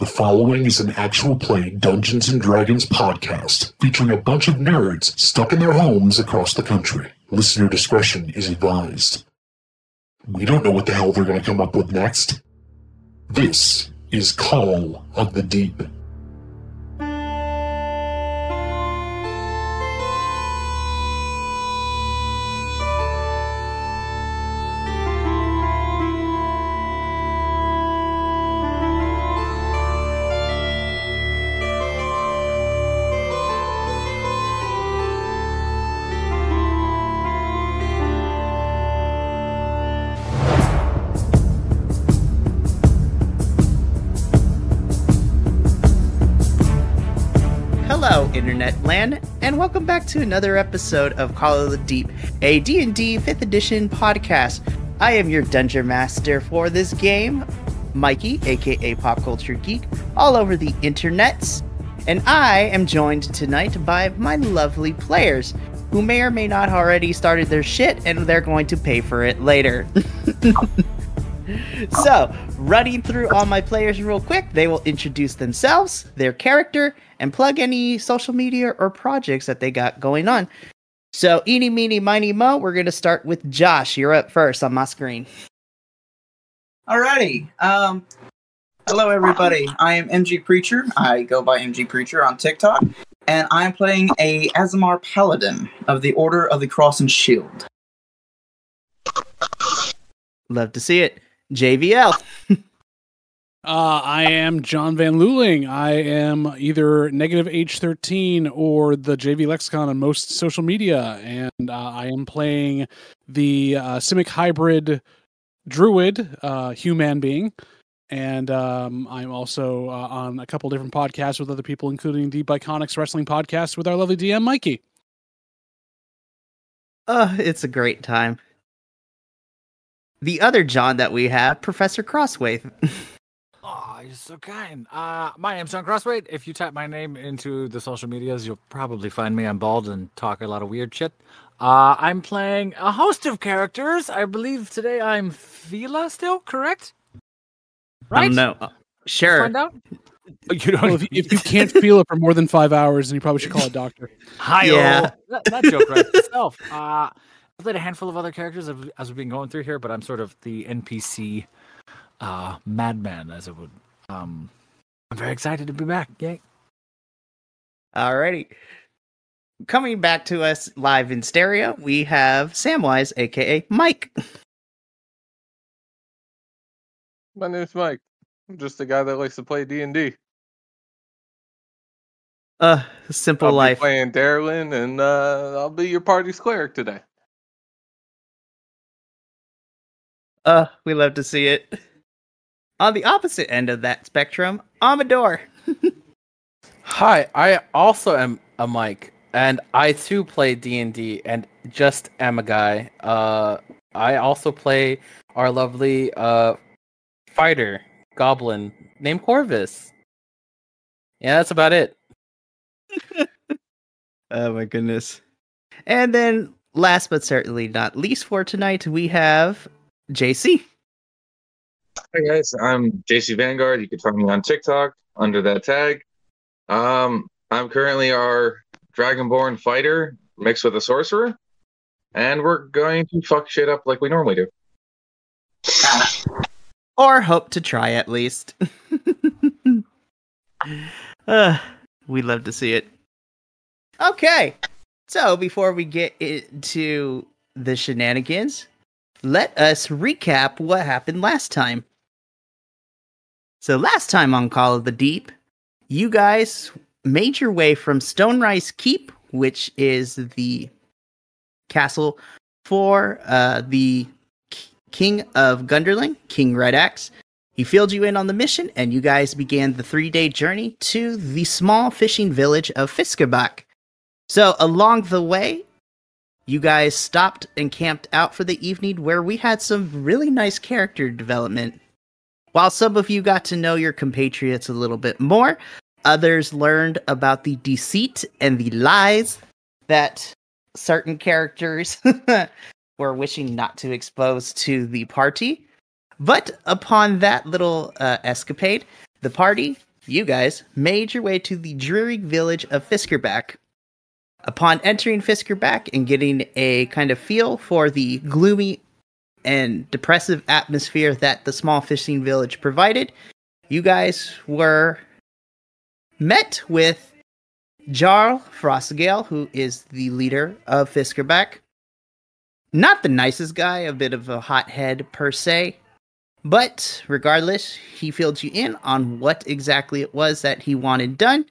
The following is an actual play Dungeons & Dragons podcast featuring a bunch of nerds stuck in their homes across the country. Listener discretion is advised. We don't know what the hell they're going to come up with next. This is Call of the Deep. Internet land, and welcome back to another episode of Call of the Deep, a D&D 5th edition podcast. I am your dungeon master for this game, Mikey, aka Pop Culture Geek, all over the internets, and I am joined tonight by my lovely players, who may or may not already started their shit, and they're going to pay for it later. So, running through all my players real quick, they will introduce themselves, their character, and plug any social media or projects that they got going on. So, eeny, meeny, miny, mo, we're going to start with Josh. You're up first on my screen. Alrighty. Hello, everybody. I am MG Preacher. I go by MG Preacher on TikTok. And I'm playing a Aasimar Paladin of the Order of the Cross and Shield. Love to see it. JVL. I am John Van Luling. I am either negative H13 or the JV Lexicon on most social media, and I am playing the Simic Hybrid Druid, human being, and I'm also on a couple different podcasts with other people, including the Biconics Wrestling Podcast with our lovely DM, Mikey. It's a great time. The other John that we have, Professor Crossway. Oh, you're so kind. My name's John Crossway. If you type my name into the social medias, you'll probably find me. I'm bald and talk a lot of weird shit. I'm playing a host of characters. I believe today I'm Fila still, correct? Right? I don't know. Sure. Find out? You don't, well, if you can't feel it for more than 5 hours, then you probably should call a doctor. Hi-yo. Yeah. That joke right itself. I've played a handful of other characters as we've been going through here, but I'm sort of the NPC madman, as it would. I'm very excited to be back. Yay. Alrighty. Coming back to us live in stereo, we have Samwise, aka Mike. My name's Mike. I'm just a guy that likes to play D&D. Simple I'll life. Be playing Gundarlun, and I'll be your party's cleric today. We love to see it. On the opposite end of that spectrum, Amador. Hi, I also am a Mike, and I too play D&D, and just am a guy. I also play our lovely fighter goblin named Corvus. Yeah, that's about it. Oh my goodness. And then, last but certainly not least for tonight, we have JC. Hi guys, I'm JC Vanguard. You can find me on TikTok under that tag. I'm currently our Dragonborn fighter mixed with a sorcerer, and we're going to fuck shit up like we normally do. Or hope to try at least. We love to see it. Okay, so before we get into the shenanigans, let us recap what happened last time. So last time on Call of the Deep, you guys made your way from Stonerice Keep, which is the castle for the King of Gundarlun, King Red Axe. He filled you in on the mission, and you guys began the 3-day journey to the small fishing village of Fiskarbach. So along the way, you guys stopped and camped out for the evening, where we had some really nice character development. While some of you got to know your compatriots a little bit more, others learned about the deceit and the lies that certain characters were wishing not to expose to the party. But upon that little escapade, the party you guys made your way to the dreary village of Fiskerback. Upon entering Fiskerback and getting a kind of feel for the gloomy and depressive atmosphere that the small fishing village provided, you guys were met with Jarl Frostgale, who is the leader of Fiskerback. Not the nicest guy, a bit of a hothead per se, but regardless, he filled you in on what exactly it was that he wanted done,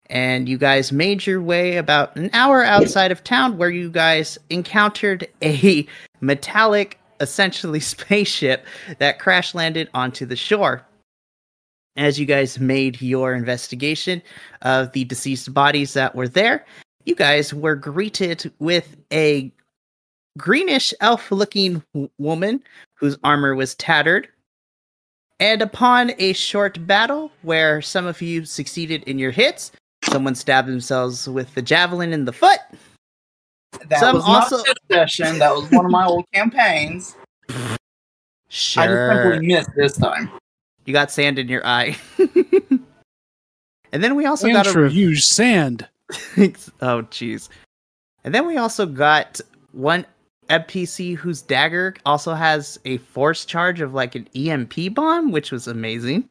and you guys made your way about an hour outside of town where you guys encountered a metallic, essentially spaceship that crash landed onto the shore. As you guys made your investigation of the deceased bodies that were there, you guys were greeted with a greenish elf-looking woman whose armor was tattered. And upon a short battle where some of you succeeded in your hits, someone stabbed themselves with the javelin in the foot. That Some was also- not this session. That was one of my old campaigns. I just simply missed this time. You got sand in your eye. And then we also got Andrew, use sand. Oh, jeez. And then we also got one NPC whose dagger also has a force charge of like an EMP bomb, which was amazing.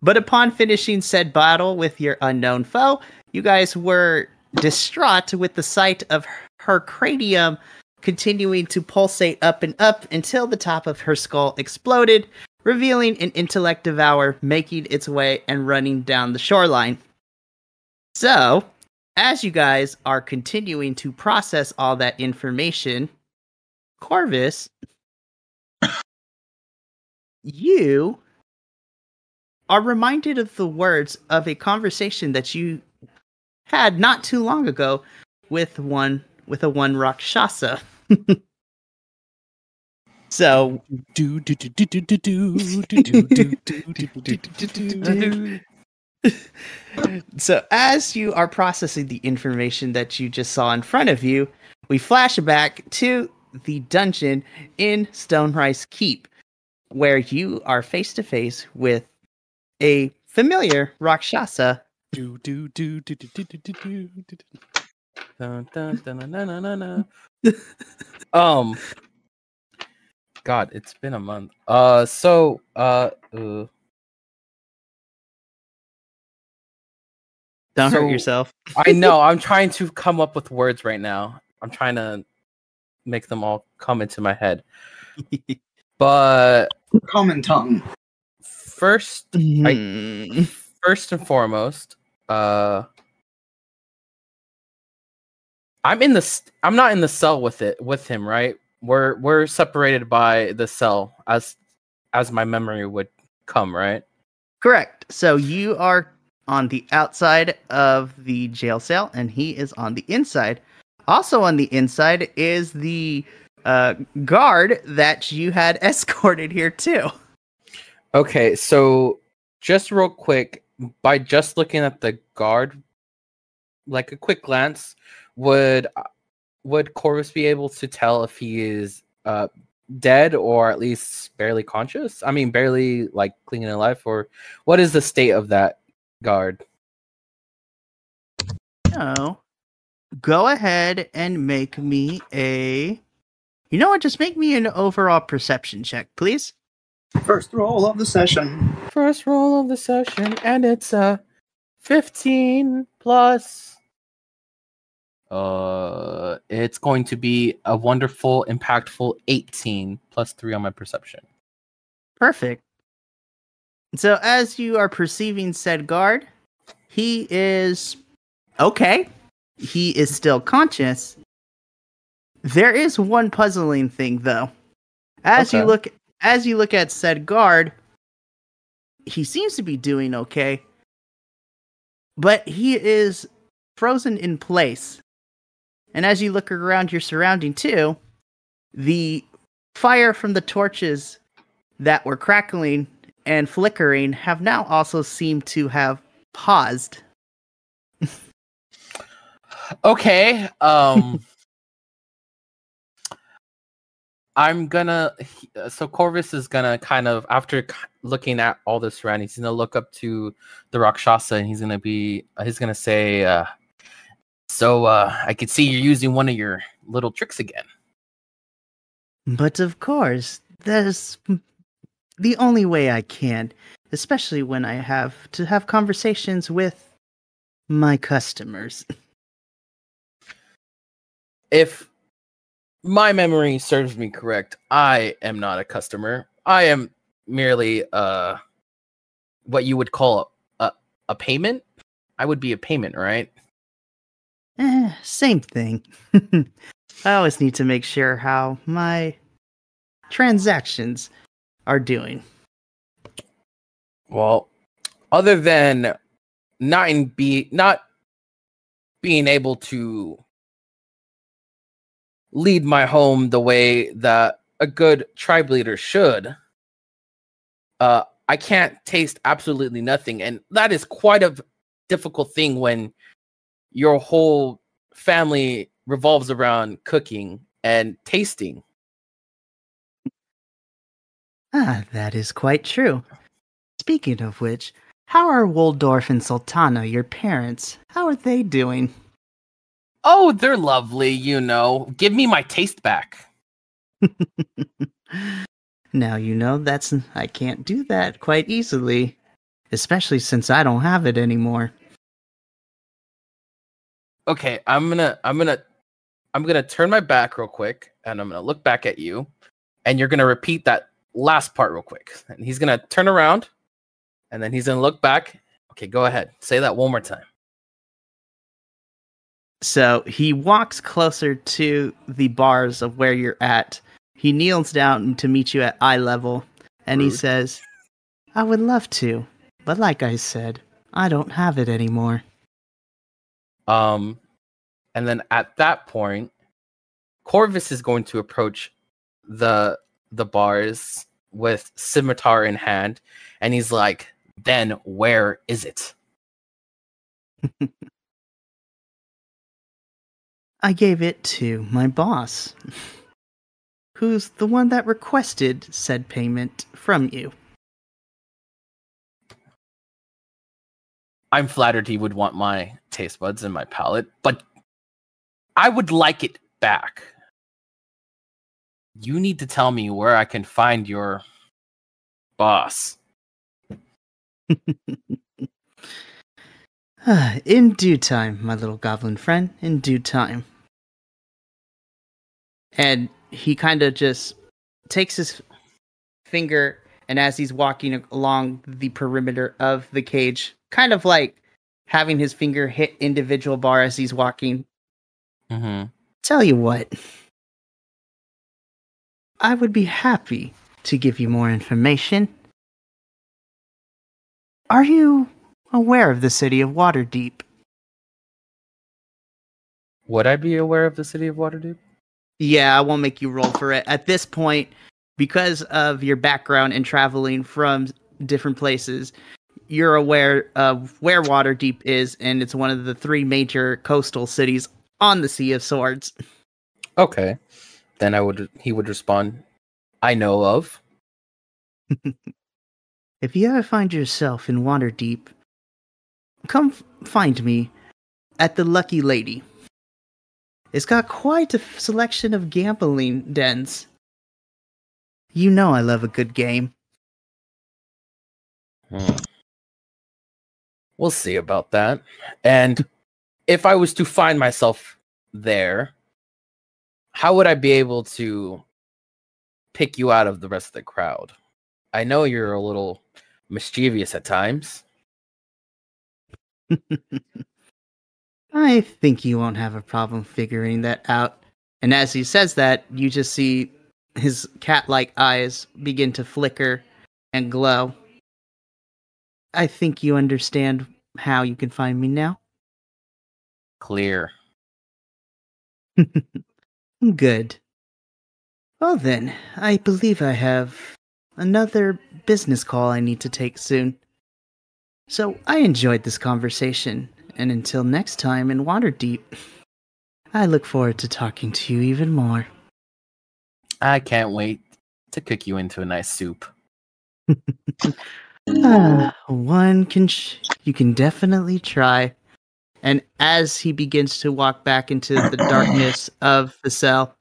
But upon finishing said battle with your unknown foe, you guys were distraught with the sight of her cranium continuing to pulsate up and up until the top of her skull exploded, revealing an intellect devour making its way and running down the shoreline. So, as you guys are continuing to process all that information, Corvus, you are reminded of the words of a conversation that you had not too long ago with a one Rakshasa. So, so as you are processing the information that you just saw in front of you, we flash back to the dungeon in Stonerice Keep, where you are face to face with a familiar Rakshasa. God, it's been a month. Don't So- hurt yourself. I know. I'm trying to come up with words right now. I'm trying to make them all come into my head. But Common tongue. first and foremost, I'm not in the cell with him, right? We're separated by the cell as my memory would come, right? Correct. So you are on the outside of the jail cell, and he is on the inside. Also on the inside is the guard that you had escorted here too. Okay, so just real quick, by just looking at the guard, like a quick glance, would Corvus be able to tell if he is dead or at least barely conscious? I mean, barely like clinging alive, or what is the state of that guard? No. Go ahead and make me a... You know what? Just make me an overall perception check, please. First roll of the session. First roll of the session, and it's 15 plus. It's going to be a wonderful, impactful 18 plus 3 on my perception. Perfect. So as you are perceiving said guard, he is okay. He is still conscious. There is one puzzling thing though. As you look at said guard, he seems to be doing okay. But he is frozen in place. And as you look around your surrounding too, the fire from the torches that were crackling and flickering have now also seemed to have paused. Okay. I'm gonna. So Corvus is gonna kind of, after looking at all the surroundings. He's gonna look up to the Rakshasa and he's gonna say, so I could see you're using one of your little tricks again. But of course, that's the only way I can, especially when I have to have conversations with my customers. If my memory serves me correct, I am not a customer. I am merely what you would call a payment. I would be a payment, right? Same thing. I always need to make sure how my transactions are doing. Well, other than not being able to lead my home the way that a good tribe leader should, I can't taste absolutely nothing, and that is quite a difficult thing when your whole family revolves around cooking and tasting. That is quite true. Speaking of which, how are Waldorf and Sultana, your parents? How are they doing? Oh, they're lovely, you know. Give me my taste back. Now I can't do that quite easily, especially since I don't have it anymore. Okay, I'm gonna turn my back real quick, and I'm gonna look back at you, and you're gonna repeat that last part real quick. And he's gonna turn around, and then he's gonna look back. Okay, go ahead. Say that one more time. So he walks closer to the bars of where you're at. He kneels down to meet you at eye level, and he Rude. says, I would love to, but like I said, I don't have it anymore. And then at that point, Corvus is going to approach the bars with scimitar in hand, and he's like, "Then where is it?" I gave it to my boss, who's the one that requested said payment from you. I'm flattered he would want my taste buds and my palate, but I would like it back. You need to tell me where I can find your boss. In due time, my little goblin friend, in due time. And he kind of just takes his finger, and as he's walking along the perimeter of the cage, kind of like having his finger hit individual bar as he's walking. Mm-hmm. Tell you what, I would be happy to give you more information. Are you aware of the city of Waterdeep? Would I be aware of the city of Waterdeep? Yeah, I won't make you roll for it. At this point, because of your background and traveling from different places, you're aware of where Waterdeep is, and it's one of the 3 major coastal cities on the Sea of Swords. Okay. Then he would respond, I know of. If you ever find yourself in Waterdeep, come find me at the Lucky Lady. It's got quite a selection of gambling dens. You know I love a good game. We'll see about that. And if I was to find myself there, how would I be able to pick you out of the rest of the crowd? I know you're a little mischievous at times. I think you won't have a problem figuring that out. And as he says that, you just see his cat-like eyes begin to flicker and glow. I think you understand how you can find me now. Clear. Good. Well then, I believe I have another business call I need to take soon. So I enjoyed this conversation, and until next time in Waterdeep, I look forward to talking to you even more. I can't wait to cook you into a nice soup. You can definitely try. And as he begins to walk back into the darkness of the cell,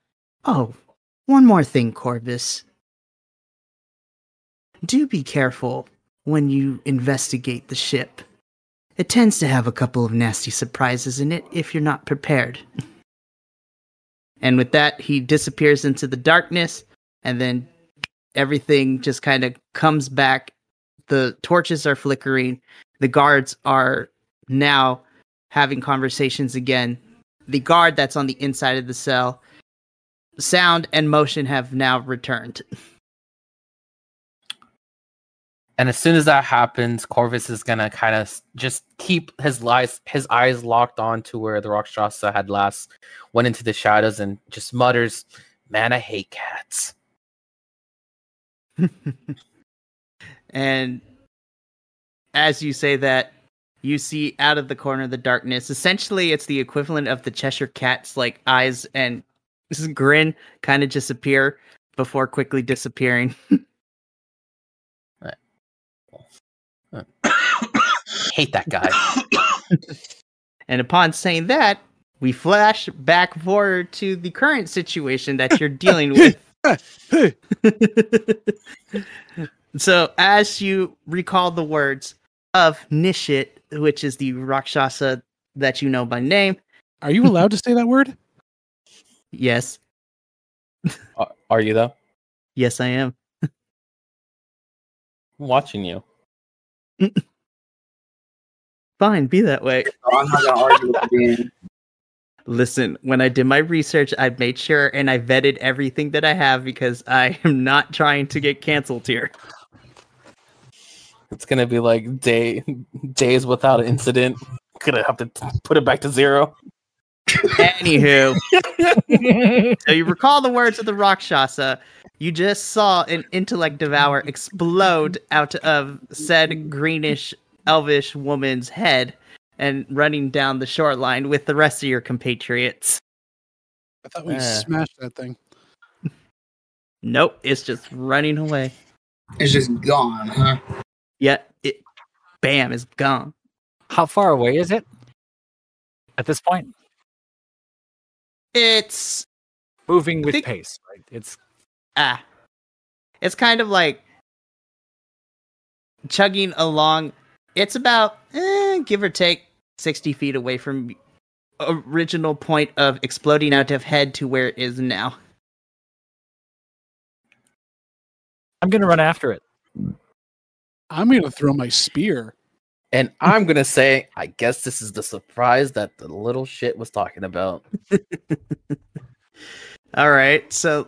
oh, one more thing, Corvus. Do be careful when you investigate the ship. It tends to have a couple of nasty surprises in it if you're not prepared. And with that, he disappears into the darkness, and then everything just kind of comes back. The torches are flickering. The guards are now having conversations again. The guard that's on the inside of the cell, sound and motion have now returned. And as soon as that happens, Corvus is gonna kind of just keep his eyes locked on to where the Rakshasa had last went into the shadows and just mutters, "Man, I hate cats." And as you say that, you see out of the corner of the darkness, essentially it's the equivalent of the Cheshire Cat's like eyes and grin kind of disappear before quickly disappearing. Hate that guy. And upon saying that, we flash back forward to the current situation that you're dealing with. So, as you recall the words of Nishit, which is the Rakshasa that you know by name. Are you allowed to say that word? Yes. Are you though? Yes, I am. I'm watching you. Fine, be that way. I'm not gonna argue with the game. Listen, when I did my research, I made sure and I vetted everything that I have because I am not trying to get canceled here. It's gonna be like days without an incident. Gonna have to put it back to 0. Anywho, so you recall the words of the Rakshasa. You just saw an intellect devour explode out of said greenish, elvish woman's head and running down the shoreline with the rest of your compatriots. I thought we smashed that thing. Nope, it's just running away. It's just gone, huh? Yeah, bam, it's gone. How far away is it at this point? It's moving with pace, right? It's kind of like chugging along. It's about, give or take, 60 feet away from original point of exploding out of head to where it is now. I'm going to run after it. I'm going to throw my spear. And I'm going to say, I guess this is the surprise that the little shit was talking about. All right, so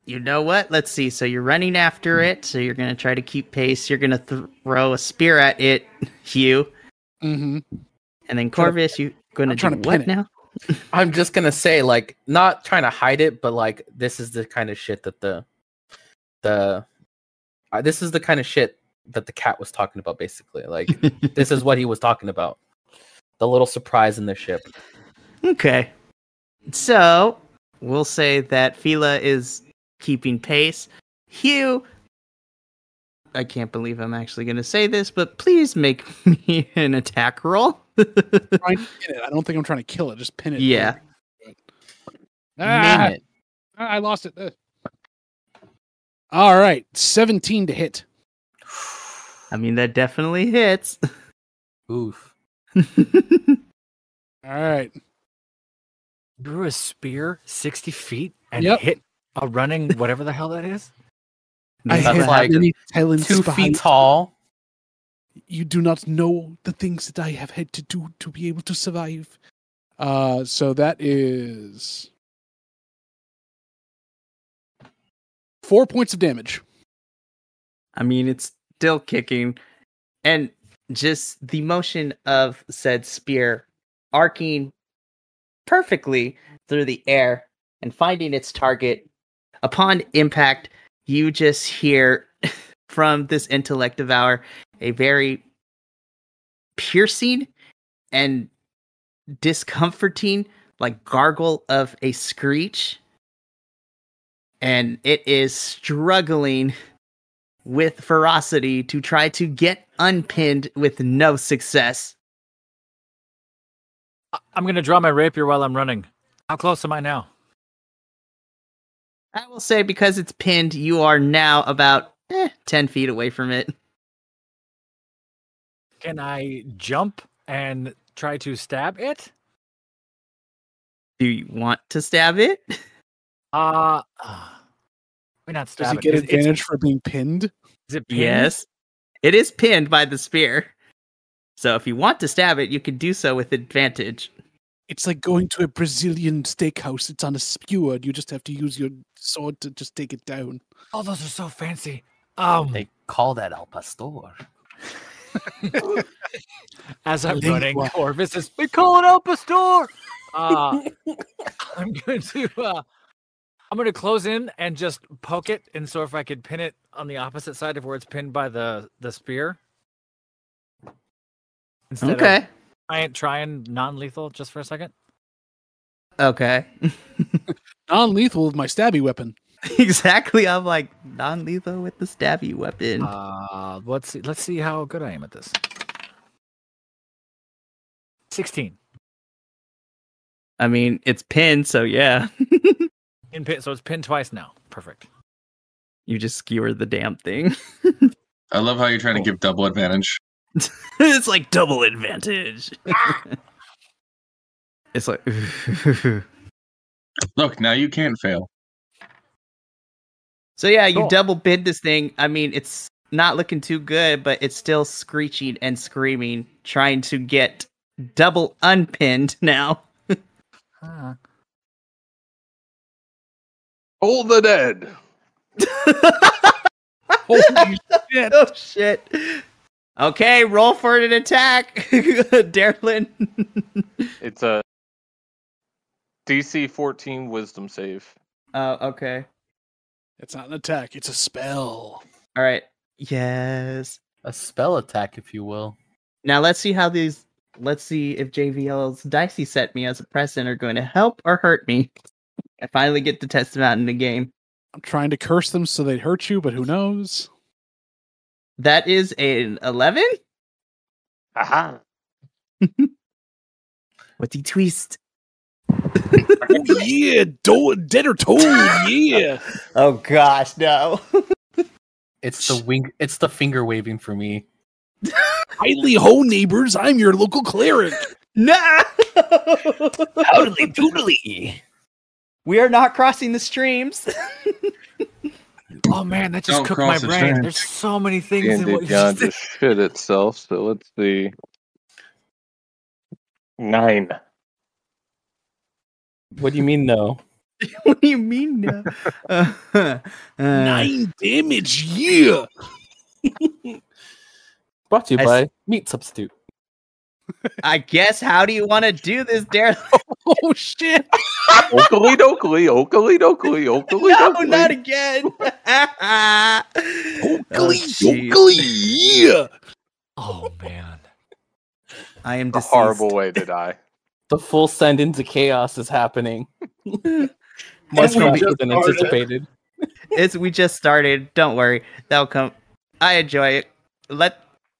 you know what? Let's see. So you're running after it. So you're going to try to keep pace. You're going to throw a spear at it, Hugh. Mm-hmm. And then Corvus, you're going to do what now? I'm just going to say, like, not trying to hide it, but, like, this is the kind of shit that this is the kind of shit that the cat was talking about, basically. Like, this is what he was talking about. The little surprise in the ship. Okay. So, we'll say that Fila is keeping pace. Hugh, I can't believe I'm actually going to say this, but please make me an attack roll. I don't think I'm trying to kill it. Just pin it. Yeah. I lost it. All right. 17 to hit. I mean, that definitely hits. Oof. All right. Drew a spear 60 feet and hit a running whatever the hell that is? That's like 2 feet tall. You do not know the things that I have had to do to be able to survive. So that is 4 points of damage. I mean, it's still kicking. And just the motion of said spear arcing perfectly through the air and finding its target. Upon impact, you just hear from this intellect devour a very piercing and discomforting, like, gargle of a screech. And it is struggling with ferocity to try to get unpinned with no success. I'm gonna draw my rapier while I'm running. How close am I now? I will say because it's pinned, you are now about 10 feet away from it. Can I jump and try to stab it? Do you want to stab it? Why not Does stab he it? get Is advantage for being pinned? it pinned? Yes. It is pinned by the spear. So if you want to stab it, you can do so with advantage. It's like going to a Brazilian steakhouse. It's on a skewer. You just have to use your sword to just take it down. Oh, those are so fancy. They call that al pastor. As I'm Lingua. running, Corvus is, we call it El Pastor. I'm going to close in and just poke it, and so if I could pin it on the opposite side of where it's pinned by the spear. Instead Okay. of trying non-lethal just for a second. Okay. Non-lethal with my stabby weapon. Exactly. I'm like non-lethal with the stabby weapon. Let's see how good I am at this. 16. I mean, it's pinned, so yeah. So it's pinned twice now. Perfect. You just skewer the damn thing. I love how you're trying to give double advantage. It's like double advantage. It's like Look, now you can't fail. so yeah, you Cool. double bid this thing. I mean, it's not looking too good, but it's still screeching and screaming, trying to get double unpinned now. Hold the dead. Holy shit. Oh shit. Okay, roll for an attack, Darlin. It's a DC 14 Wisdom save. Oh, okay. It's not an attack. It's a spell. All right. Yes. A spell attack, if you will. Now let's see how these. Let's see if JVL's dice he set me as a present are going to help or hurt me. I finally get to test them out in the game. I'm trying to curse them so they hurt you, but who knows? That is an 11. Aha! What's he twist? Oh yeah, dead or told, yeah. Oh gosh, no. It's the wing. It's the finger waving for me. Highly ho, neighbors. I'm your local cleric. No. Howdly doodly. We are not crossing the streams. Oh man, that just Don't cooked my cross the brain. stream. There's so many things in D&D what you Beyond just just shit itself, so let's see. 9. What do you mean, no? What do you mean? No? 9 damage, yeah. Brought to you by Meat Substitute. I guess. How do you want to do this, Darren? Oh shit. Oakley dokley, oakley dokley, oakley No, dokley. not again. Oakley, yeah. Oh man. I am A deceased. horrible way to die. The full send into chaos is happening. Much It's gonna be- faster than anticipated. We just started. Don't worry. That'll come. I enjoy it.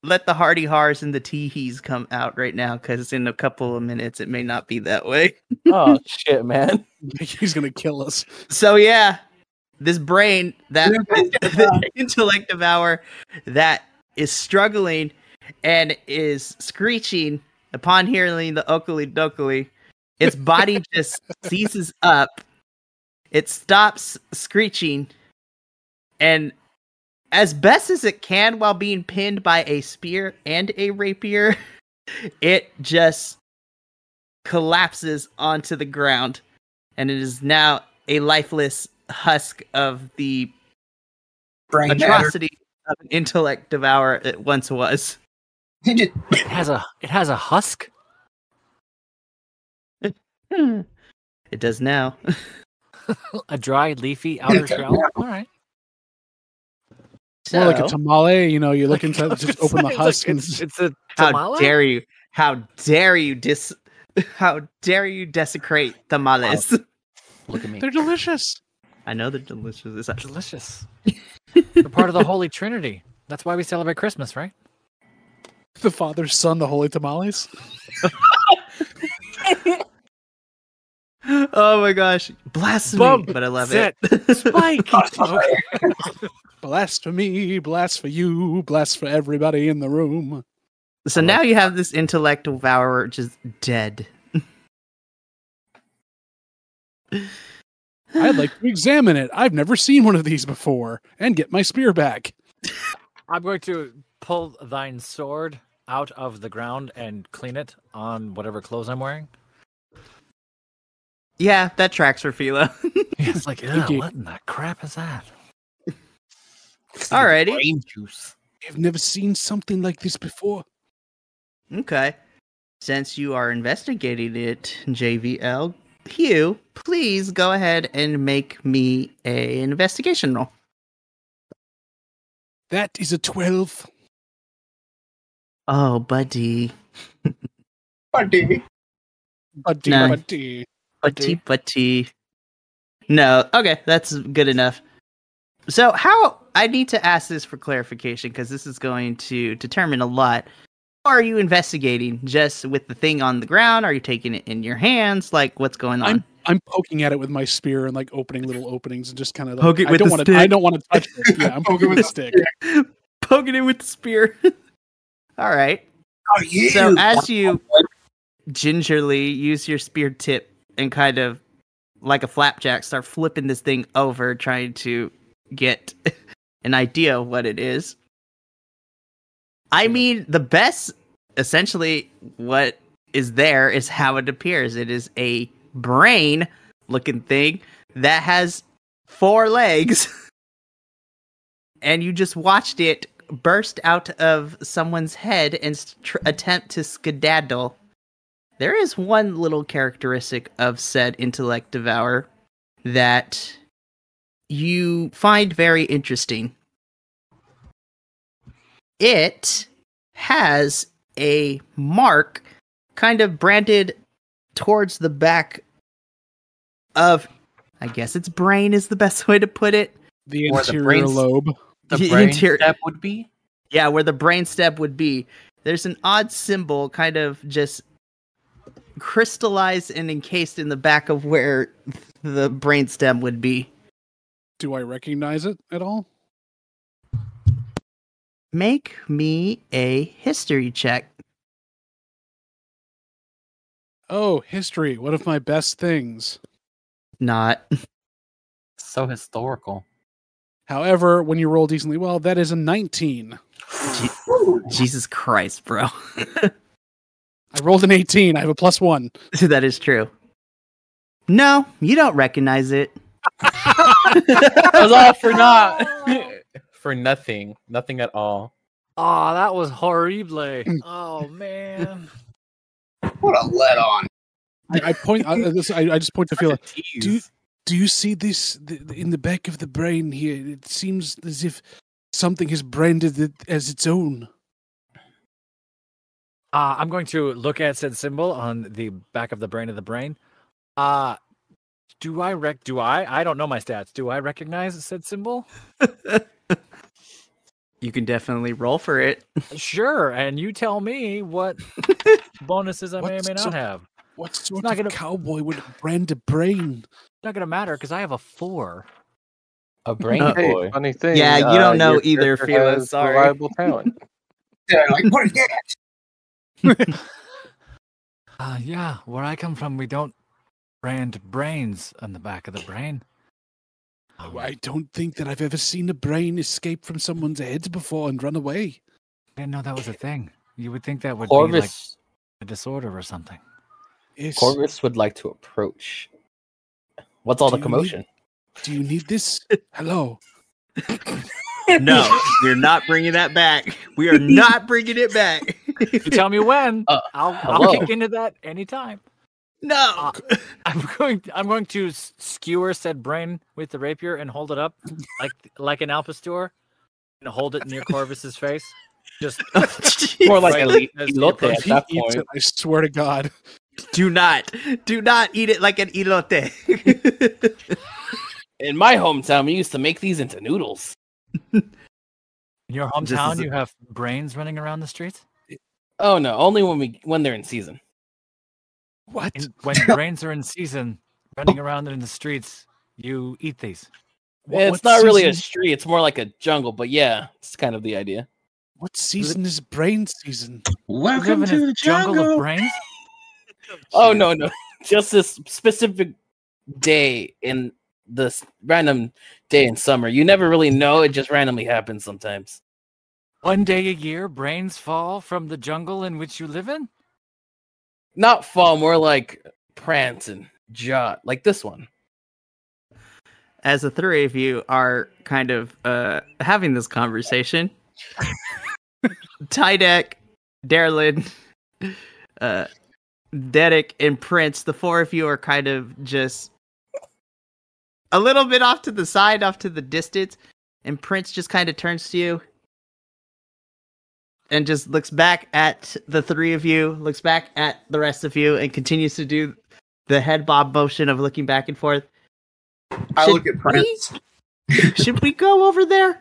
Let the hardy hars and the teehees come out right now, because in a couple of minutes it may not be that way. Oh shit, man! He's gonna kill us. So yeah, this brain, that the intellect devour, that is struggling and is screeching upon hearing the okely dokely, its body just seizes up. It stops screeching, and as best as it can while being pinned by a spear and a rapier, it just collapses onto the ground, and it is now a lifeless husk of the Brain matter. atrocity of an intellect devourer it once was. It has a husk. It does now. A dry, leafy outer shell. All right. More like a So, tamale, you know, you look inside, just open the It's husk like- and it's a how tamale? dare you? How dare you how dare you desecrate tamales? Look at me. they're delicious. I know they're delicious. delicious. We're part of the Holy Trinity. That's why we celebrate Christmas, right? The Father, Son, the Holy Tamales. Oh my gosh, blasphemy! Boom. But I love Sit. it. Spike. Okay. Blasphemy, blast for you, blast for everybody in the room. So now you have this intellect devourer just dead. I'd like to examine it. I've never seen one of these before, and get my spear back. I'm going to pull thine sword out of the ground and clean it on whatever clothes I'm wearing. Yeah, that tracks for Philo. It's like, Thank you. what in the crap is that? Alrighty. Brain juice. I've never seen something like this before. Okay. Since you are investigating it, JVL, Hugh, please go ahead and make me an investigation roll. That is a 12. Oh, buddy. Buddy. Buddy, Nah. buddy. Buddy. No, okay, that's good enough. So how, I need to ask this for clarification because this is going to determine a lot. How are you investigating? Just with the thing on the ground? Are you taking it in your hands? Like, what's going on? I'm poking at it with my spear and like opening little openings and just kind of like, Poke it with I don't the want to. stick. I don't want to touch it. Yeah, I'm poking with the stick. Poking it with the spear. All right. Oh, you. So as you gingerly use your spear tip and kind of like a flapjack start flipping this thing over, trying to get an idea of what it is. I mean, the best, essentially, what is there is how it appears. It is a brain looking thing that has 4 legs. And you just watched it burst out of someone's head and attempt to skedaddle. There is one little characteristic of said intellect devourer that you find very interesting. It has a mark kind of branded towards the back of, I guess its brain is the best way to put it. The Or the interior brains- lobe. The brain interior- step would be? Yeah, where the brain stem would be. There's an odd symbol kind of just crystallized and encased in the back of where the brain stem would be. Do I recognize it at all? Make me a history check. Oh, history. One of my best things. Not. So historical. However, when you roll decently well, that is a 19. Jesus Christ, bro. I rolled an 18. I have a +1. That is true. No, you don't recognize it. That was all for not. For nothing. Nothing at all. Oh, that was horrible. Oh, man. What a let on. I point. I just point to Phil. Tease. Do you see this in the back of the brain here? It seems as if something has branded it as its own. I'm going to look at said symbol on the back of the brain of the brain. Do I don't know my stats. Do I recognize said symbol? You can definitely roll for it. Sure, and you tell me what bonuses I may or may not have. What sort not of gonna- cowboy would brand a brain? It's not gonna matter because I have a 4. A brain Uh-oh. Hey, boy. funny thing. Yeah, you don't know your either, character Philo, has sorry. reliable talent. Yeah, like, what is that? Yeah, where I come from, we don't brand brains on the back of the brain. I don't think that I've ever seen a brain escape from someone's head before and run away. I didn't know that was a thing. You would think that would be like Corvus, a disorder or something. Yes. Corvus would like to approach. What's all Do the you commotion? Do you need this? Hello. No, we're not bringing that back. We are not bringing it back. You tell me when. I'll hello. kick into that anytime. No. I'm going to skewer said brain with the rapier and hold it up like an Alpastor and hold it near Corvus's face. Just More like Right, a as he elote approaches. at He that eats point. it, I swear to God. Do not eat it like an elote. In my hometown, we used to make these into noodles. In your Just hometown, as a- you have brains running around the streets? Oh no, only when they're in season. What? When brains are in season, running around in the streets, you eat these. It's not really a street; it's more like a jungle. But yeah, it's kind of the idea. What season is brain season? You Welcome live in to a the jungle of jungle. brains? Oh no, just this specific day in this random day in summer. You never really know; it just randomly happens sometimes. One day a year, brains fall from the jungle in which you live in? Not fall, more like prance and jot, like this one. As the three of you are kind of having this conversation, Tydek, Darlin, Dedic, and Prince, the four of you are kind of just a little bit off to the side, off to the distance, and Prince just kind of turns to you and just looks back at the three of you, looks back at the rest of you, and continues to do the head bob motion of looking back and forth. I look at Prince. Should we go over there?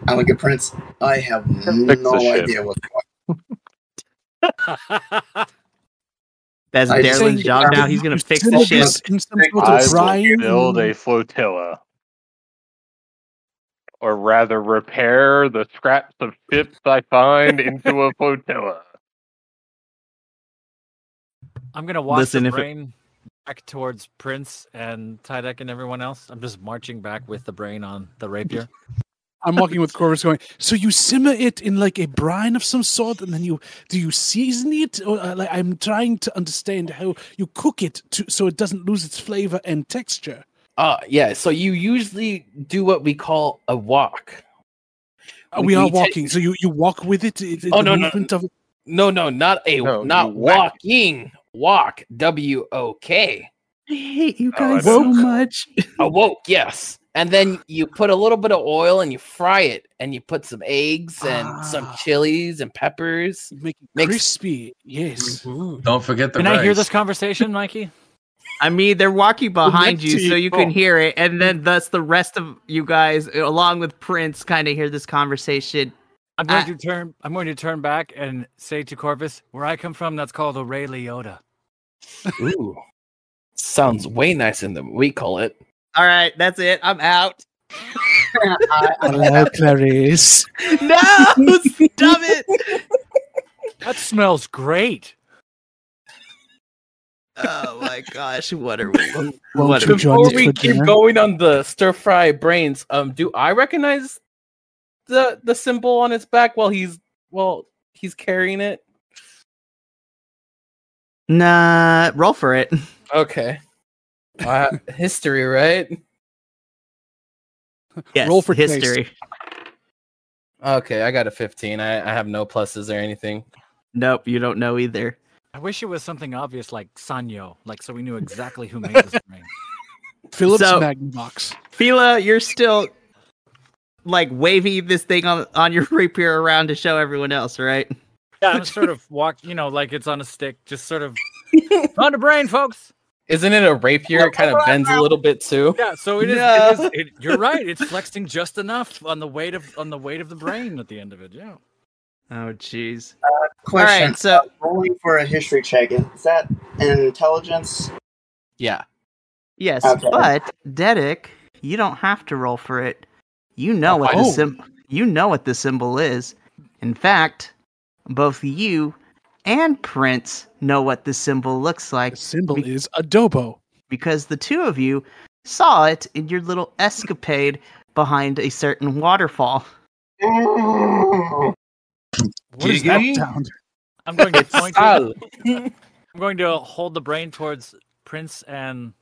I look at Prince. I have Fix no the ship. idea what's That's I just Darlin's think job now. He's going to fix the ship. In some sort I of will brine. build a flotilla. Or rather, repair the scraps of ships I find into a flotilla. I'm going to walk Listen, the if it- brain back towards Prince and Tydek and everyone else. I'm just marching back with the brain on the rapier. I'm walking with Corvus going, so you simmer it in like a brine of some sort, and then do you season it? Or, like, I'm trying to understand how you cook it so it doesn't lose its flavor and texture. Yeah. So you usually do what we call a walk. We are walking, so you walk with it? Oh, the no, movement of it? No, not No, you walking. Walk. W-O-K. I hate you Oh, I guys so know. much. Awoke, yes. And then you put a little bit of oil and you fry it, and you put some eggs and some chilies and peppers. You make it Mix- crispy. Yes. Don't forget the Can I hear rice. this conversation, Mikey? I mean, they're walking behind you, next so to you can you. hear it, and then thus the rest of you guys, along with Prince, kind of hear this conversation. I'm going to turn back and say to Corvus, where I come from, that's called a Ray Liotta. Ooh. Sounds way nicer than we call it. All right, that's it. I'm out. Hello, Clarice. No, stop it. That smells great. Oh my gosh, what are we? Won't What you are join Before us we for keep dinner? going on the stir fry brains, do I recognize the symbol on its back while he's carrying it? Nah, roll for it. Okay. History, right? Yes, Roll for history. Okay, I got a 15. I have no pluses or anything. Nope, you don't know either. I wish it was something obvious like Sanyo, like so we knew exactly who made this brain. Phillips So- Magnavox. Fila, you're still like waving this thing on your rapier around to show everyone else, right? Yeah, I'm sort of like it's on a stick, just sort of on the brain, folks. Isn't it a rapier? It kind of bends a little bit too. Yeah, so it is. No. You're right. It's flexing just enough on the weight of the brain at the end of it. Yeah. Oh, jeez. Question. All right, so Rolling for a history check. Is that intelligence? Yeah. yes, Okay. but Dedic, you don't have to roll for it. You know what you know what the symbol is. In fact, both you and Prince know what the symbol looks like The symbol is adobo. because the two of you saw it in your little escapade behind a certain waterfall. What is that Giggity? sound? I'm going to point. Sal. I'm going to hold the brain towards Prince and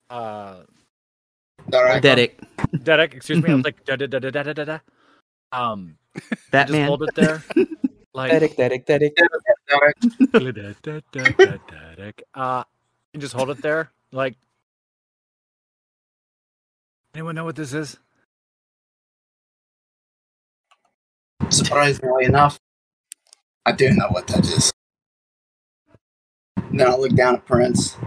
All right. Dedic, Dedek. Excuse me. I was like da da da da da da da. Just Batman. hold it there. Like Dedic. you just hold it there. Like, anyone know what this is? Surprisingly enough, I do know what that is. Then I look down at Prince.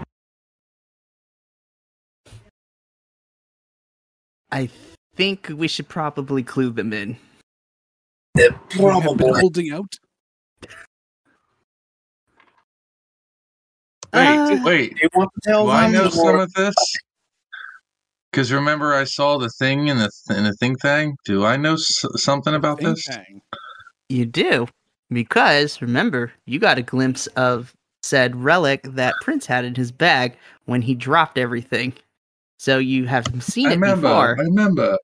I think we should probably clue them in. You have been Probably. holding out. Wait. Do you want to tell Do I them? know or- some of this? Because remember, I saw the thing in the think tank. Do I know something about Think this? tank. You do, because remember, you got a glimpse of said relic that Prince had in his bag when he dropped everything. So you have seen I it remember. before. I remember.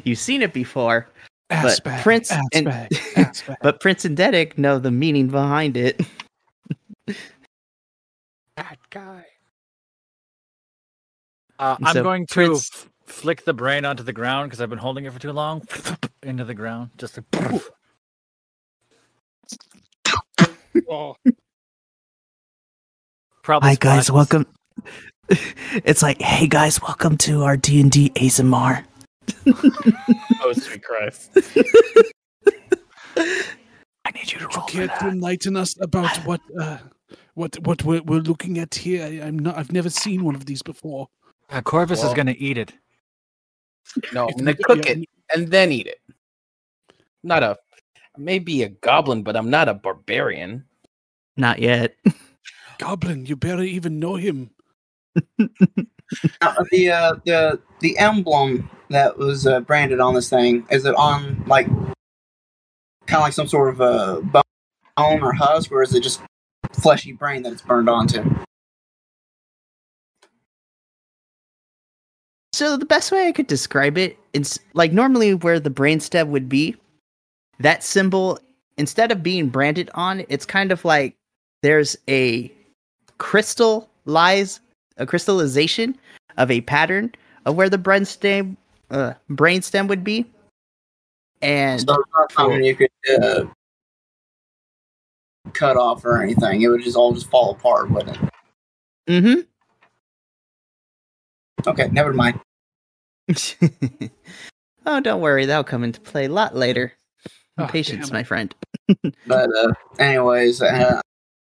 You've seen it before, Ass but bag, Prince ass and bag, ass bag. but Prince and Dedek know the meaning behind it. That guy. I'm So going to Prince- flick the brain onto the ground because I've been holding it for too long. Into the ground, just to. Oh, Probably. Hi guys, splashes. welcome. It's like, hey guys, welcome to our D&D ASMR. Oh, sweet Christ. I need you to you roll for care to that. enlighten us about what we're looking at here? I've never seen one of these before. Corvus Well- is going to eat it. No, If I'm gonna you- cook yeah, it and then eat it. Maybe a goblin, but I'm not a barbarian. Not yet. Goblin, you barely even know him. The emblem that was branded on this thing, is it on like kind of like some sort of a bone or husk, or is it just fleshy brain that it's burned onto? So the best way I could describe it, it's like normally where the brainstem would be, that symbol, instead of being branded on, it's kind of like there's a crystallization of a pattern of where the brainstem would be. And So it's not something you could cut off or anything. It would just all just fall apart, wouldn't it? mm-hmm. Okay, never mind. Oh, don't worry, that'll come into play a lot later. Oh, Patience, damn my it. friend. But anyways, I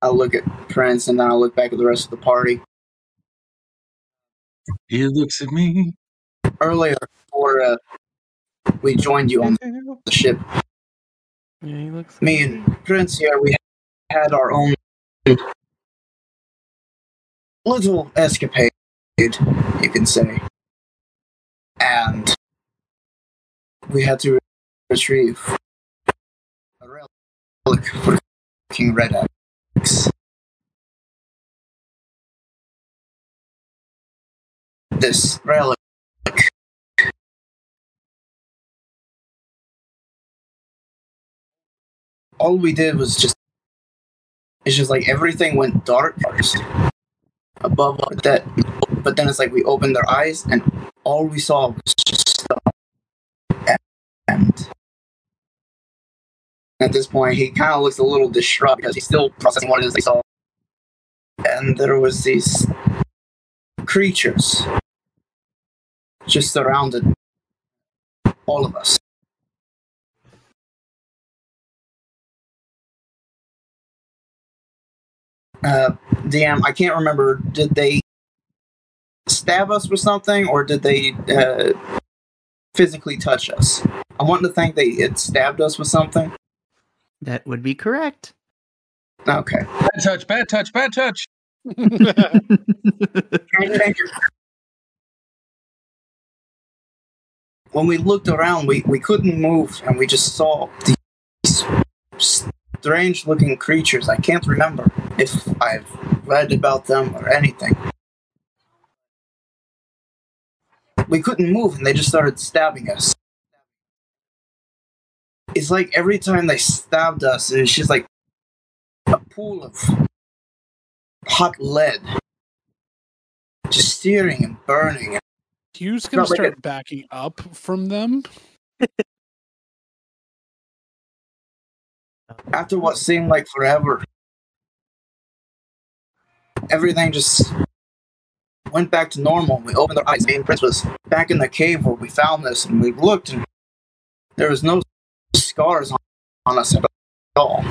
look at Prince and then I look back at the rest of the party. He looks at me. Earlier, before we joined you on the ship, Yeah, he looks. me and Prince here, we had our own little escapade, you can say. And we had to retrieve a relic for King Red Axe. This relic all we did was it's just like everything went dark first. Above all that, but then it's like we opened our eyes and all we saw was just stuff. And at this point, he kind of looks a little distraught because he's still processing what it is they saw. And there was these creatures just surrounded all of us. DM, I can't remember. Did they stab us with something, or did they physically touch us? I want to think they had stabbed us with something. That would be correct. Okay. Bad touch, bad touch, bad touch. When we looked around, we couldn't move, and we just saw these strange-looking creatures. I can't remember if I've read about them or anything. We couldn't move, and they just started stabbing us. It's like every time they stabbed us, it's just like a pool of hot lead, just searing and burning. Hugh's gonna Not like start backing up from them. After what seemed like forever, everything just went back to normal. We opened our eyes. Me and Prince was back in the cave where we found this, and we looked, and there was no scars on us at all.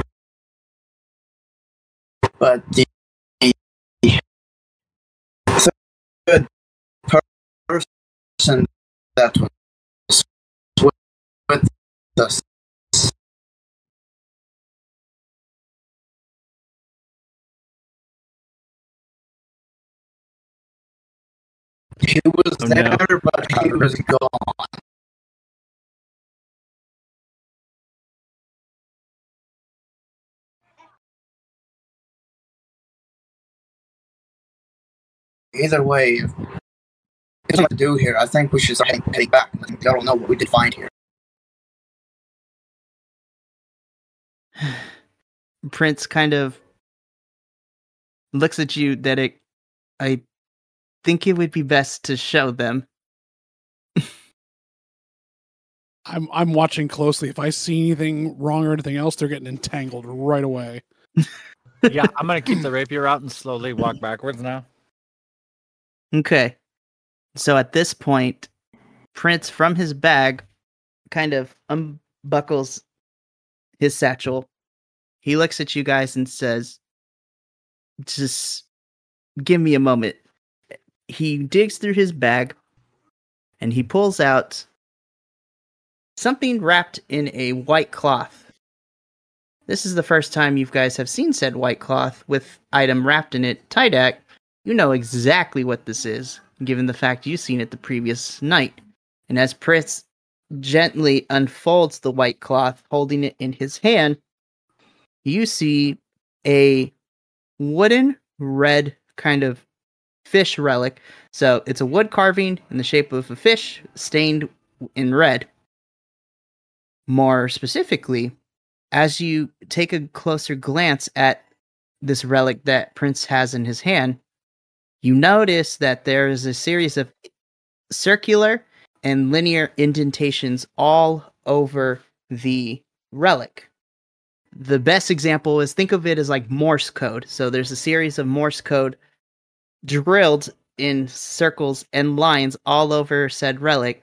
But the third person person that was with us. He was Oh, there, no. but he was gone. Either way, there's nothing to do here. I think we should start heading back. I don't know what we did find here. Prince kind of looks at you, Dedic. I think it would be best to show them. I'm watching closely. If I see anything wrong or anything else, they're getting entangled right away. Yeah, I'm gonna keep the rapier out and slowly walk backwards now. Okay. So at this point, Prince from his bag kind of unbuckles his satchel. He looks at you guys and says, just give me a moment. He digs through his bag and he pulls out something wrapped in a white cloth. This is the first time you guys have seen said white cloth with item wrapped in it. Tydak, you know exactly what this is, given the fact you've seen it the previous night. And as Prince gently unfolds the white cloth, holding it in his hand, you see a wooden red kind of fish relic. So it's a wood carving in the shape of a fish stained in red. More specifically, as you take a closer glance at this relic that Prince has in his hand, you notice that there is a series of circular and linear indentations all over the relic. The best example is, think of it as like Morse code. So there's a series of Morse code drilled in circles and lines all over said relic.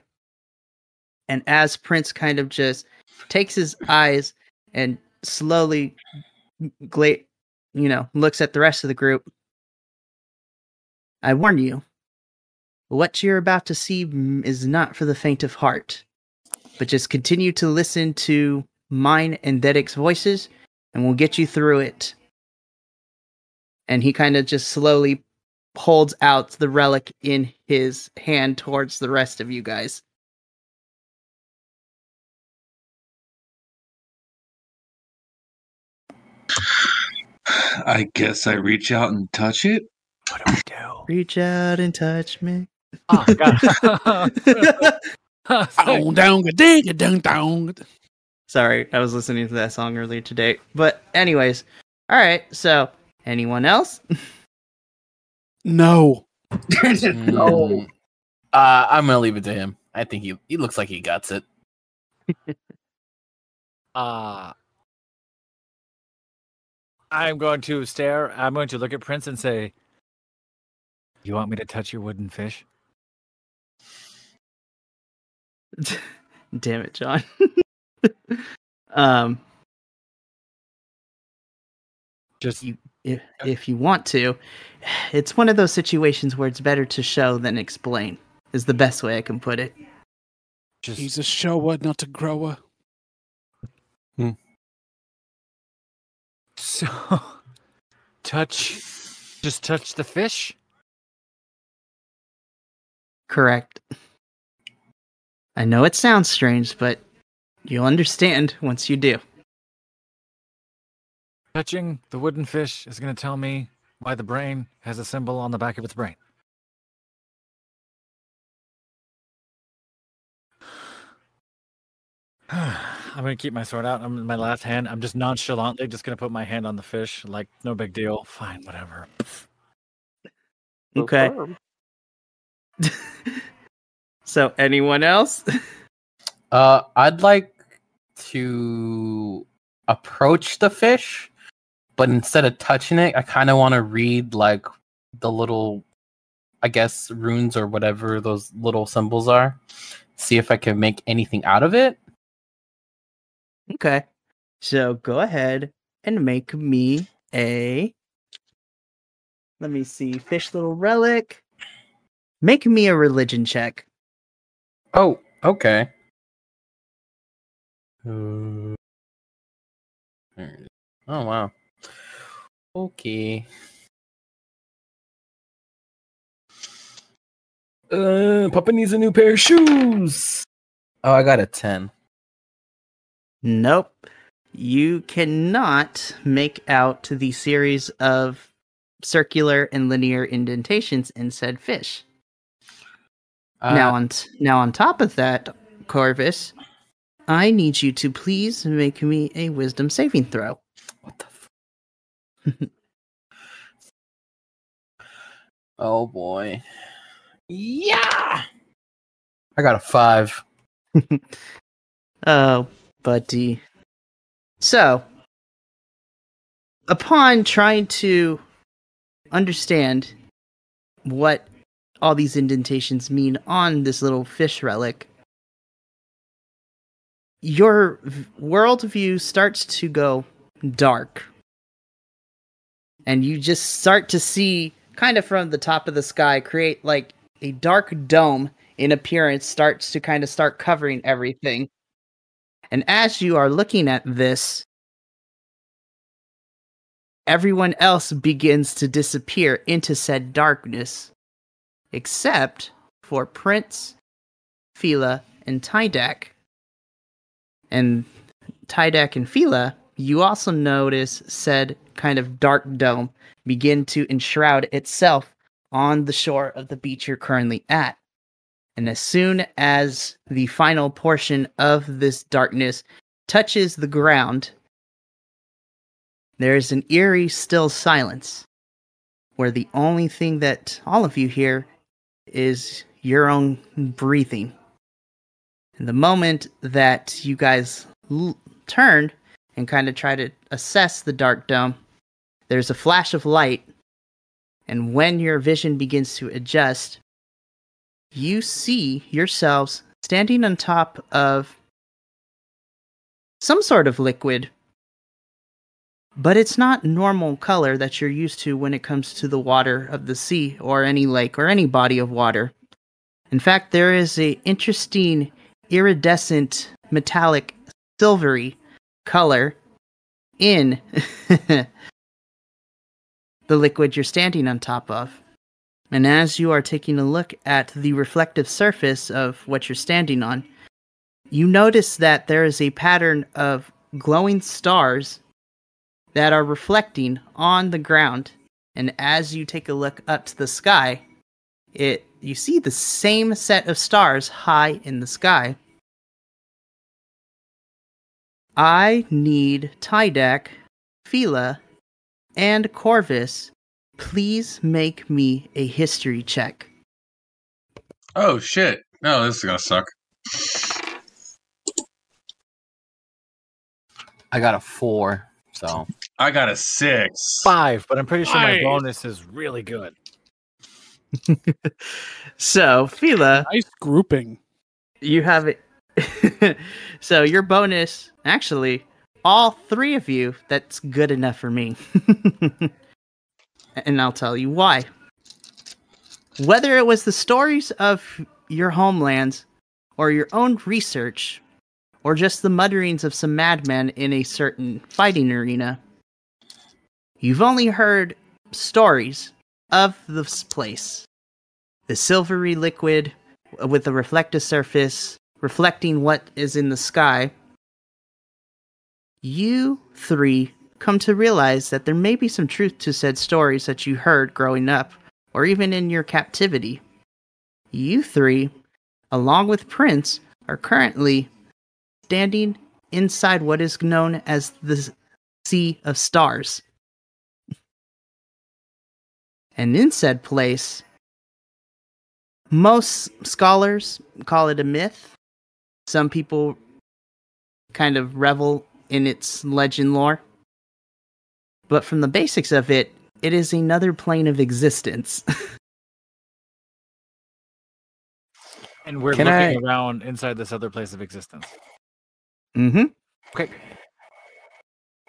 And as Prince kind of just takes his eyes and slowly looks at the rest of the group, I warn you, what you're about to see is not for the faint of heart. But just continue to listen to mine and Dedic's voices, and we'll get you through it. And he kind of just slowly holds out the relic in his hand towards the rest of you guys. I guess I reach out and touch it. What do we do? Reach out and touch me. Oh, God. Down. Sorry, I was listening to that song earlier today. But anyways, all right. So, anyone else? No. No. I'm gonna leave it to him. I think he looks like he guts it. I'm going to stare. I'm going to look at Prince and say, "You want me to touch your wooden fish?" Damn it, John. Just if you want to, it's one of those situations where it's better to show than explain, is the best way I can put it. He's a shower, not a grower. So, just touch the fish? Correct. I know it sounds strange, but you'll understand once you do. Touching the wooden fish is going to tell me why the brain has a symbol on the back of its brain. I'm going to keep my sword out. I'm in my last hand. I'm just nonchalantly just going to put my hand on the fish. Like, no big deal. Fine, whatever. Okay. So, anyone else? I'd like to approach the fish, but instead of touching it, I kind of want to read like the little, I guess, runes or whatever those little symbols are. See if I can make anything out of it. Okay. So, go ahead and make me a... Let me see. Fish little relic. Make me a religion check. Oh, okay. There it is. Oh wow. Okay. Papa needs a new pair of shoes. Oh, I got a 10. Nope. You cannot make out the series of circular and linear indentations in said fish. Now on top of that, Corvus, I need you to please make me a wisdom saving throw. What the? Oh boy. Yeah. I got a 5. Oh, buddy. So, upon trying to understand what all these indentations mean on this little fish relic, your worldview starts to go dark. And you just start to see, kind of from the top of the sky, create like a dark dome in appearance, start covering everything. And as you are looking at this, everyone else begins to disappear into said darkness, except for Prince, Fila, and Tydak. And Tydak and Fila, you also notice said kind of dark dome begin to enshroud itself on the shore of the beach you're currently at. And as soon as the final portion of this darkness touches the ground, there is an eerie, still silence, where the only thing that all of you hear is your own breathing. And the moment that you guys turn and kind of try to assess the dark dome, there's a flash of light, and when your vision begins to adjust, you see yourselves standing on top of some sort of liquid, but it's not normal color that you're used to when it comes to the water of the sea or any lake or any body of water. In fact, there is a interesting iridescent metallic silvery color in the liquid you're standing on top of. And as you are taking a look at the reflective surface of what you're standing on, you notice that there is a pattern of glowing stars that are reflecting on the ground. And as you take a look up to the sky, you see the same set of stars high in the sky. I need Tydak, Fila, and Corvus. Please make me a history check. Oh shit! No, this is gonna suck. I got a 4. So I got a 6. 5, but I'm pretty sure my Nice. bonus is really good. So, Fila, Nice grouping. you have it. So, your bonus, actually, all 3 of you, that's good enough for me. And I'll tell you why. Whether it was the stories of your homelands, or your own research, or just the mutterings of some madman in a certain fighting arena, you've only heard stories of this place. The silvery liquid with a reflective surface reflecting what is in the sky. You 3 come to realize that there may be some truth to said stories that you heard growing up, or even in your captivity. You 3, along with Prince, are currently standing inside what is known as the Sea of Stars. And in said place, most scholars call it a myth. Some people kind of revel in its legend lore. But from the basics of it, it is another plane of existence. And we're Can looking around inside this other place of existence. Mm-hmm. Okay.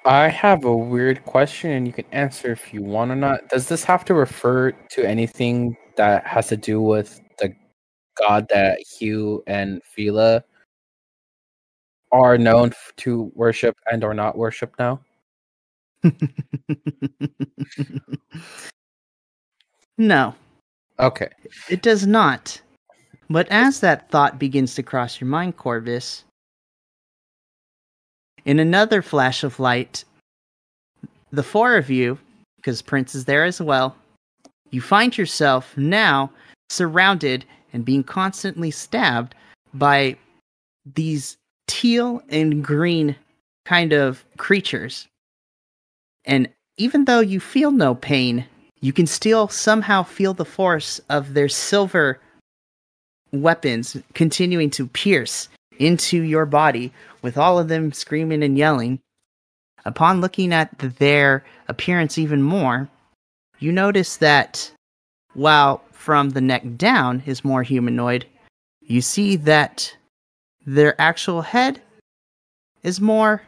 I have a weird question, and you can answer if you want or not. Does this have to refer to anything that has to do with the god that Hugh and Fila are known to worship and or not worship now? No, Okay. it does not. But as that thought begins to cross your mind, Corvus, in another flash of light, the four of you, because Prince is there as well, you find yourself now surrounded and being constantly stabbed by these teal and green kind of creatures. And even though you feel no pain, you can still somehow feel the force of their silver weapons continuing to pierce into your body, with all of them screaming and yelling. Upon looking at their appearance even more, you notice that while from the neck down is more humanoid, you see that their actual head is more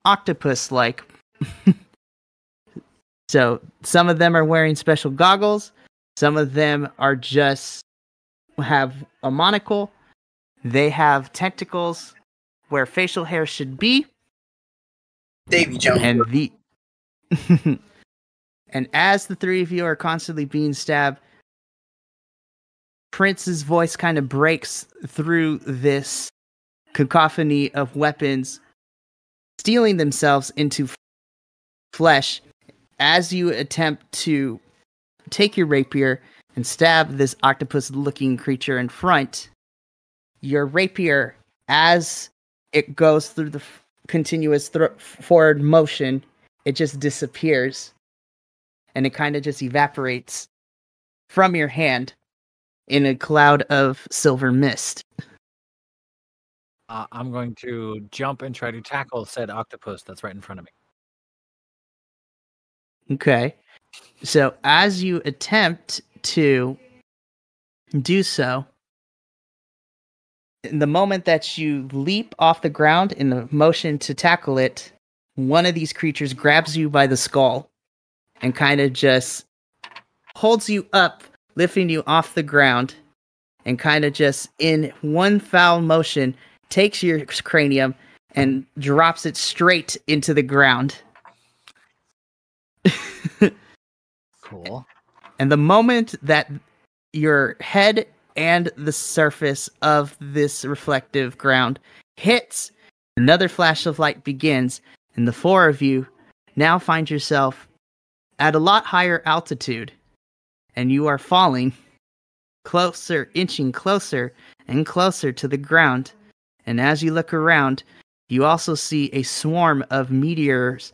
octopus-like. So some of them are wearing special goggles, some of them are just have a monocle, they have tentacles where facial hair should be, Davy Jones. and the and as the three of you are constantly being stabbed, Prince's voice kind of breaks through this cacophony of weapons, stealing themselves into flesh as you attempt to take your rapier and stab this octopus-looking creature in front. Your rapier, as it goes through the continuous forward motion, it just disappears. And it kind of just evaporates from your hand in a cloud of silver mist. I'm going to jump and try to tackle said octopus that's right in front of me. Okay. So as you attempt to do so, in the moment that you leap off the ground in the motion to tackle it, one of these creatures grabs you by the skull and kind of just holds you up, lifting you off the ground, and kind of just in one foul motion takes your cranium and drops it straight into the ground. Cool. And the moment that your head and the surface of this reflective ground hits, another flash of light begins, and the four of you now find yourself at a lot higher altitude, and you are falling closer, inching closer and closer to the ground. And as you look around, you also see a swarm of meteors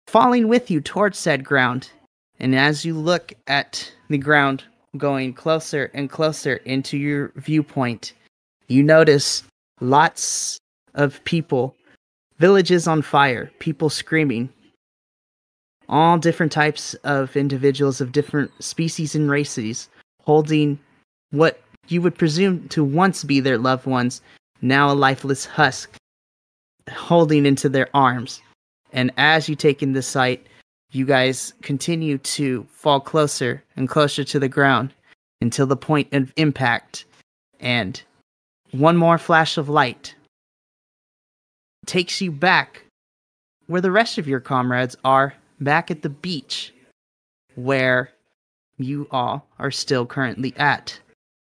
falling with you towards said ground. And as you look at the ground going closer and closer into your viewpoint, you notice lots of people, villages on fire, people screaming, all different types of individuals of different species and races, holding what you would presume to once be their loved ones, now a lifeless husk, holding into their arms. And as you take in this sight, you guys continue to fall closer and closer to the ground until the point of impact. And one more flash of light takes you back where the rest of your comrades are, back at the beach where you all are still currently at.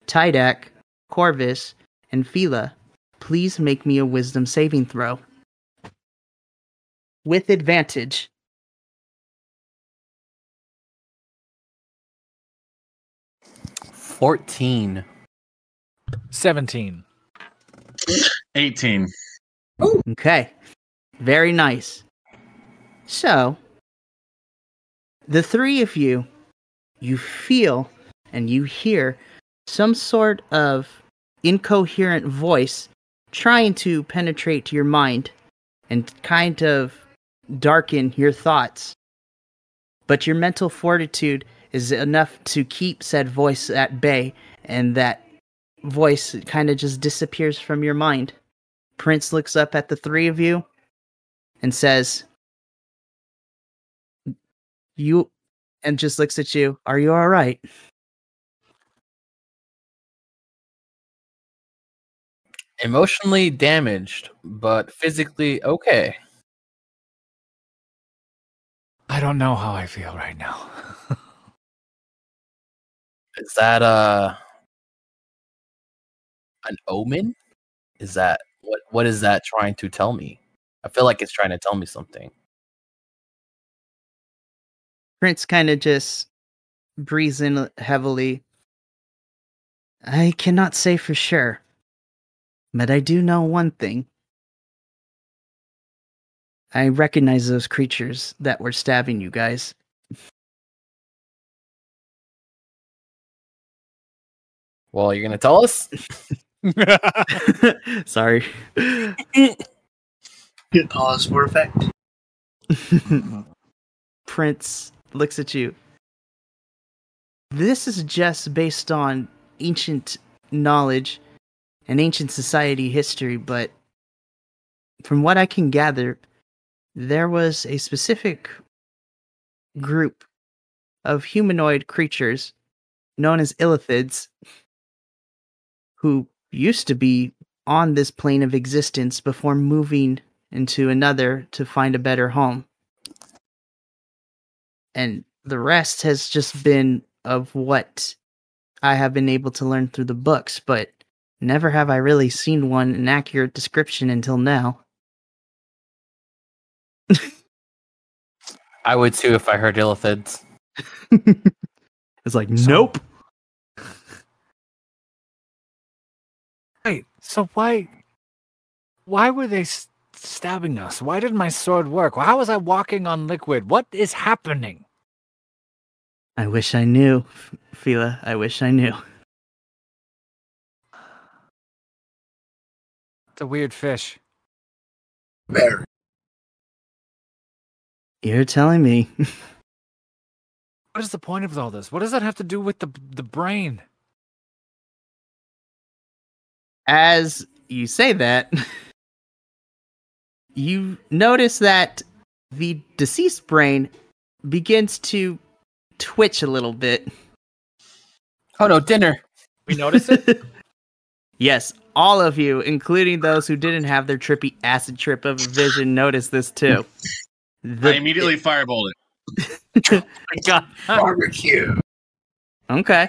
Tydak, Corvus, and Fila, please make me a wisdom saving throw. With advantage. $14. 17. 18. Okay. Very nice. So, the three of you, you feel and you hear some sort of incoherent voice trying to penetrate your mind and kind of darken your thoughts. But your mental fortitude is enough to keep said voice at bay, and that voice kind of just disappears from your mind. Prince looks up at the three of you and says, "You," and just looks at you. "Are you all right?" Emotionally damaged, but physically okay. I don't know how I feel right now. Is that an omen? Is that what is that trying to tell me? I feel like it's trying to tell me something. Prince kind of just breathes in heavily. I cannot say for sure, but I do know one thing. I recognize those creatures that were stabbing you guys. Well, you're gonna tell us? Sorry. Good pause for effect. Prince looks at you. This is just based on ancient knowledge and ancient society history, but from what I can gather, there was a specific group of humanoid creatures known as illithids who used to be on this plane of existence before moving into another to find a better home. And the rest has just been of what I have been able to learn through the books, but never have I really seen an accurate description until now. I would too if I heard illithids. It's like, nope. Wait, so why were they stabbing us? Why did my sword work? How was I walking on liquid? What is happening? I wish I knew, Fila. I wish I knew. It's a weird fish. Very. You're telling me. What is the point of all this? What does that have to do with the brain? As you say that, you notice that the deceased brain begins to twitch a little bit. Oh no, dinner. We notice it? Yes, all of you, including those who didn't have their trippy acid trip of vision, notice this too. I immediately fireballed it. God. Barbecue. Okay.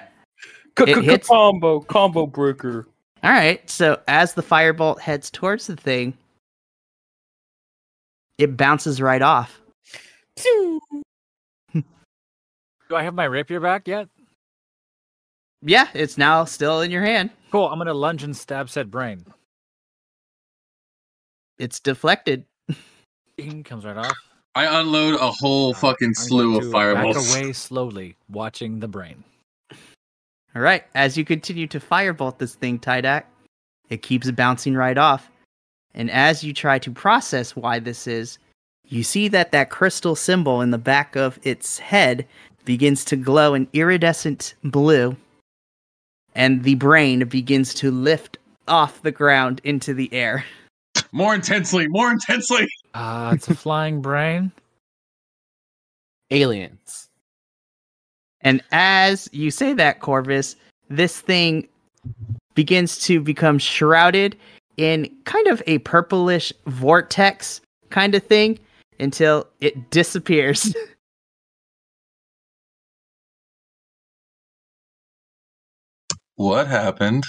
It hits. Combo breaker. All right, so as the firebolt heads towards the thing, it bounces right off. Do I have my rapier back yet? Yeah, it's now still in your hand. Cool, I'm gonna lunge and stab said brain. It's deflected. Ding, comes right off. I unload a whole fucking I'm slew going of to fireballs. back away slowly, watching the brain. All right, as you continue to firebolt this thing, Tydak, it keeps bouncing right off. And as you try to process why this is, you see that crystal symbol in the back of its head begins to glow an iridescent blue, and the brain begins to lift off the ground into the air. More intensely, more intensely. It's a flying brain. Aliens. And as you say that, Corvus, this thing begins to become shrouded in kind of a purplish vortex kind of thing until it disappears. What happened?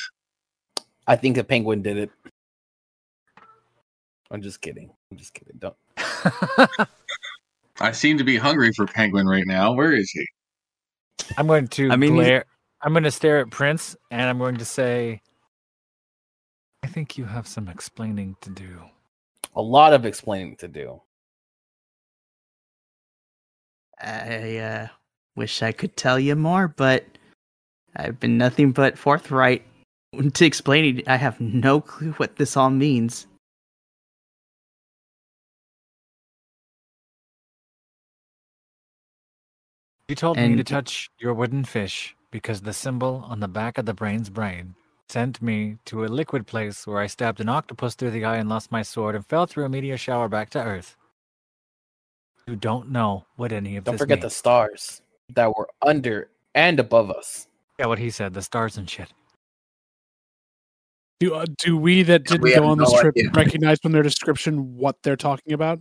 I think a penguin did it. I'm just kidding. Don't. I seem to be hungry for Penguin right now. Where is he? I'm going to I mean, glare. I'm going to stare at Prince, and I'm going to say, I think you have some explaining to do. A lot of explaining to do. I wish I could tell you more, but I've been nothing but forthright to explain it. I have no clue what this all means. You told me And- to touch your wooden fish because the symbol on the back of the brain's brain sent me to a liquid place where I stabbed an octopus through the eye and lost my sword and fell through a meteor shower back to Earth. You don't know what any of Don't this forget the means. stars that were under and above us. Yeah, what he said, the stars and shit. Do we that didn't We go have on this no trip idea. recognize from their description what they're talking about?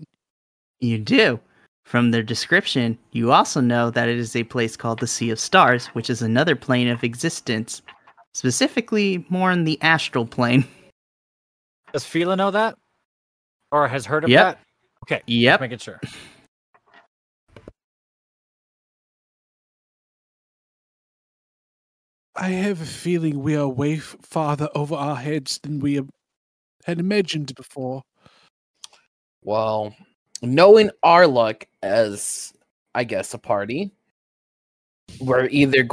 You do. From their description, you also know that it is a place called the Sea of Stars, which is another plane of existence, specifically more in the astral plane. Does Fila know that? Or has heard of Yep. that? Okay. Yep. Just making sure. I have a feeling we are way farther over our heads than we had imagined before. Well, knowing our luck as, I guess, a party, we're either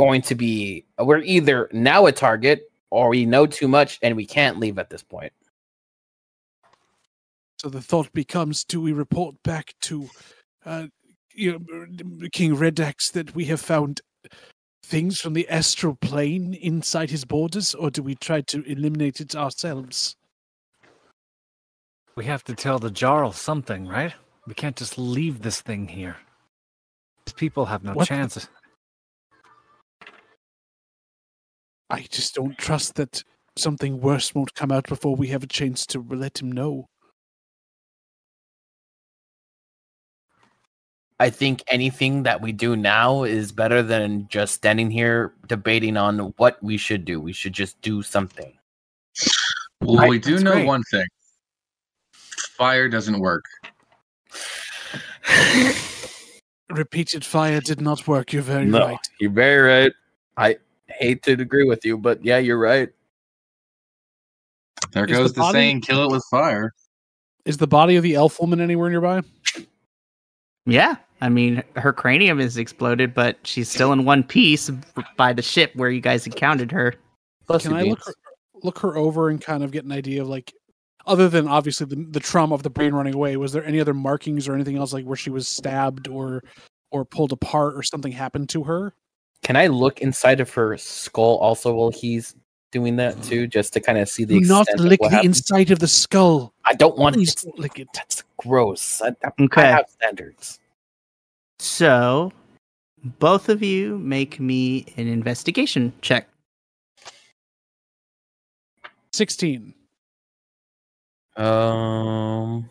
now a target, or we know too much and we can't leave at this point. So the thought becomes, do we report back to King Redax that we have found things from the astral plane inside his borders, or do we try to eliminate it ourselves? We have to tell the Jarl something, right? We can't just leave this thing here. These people have no chance. I just don't trust that something worse won't come out before we have a chance to let him know. I think anything that we do now is better than just standing here debating on what we should do. We should just do something. Well, we do That's know great. one thing. Fire doesn't work. Repeated fire did not work, you're very right. You're very right. I hate to agree with you, but yeah, you're right. There Is goes the the body- saying, kill it with fire. Is the body of the elf woman anywhere nearby? Yeah, I mean, her cranium is exploded, but she's still in one piece by the ship where you guys encountered her. Can I look her over and kind of get an idea of, like, other than obviously the trauma of the brain running away, was there any other markings or anything else, like where she was stabbed or pulled apart or something happened to her? Can I look inside of her skull also while he's doing that too, just to kind of see the Do not extent of lick what the happened? inside of the skull. I don't want Please it. don't lick it. That's gross. I Okay. have standards. So, both of you make me an investigation check. 16. I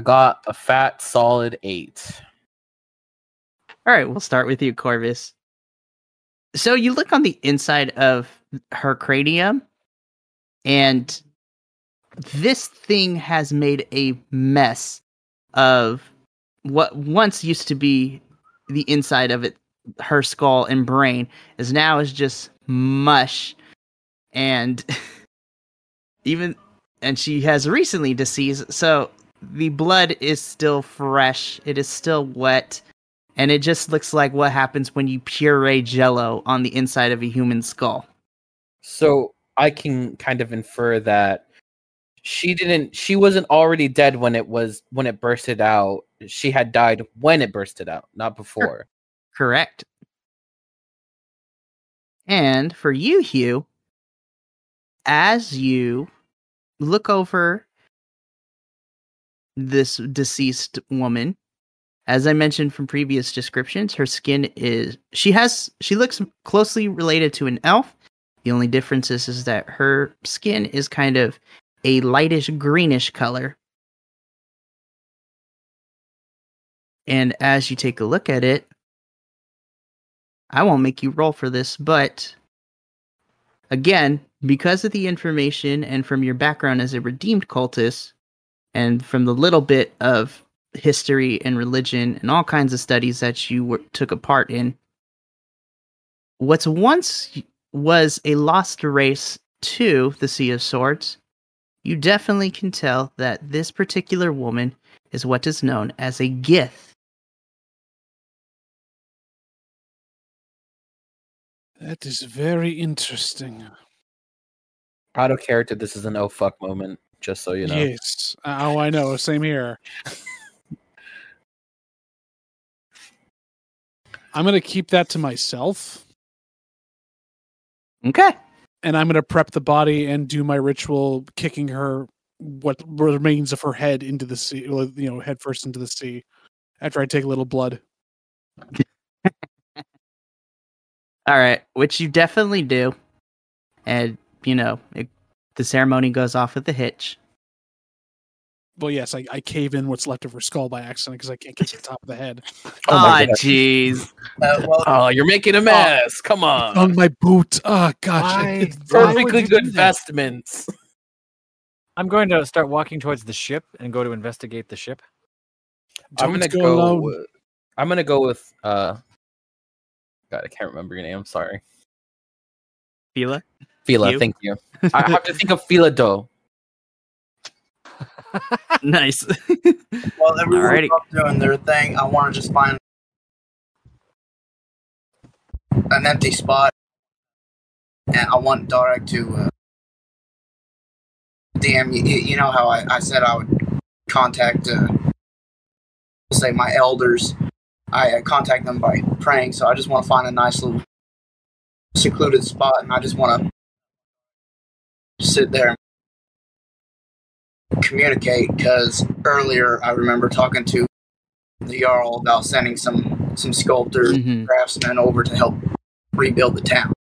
got a fat solid 8. All right, we'll start with you, Corvus. So you look on the inside of her cranium, and this thing has made a mess of what once used to be the inside of it. Her skull and brain is just mush, and and she has recently deceased, so the blood is still fresh. It is still wet. And it just looks like what happens when you puree Jello on the inside of a human skull. So I can kind of infer that she wasn't already dead when it bursted out. She had died when it bursted out, not before. Correct. And for you, Hugh, as you look over this deceased woman, as I mentioned from previous descriptions, her skin she looks closely related to an elf. The only difference is that her skin is kind of a lightish greenish color. And as you take a look at it, I won't make you roll for this, but again, because of the information and from your background as a redeemed cultist, and from the little bit of history and religion and all kinds of studies that you took a part in, what once was a lost race to the Sea of Swords, you definitely can tell that this particular woman is what is known as a Gith. That is very interesting. Out of character, this is an oh fuck moment, just so you know. Yes. Oh, I know. Same here. I'm going to keep that to myself. Okay. And I'm going to prep the body and do my ritual, kicking her, what remains of her head, into the sea, head first into the sea, after I take a little blood. All right, which you definitely do. and the ceremony goes off with a hitch. Well, yes, I cave in what's left of her skull by accident because I can't get to the top of the head. Oh, jeez. Oh, you're making a mess. Come on. On my boot. Oh, gosh. Why? Perfectly you good do that? vestments. I'm going to start walking towards the ship and go to investigate the ship. I'm gonna go. I'm gonna go with. God, I can't remember your name. I'm sorry. Fila? Fila, You? thank you. I have to think of Fila dough. Nice. While everyone's Alrighty. up doing their thing, I want to just find an empty spot, and I want Darek to DM. You know how I said I would contact, say, my elders. I contact them by praying, so I just want to find a nice little secluded spot, and I just want to sit there and communicate, because earlier I remember talking to the Jarl about sending some sculptors, craftsmen over to help rebuild the town.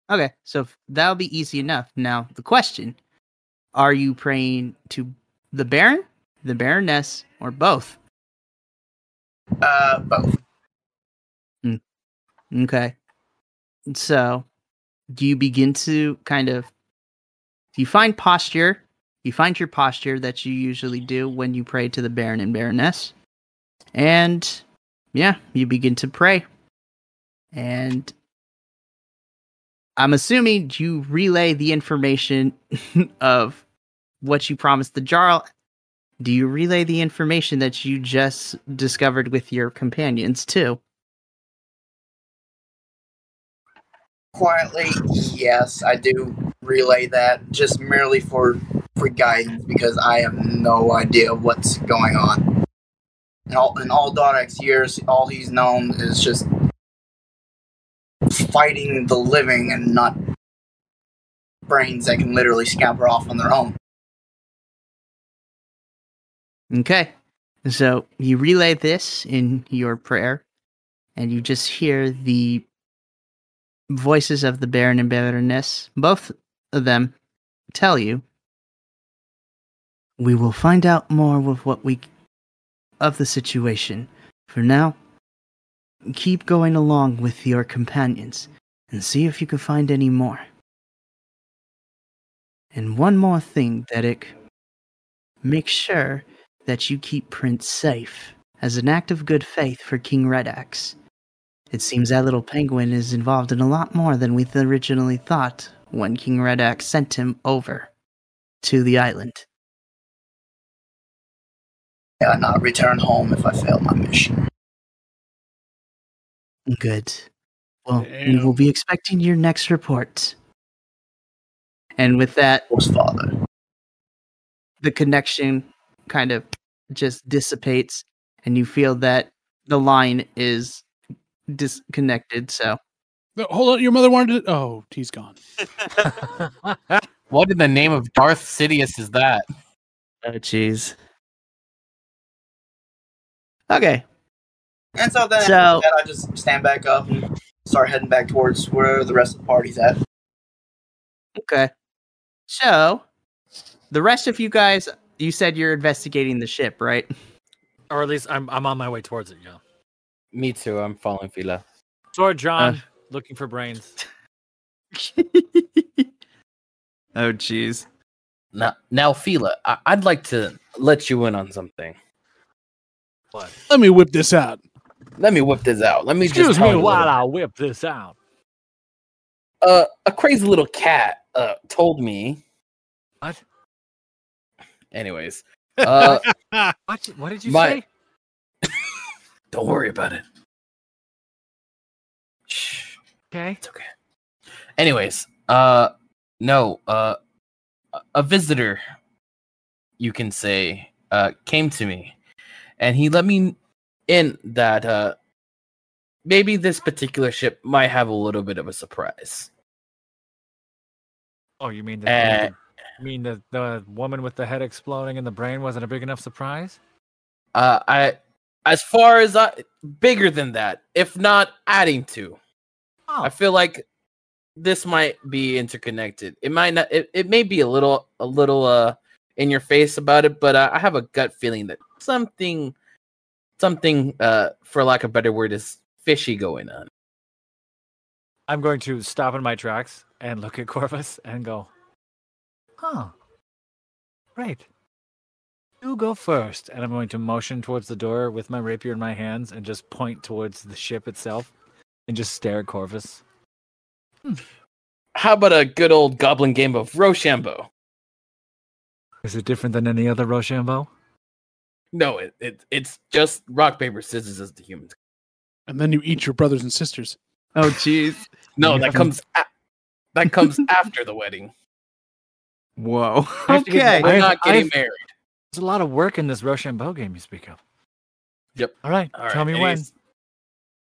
Okay, so that'll be easy enough. Now, the question, are you praying to the Baron, the Baroness, or both? Both. Okay. So, do you begin to you find posture, you find your posture that you usually do when you pray to the Baron and Baroness, and yeah, you begin to pray. And I'm assuming you relay the information of what you promised the Jarl. Do you relay the information that you just discovered with your companions too? Quietly, yes, I do relay that, just merely for guidance, because I have no idea what's going on. In all Darek's years, all he's known is just fighting the living and not brains that can literally scamper off on their own. Okay. So you relay this in your prayer, and you just hear the voices of the Baron and Baroness, both of them, tell you, we will find out more of the situation. For now, keep going along with your companions and see if you can find any more. And one more thing, Derek. Make sure that you keep Prince safe as an act of good faith for King Red Axe. It seems that little penguin is involved in a lot more than we originally thought when King Red Axe sent him over to the island. I'll not return home if I fail my mission. Good. Well, we will be expecting your next report. And with that, Father, the connection kind of just dissipates, and you feel that the line is disconnected. So, Hold on, your mother wanted to. Oh, he's gone. What in the name of Darth Sidious is that? oh jeez. Okay. and so then So- I just stand back up and start heading back towards where the rest of the party's at. Okay. So, the rest of you guys, you said you're investigating the ship, right? Or at least I'm on my way towards it, yeah. Me too. I'm following Fila. Sword John, looking for brains. Oh, jeez. Now, Fila, I'd like to let you in on something. What? Let me whip this out. Let me whip this out. Let me Excuse just me tell you a while little- I whip this out. A crazy little cat told me. What? Anyways, What did you my- say? don't worry about it. Shh. Okay. It's okay. Anyways, no, a visitor, you can say, came to me, and he let me in that maybe this particular ship might have a little bit of a surprise. Oh, you mean Uh, the woman with the head exploding and the brain wasn't a big enough surprise? As far as bigger than that, if not adding to. Oh, I feel like this might be interconnected. It might not. It may be a little in your face about it, but I have a gut feeling that something for lack of a better word is fishy going on. I'm going to stop in my tracks and look at Corvus and go, huh, right. You go first. And I'm going to motion towards the door with my rapier in my hands and just point towards the ship itself and just stare at Corvus. How about a good old goblin game of Rochambeau? Is it different than any other Rochambeau? No, it's just rock, paper, scissors as the humans. And then you eat your brothers and sisters. Oh, jeez. No, that comes after the wedding. Whoa. Okay. We're not getting married. There's a lot of work in this Rochambeau game you speak of. Yep. All right. Tell me when.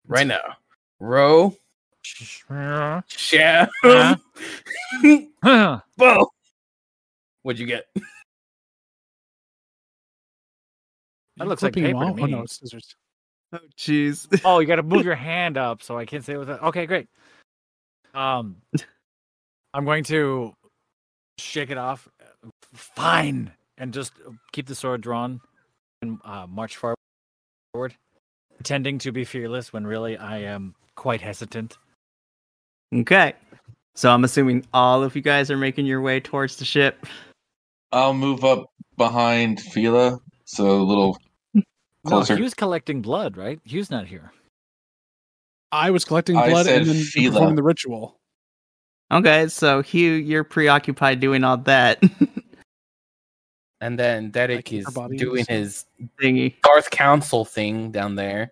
Right now. Row. Share. Whoa. What'd you get? That looks like paper to me. Oh, no, it's scissors. Oh, jeez. Oh, you got to move your hand up, so I can't say it with that. Okay, great. I'm going to shake it off. Fine. And just keep the sword drawn and march forward, pretending to be fearless when really I am quite hesitant. Okay. So I'm assuming all of you guys are making your way towards the ship. I'll move up behind Fila, so a little closer. No, Hugh's collecting blood, right? Hugh's not here. I was collecting blood and then performing the ritual. Okay, so Hugh, you're preoccupied doing all that. And then Derek is doing his thingy. Darth Council thing down there.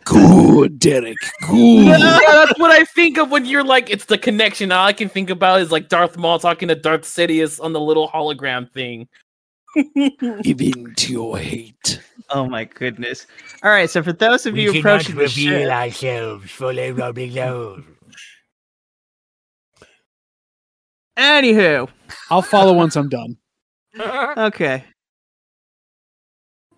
Good, Derek. Good. Yeah, that's what I think of when you're like, it's the connection. All I can think about is like Darth Maul talking to Darth Sidious on the little hologram thing. Give in to your hate. Oh my goodness. All right, so for those of you approaching the ship, ourselves fully rubbing low. Anywho, I'll follow once I'm done. Okay.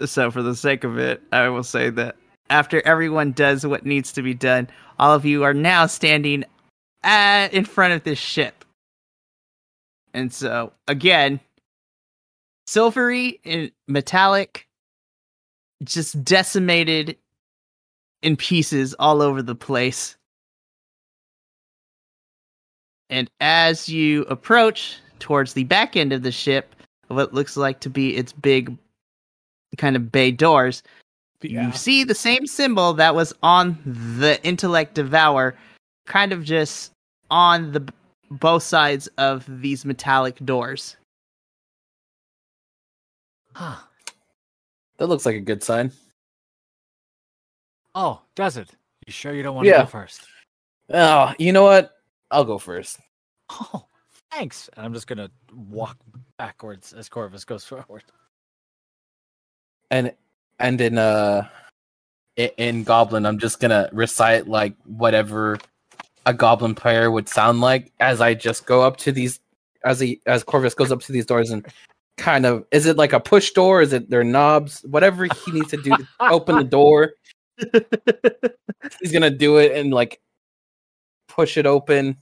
So for the sake of it, I will say that after everyone does what needs to be done, all of you are now standing in front of this ship. And so, again, silvery and metallic, just decimated in pieces all over the place. And as you approach towards the back end of the ship, what looks like to be its big kind of bay doors, you see the same symbol that was on the Intellect Devour, kind of just on the both sides of these metallic doors. Huh. That looks like a good sign. Oh, does it? You sure you don't want to go first? Oh, you know what? I'll go first. Oh, thanks. And I'm just gonna walk backwards as Corvus goes forward. And in Goblin, I'm just gonna recite like whatever a Goblin player would sound like as I just go up to these, as Corvus goes up to these doors and kind of, is it like a push door? Is it their knobs? Whatever he needs to do to open the door, he's gonna do it and like push it open.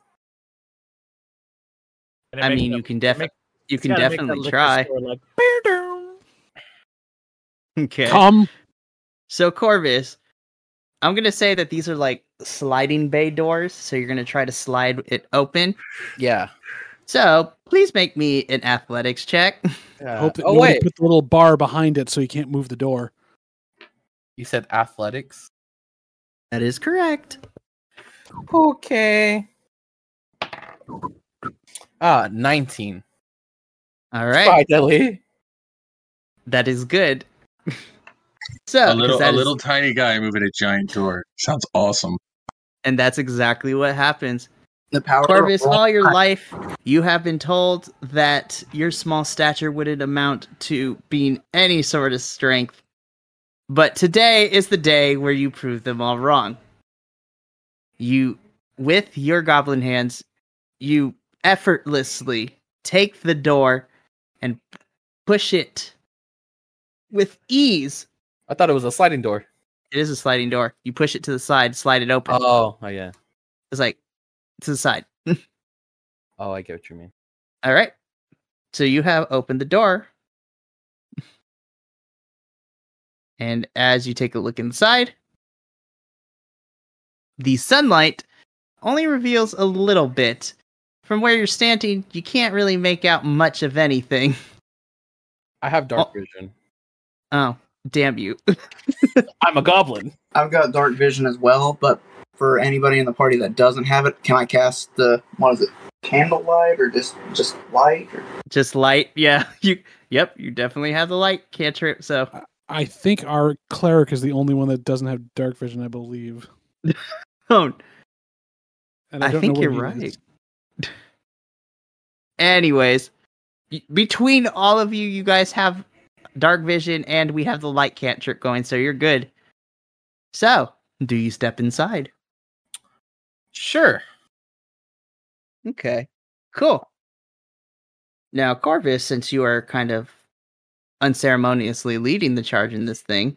I mean, you can definitely try. Like, okay. Come. So Corvus, I'm gonna say that these are like sliding bay doors, so you're gonna try to slide it open. Yeah. So please make me an athletics check. Hope that nobody put the little bar behind it so you can't move the door. You said athletics? That is correct. Okay. 19. All right. Finally. That is good. So a little tiny guy moving a giant door. Sounds awesome. And that's exactly what happens. The power Corvus, of all your life, you have been told that your small stature wouldn't amount to being any sort of strength. But today is the day where you prove them all wrong. You, with your goblin hands, you effortlessly take the door and push it with ease. I thought it was a sliding door. It is a sliding door. You push it to the side, slide it open. Oh yeah. It's like to the side. Oh, I get what you mean. All right. So you have opened the door. And as you take a look inside, the sunlight only reveals a little bit. From where you're standing, you can't really make out much of anything. I have dark vision. Oh, damn you. I'm a goblin. I've got dark vision as well, but for anybody in the party that doesn't have it, can I cast the candlelight or just light? Or... Just light, yeah. You definitely have the light cantrip, so I think our cleric is the only one that doesn't have dark vision, I believe. Oh, And I don't think know where you're he right. is. Anyways, between all of you, you guys have dark vision and we have the light cantrip going, so you're good. So, do you step inside? Sure. Okay, cool. Now, Corvus, since you are kind of unceremoniously leading the charge in this thing,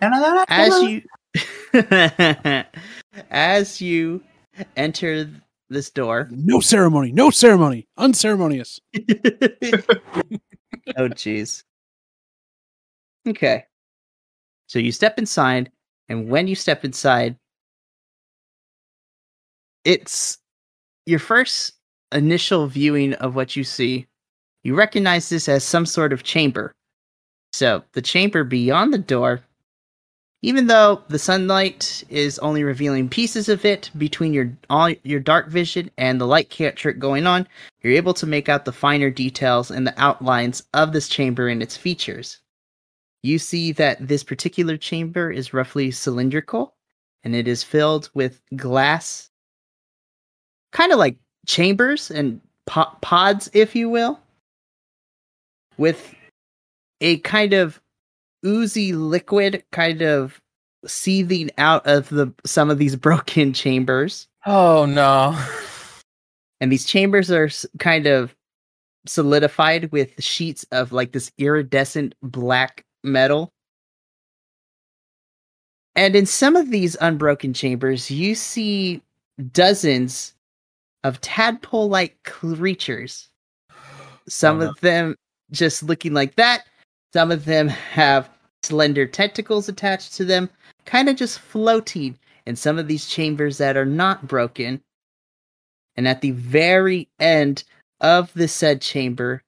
as you as you enter this door, No ceremony, unceremonious. oh jeez. Okay. So you step inside, and when you step inside, it's your first initial viewing of what you see. You recognize this as some sort of chamber. So the chamber beyond the door, even though the sunlight is only revealing pieces of it between your dark vision and the light cantrip going on, you're able to make out the finer details and the outlines of this chamber and its features. You see that this particular chamber is roughly cylindrical, and it is filled with glass, kind of like chambers and pods, if you will, with a kind of oozy liquid kind of seething out of some of these broken chambers. Oh no. And these chambers are kind of solidified with sheets of like this iridescent black metal. And in some of these unbroken chambers, you see dozens of tadpole-like creatures. Some of them just looking like that. Some of them have slender tentacles attached to them, kind of just floating in some of these chambers that are not broken. And at the very end of the said chamber,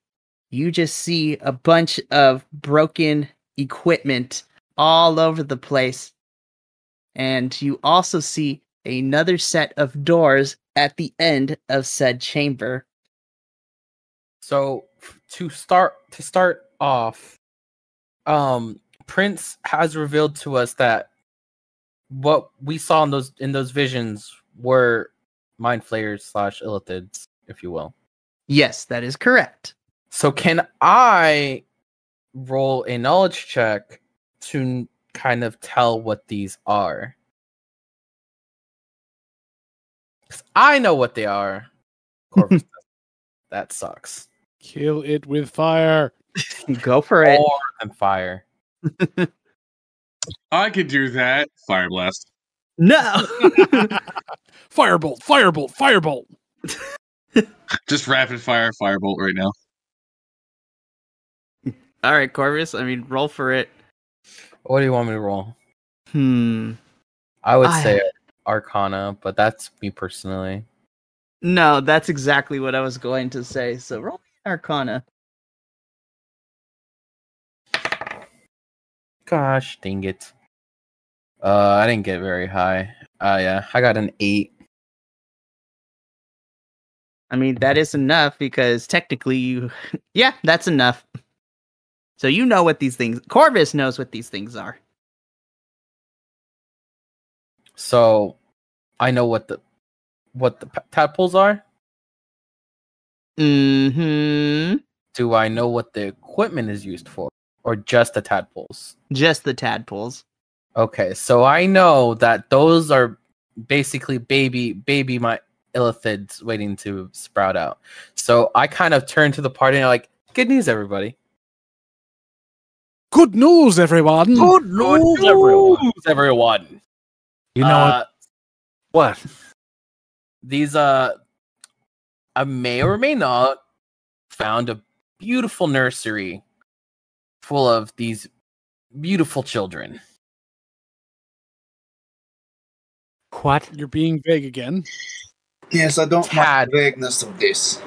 you just see a bunch of broken equipment all over the place. And you also see another set of doors at the end of said chamber. So to start off, Prince has revealed to us that what we saw in those visions were mind flayers / illithids, if you will. Yes, that is correct. So can I roll a knowledge check to kind of tell what these are? 'Cause I know what they are. Corvus doesn't. That sucks. Kill it with fire. Go for it. More than fire. I could do that. Fire blast. No. Firebolt, firebolt, firebolt. Just rapid fire firebolt right now. All right, Corvus. I mean, roll for it. What do you want me to roll? I would say Arcana, but that's me personally. No, that's exactly what I was going to say. So roll Arcana. Gosh, dang it. I didn't get very high. Yeah, I got an 8. I mean, that is enough because technically you... Yeah, that's enough. So you know what these things... Corvus knows what these things are. So, I know what the tadpoles are? Mm-hmm. Do I know what the equipment is used for? Or just the tadpoles? Just the tadpoles. Okay, so I know that those are basically baby my illithids waiting to sprout out. So I kind of turn to the party and I'm like, good news, everybody. Good news, everyone. Good news, everyone. You know what? these I may or may not found a beautiful nursery full of these beautiful children. What? You're being vague again. Yes, I don't like Tad. the vagueness of this.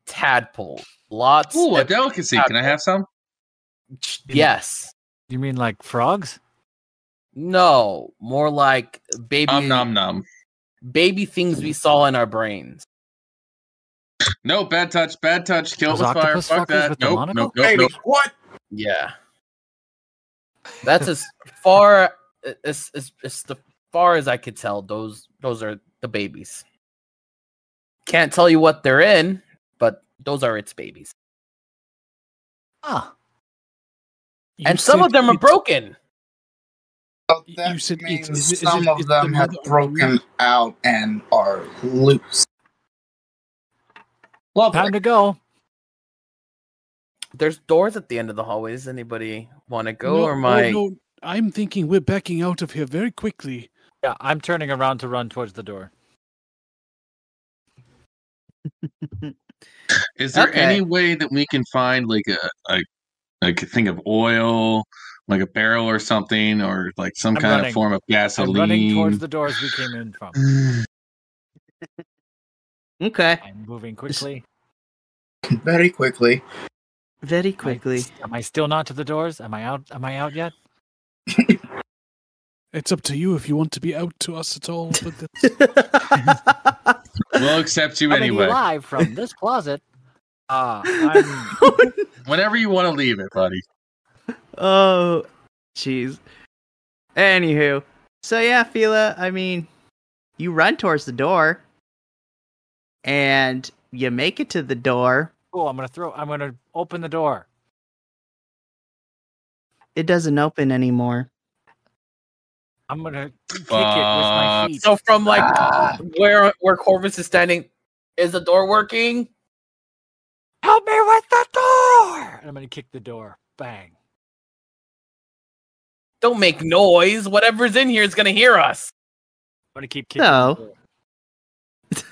Tadpole. Lots Ooh, a of delicacy. Can I have some? yes. You mean like frogs? No, more like baby Nom nom. baby things we saw in our brains. No, bad touch. Bad touch. Kill it Those with fire. octopus Fuck fuckers that. with the Nope. monocle? Nope. Nope. Baby, Nope. what? Yeah. That's as far as the far as I could tell. Those are the babies. Can't tell you what they're in, but those are its babies. Ah. And some of them are broken. Well, You that said means is some of it's them the have mother- broken out and are loose. Lovely. Time to go. There's doors at the end of the hallways. Anybody want to go, No, or my? no, I'm thinking we're backing out of here very quickly. Yeah, I'm turning around to run towards the door. Is there Okay. any way that we can find like a thing of oil, like a barrel or something, or like some I'm kind running. of form of gasoline? I'm running towards the doors we came in from. Okay. I'm moving quickly. Very quickly. Very quickly. Am I still not to the doors? Am I out? Am I out yet? It's up to you if you want to be out to us at all. But that's... We'll accept you Coming anyway. live from this closet. I'm Whenever you want to leave it, buddy. Oh, jeez. Anywho, so yeah, Fila, I mean, you run towards the door, and you make it to the door. cool. I'm gonna open the door. It doesn't open anymore. I'm gonna kick it with my feet. So from like where Corvus is standing, is the door working? Help me with the door! And I'm gonna kick the door. Bang. Don't make noise. Whatever's in here is gonna hear us. I'm gonna keep kicking No. the door.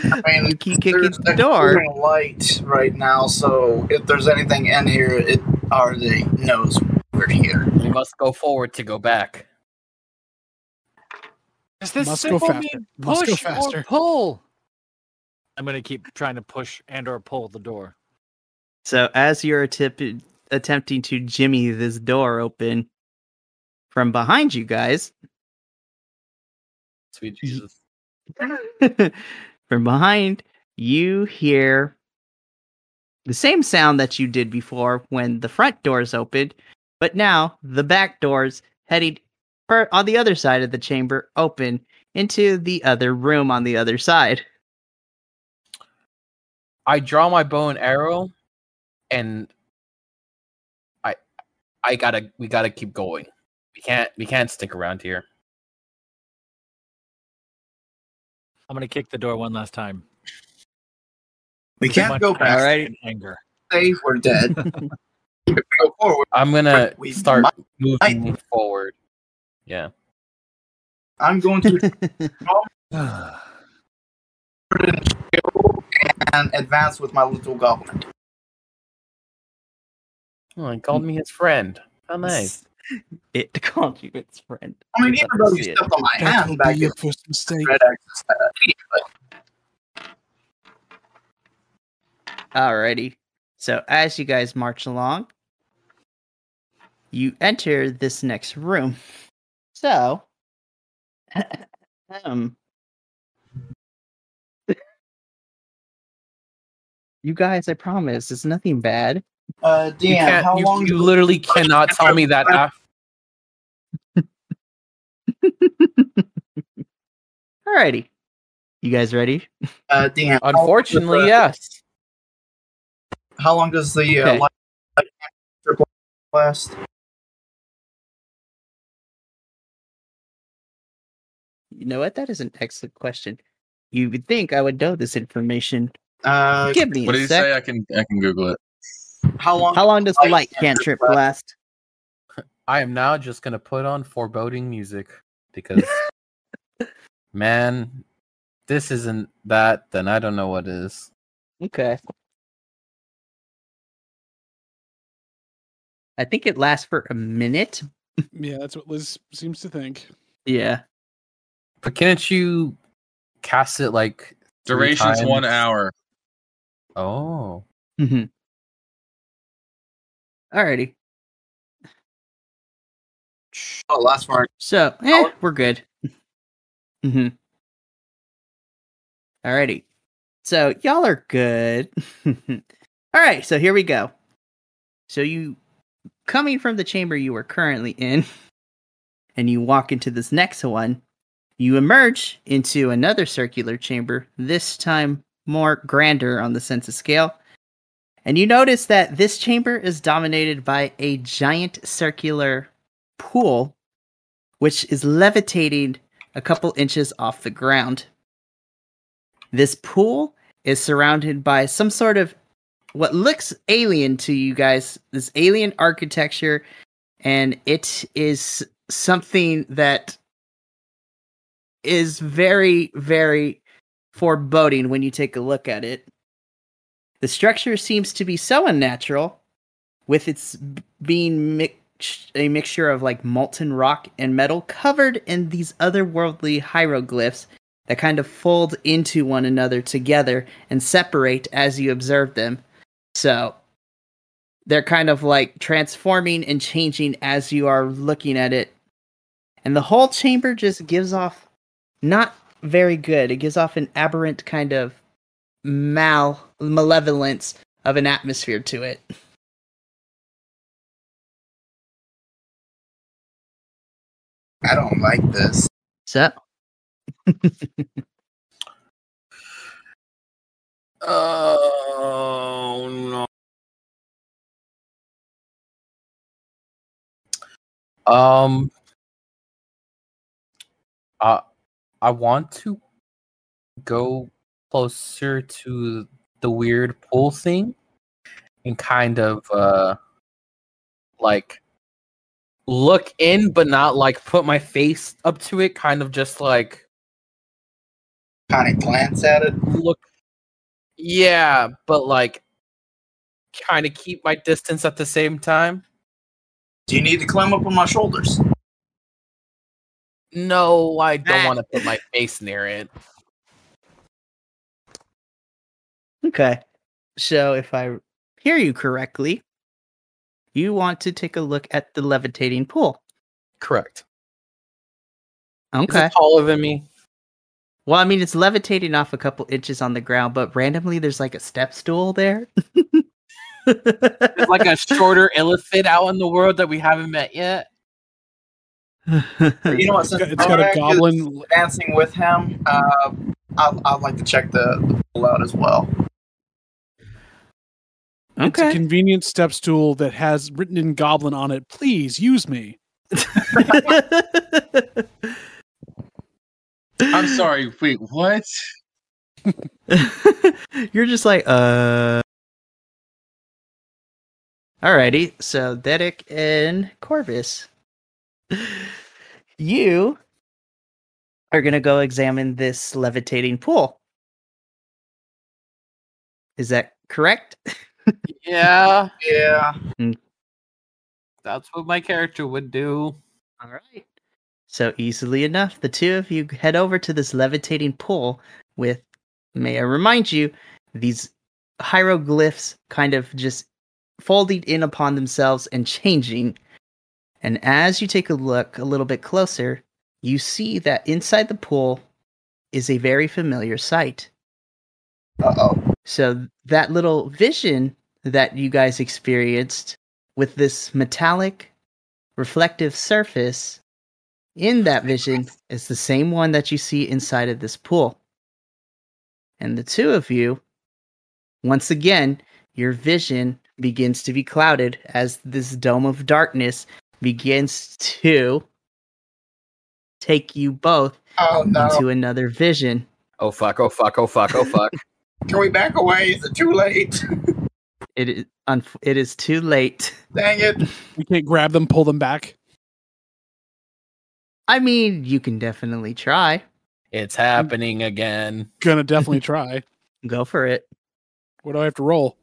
I mean, You keep kicking there's the a door. green light right now, so if there's anything in here, it already knows we're here. We must go forward to go back. Does this Must go symbol faster. mean Must go push or faster. pull? I'm gonna keep trying to push and or pull the door. So as you're attempting to jimmy this door open from behind you guys, Sweet Jesus. from behind, you hear the same sound that you did before when the front doors opened, but now the back doors heading on the other side of the chamber open into the other room on the other side. I draw my bow and arrow, and we gotta keep going. We can't stick around here. I'm gonna kick the door one last time. We Too can't much go back. angst Alright. and Anger. Say we're dead. If we go forward, I'm gonna We start might- moving forward. Yeah. I'm going to and advance with my little goblin. Oh, he called me his friend. How nice. It called you its friend. I mean, Love even to though you see it. stepped on my That hand will back be your in first mistake. Red Axis, Alrighty. So as you guys march along, you enter this next room. So, you guys, I promise, it's nothing bad. Dan, how long You literally cannot tell me that. Alrighty. You guys ready? Dan, Unfortunately, yes. how long does the Okay. light last? You know what? That is an excellent question. You would think I would know this information. Uh, Give me What a did you sec. say? I can Google it. how long? How long does the light cantrip last? I am now just gonna put on foreboding music because, man, this isn't that, then I don't know what is. Okay. I think it lasts for a minute. Yeah, that's what Liz seems to think. Yeah. But can't you cast it like 3 Duration's times? 1 hour. Oh. Mm-hmm. Alrighty. Oh, last one. So, we're good. Mm-hmm. Alrighty. So, y'all are good. Alright, so here we go. So you, coming from the chamber you are currently in, and you walk into this next one, you emerge into another circular chamber, this time more grander on the census scale. And you notice that this chamber is dominated by a giant circular pool, which is levitating a couple inches off the ground. This pool is surrounded by some sort of what looks alien to you guys, this alien architecture, and it is something that is very, very foreboding when you take a look at it. The structure seems to be so unnatural, with its being a mixture of like molten rock and metal covered in these otherworldly hieroglyphs that kind of fold into one another together and separate as you observe them. So they're kind of like transforming and changing as you are looking at it. And the whole chamber just gives off not very good. It gives off an aberrant kind of malevolence of an atmosphere to it. I don't like this. So Oh no. I want to go closer to the weird pool thing and kind of like look in, but not like put my face up to it. Kind of just like Kind of glance at it. look. Yeah, but like kind of keep my distance at the same time. Do you need to climb up on my shoulders? No, I don't want to put my face near it. okay. So if I hear you correctly, you want to take a look at the levitating pool. Correct. Is Okay. it taller than me? Well, I mean, it's levitating off a couple inches on the ground, but randomly there's like a step stool there. There's like a shorter elephant out in the world that we haven't met yet. You know what? Since It's got a Bodak is goblin. dancing with him. I'd like to check the pool out as well. It's a Okay. convenient step stool that has written in goblin on it. Please use me. I'm sorry. Wait, what? You're just like, Alrighty, so Dedic and Corvus, you are gonna go examine this levitating pool. Is that correct? Yeah, Yeah. that's what my character would do. All right. So easily enough, the two of you head over to this levitating pool with, may I remind you, these hieroglyphs kind of just folding in upon themselves and changing. And as you take a look a little bit closer, you see that inside the pool is a very familiar sight. Uh-oh. So that little vision that you guys experienced with this metallic reflective surface, in that vision is the same one that you see inside of this pool. And the two of you, once again, your vision begins to be clouded as this dome of darkness begins to take you both Oh no. into another vision. Oh fuck, oh fuck, oh fuck, oh fuck. Can we back away? Is it too late? It is too late. Dang it. We can't grab them, pull them back. I mean, you can definitely try. It's happening again. Gonna definitely try. Go for it. What do I have to roll?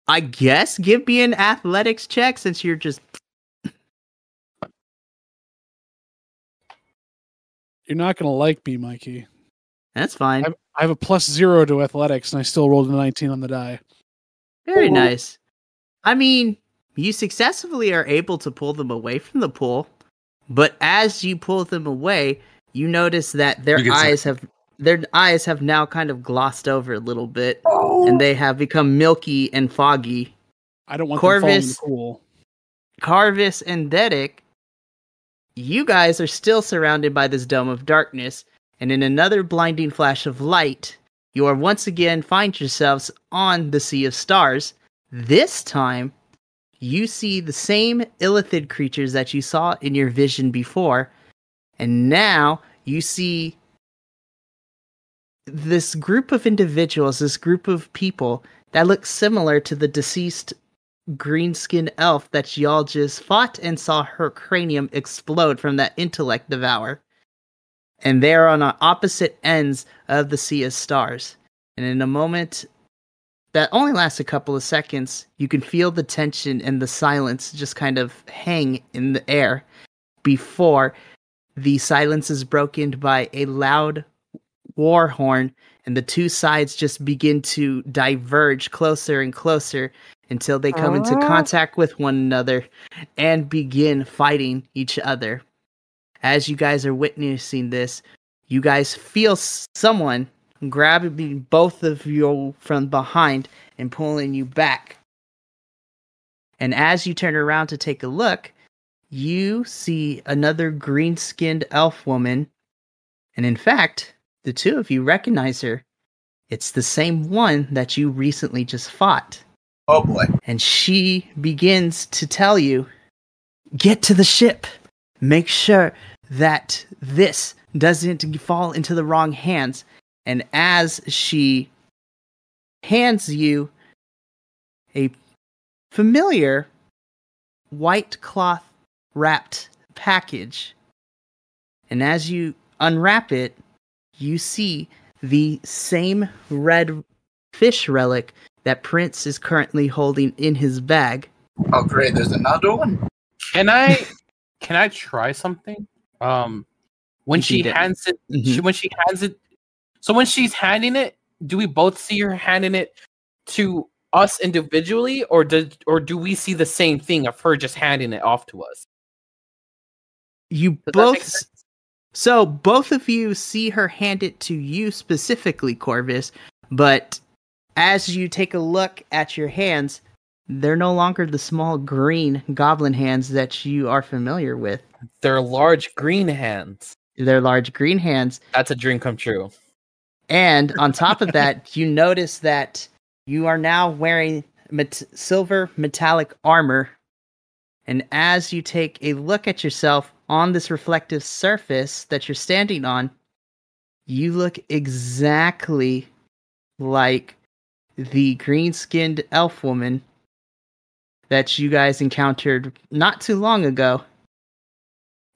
I guess give me an athletics check since you're just. You're not gonna like me, Mikey. That's fine. I have a +0 to athletics, and I still rolled a 19 on the die. Very nice. I mean, you successfully are able to pull them away from the pool, but as you pull them away, you notice that their eyes have now kind of glossed over a little bit, and they have become milky and foggy. I don't want them falling in the pool. Carvis and Dedic, you guys are still surrounded by this dome of darkness, and in another blinding flash of light, you are once again find yourselves on the Sea of Stars. This time, you see the same illithid creatures that you saw in your vision before, and now you see this group of individuals, this group of people that look similar to the deceased green-skinned elf that y'all just fought and saw her cranium explode from that intellect devour. And they're on opposite ends of the Sea of Stars. And in a moment that only lasts a couple of seconds, you can feel the tension and the silence just kind of hang in the air before the silence is broken by a loud war horn, and the two sides just begin to diverge closer and closer until they come into contact with one another and begin fighting each other. As you guys are witnessing this, you guys feel someone grabbing both of you from behind and pulling you back. And as you turn around to take a look, you see another green-skinned elf woman. And in fact, the two of you recognize her. It's the same one that you recently just fought. Oh boy. And she begins to tell you, get to the ship. Make sure that this doesn't fall into the wrong hands. And as she hands you a familiar white cloth wrapped package, and as you unwrap it, you see the same red fish relic that Prince is currently holding in his bag. Oh great, there's another one. Can I try something? When she hands it, so when she's handing it, do we both see her handing it to us individually, or do we see the same thing of her just handing it off to us? So both of you see her hand it to you specifically, Corvus, but as you take a look at your hands, they're no longer the small green goblin hands that you are familiar with. They're large green hands. They're large green hands. That's a dream come true. And on top of that, you notice that you are now wearing silver metallic armor. And as you take a look at yourself on this reflective surface that you're standing on, you look exactly like the green-skinned elf woman that you guys encountered not too long ago.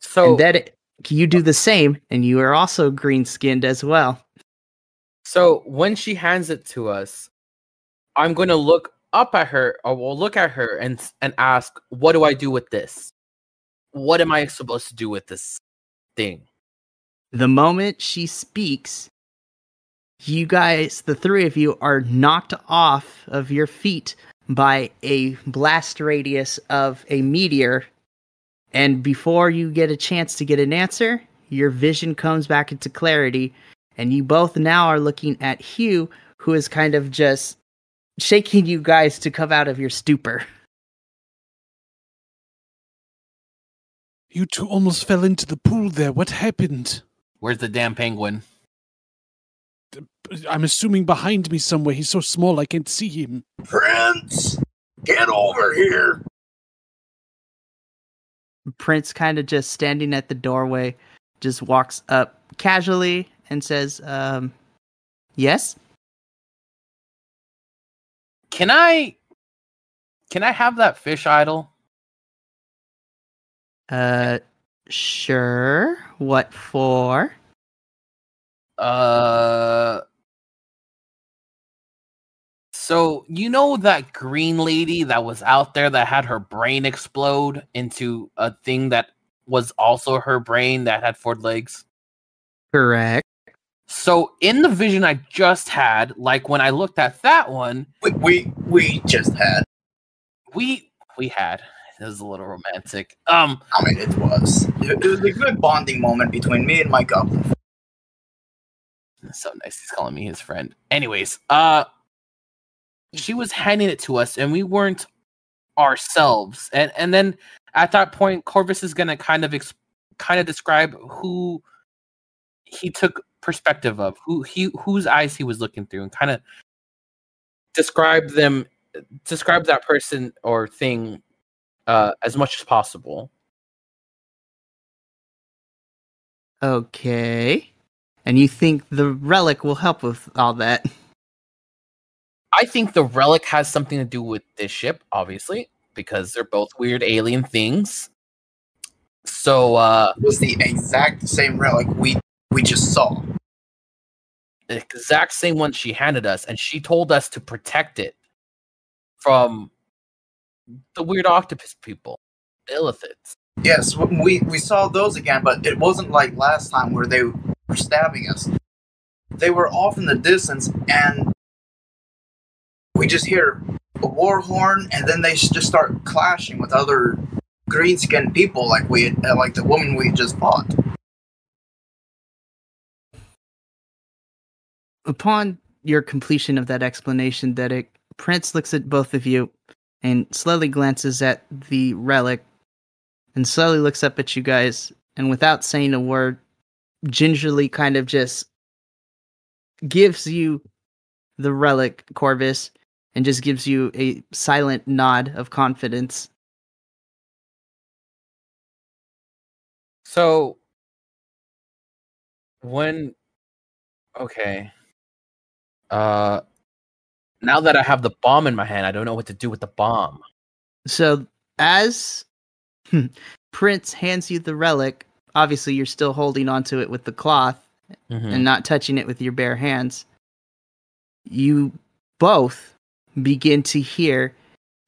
So and that you do the same, and you are also green-skinned as well. So when she hands it to us, I'm going to look up at her, or we'll look at her and ask, what do I do with this? What am I supposed to do with this thing? The moment she speaks, you guys, the three of you, are knocked off of your feet by a blast radius of a meteor. And before you get a chance to get an answer, your vision comes back into clarity. And you both now are looking at Hugh, who is kind of just shaking you guys to come out of your stupor. You two almost fell into the pool there. What happened? Where's the damn penguin? I'm assuming behind me somewhere. He's so small I can't see him. Prince, get over here. Prince, kind of just standing at the doorway, just walks up casually and says, yes? Can I have that fish idol? Sure. What for? So you know that green lady that was out there that had her brain explode into a thing that was also her brain that had 4 legs? Correct. So in the vision I just had, like when I looked at that one, We just had. we had. It was a little romantic. I mean, it was. It was a good bonding moment between me and my goblin. That's so nice. He's calling me his friend. Anyways, she was handing it to us, and we weren't ourselves. And then at that point, Corvus is gonna kind of describe who he took perspective of, whose eyes he was looking through, and kind of describe that person or thing as much as possible. Okay. And you think the relic will help with all that? I think the relic has something to do with this ship, obviously, because they're both weird alien things. So It was the exact same relic we just saw. the exact same one she handed us, and she told us to protect it from the weird octopus people, the illithids. Yes, we saw those again, but it wasn't like last time where they were stabbing us. They were off in the distance, and we just hear a war horn, and then they just start clashing with other green-skinned people, like like the woman we just fought. Upon your completion of that explanation, Dedic, Prince looks at both of you and slowly glances at the relic and slowly looks up at you guys and without saying a word, gingerly kind of just gives you the relic, Corvus, and just gives you a silent nod of confidence. So okay. Now that I have the bomb in my hand, I don't know what to do with the bomb. So as Prince hands you the relic, obviously you're still holding onto it with the cloth and not touching it with your bare hands. You both begin to hear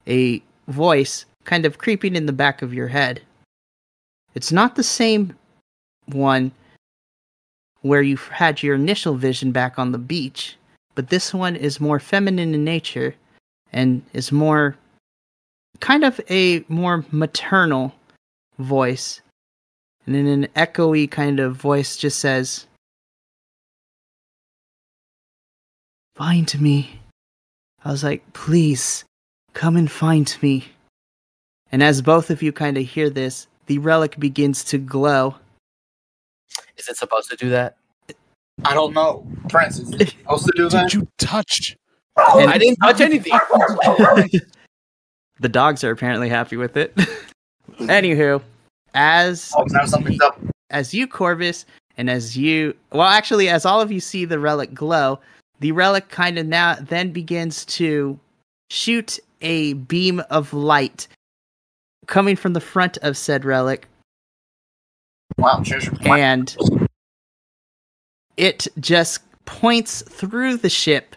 a voice kind of creeping in the back of your head. It's not the same one where you had your initial vision back on the beach, but this one is more feminine in nature and is more kind of a more maternal voice. And in an echoey kind of voice just says, "Find me." I was like, "Please, come and find me." And as both of you kind of hear this, the relic begins to glow. Is it supposed to do that? I don't know. Prince, is it supposed to do that? Did you touch? And I didn't touch anything. the dogs are apparently happy with it. Anywho, as Now something's up. as you, Corvus, and as all of you see the relic glow, the relic kind of now then begins to shoot a beam of light coming from the front of said relic, Wow, treasure. and it just points through the ship,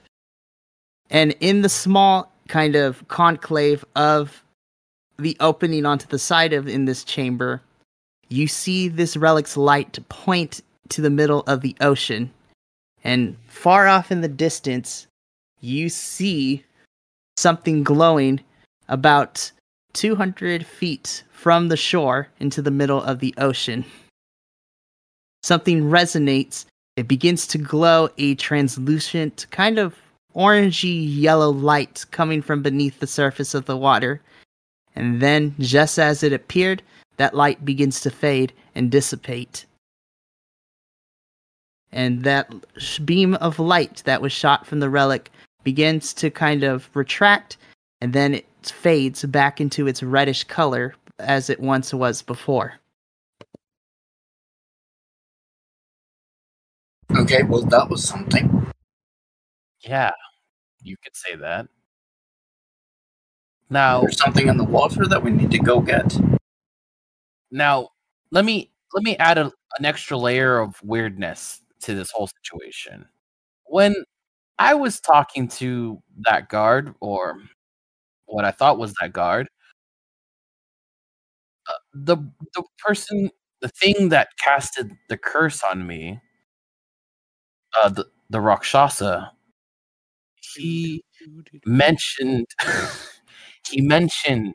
and in the small kind of conclave of the opening onto the side of in this chamber, you see this relic's light point to the middle of the ocean. And far off in the distance, you see something glowing about 200 feet from the shore into the middle of the ocean. Something resonates. It begins to glow a translucent, kind of orangey yellow light coming from beneath the surface of the water. And then, just as it appeared, that light begins to fade and dissipate. And that beam of light that was shot from the relic begins to kind of retract, and then it fades back into its reddish color as it once was before. Okay, well, that was something. Yeah, you could say that. Now, There's something in the water that we need to go get. now let me add an extra layer of weirdness. to this whole situation. When I was talking to that guard, or what I thought was that guard, the person, the thing that casted the curse on me, the Rakshasa, he mentioned he mentioned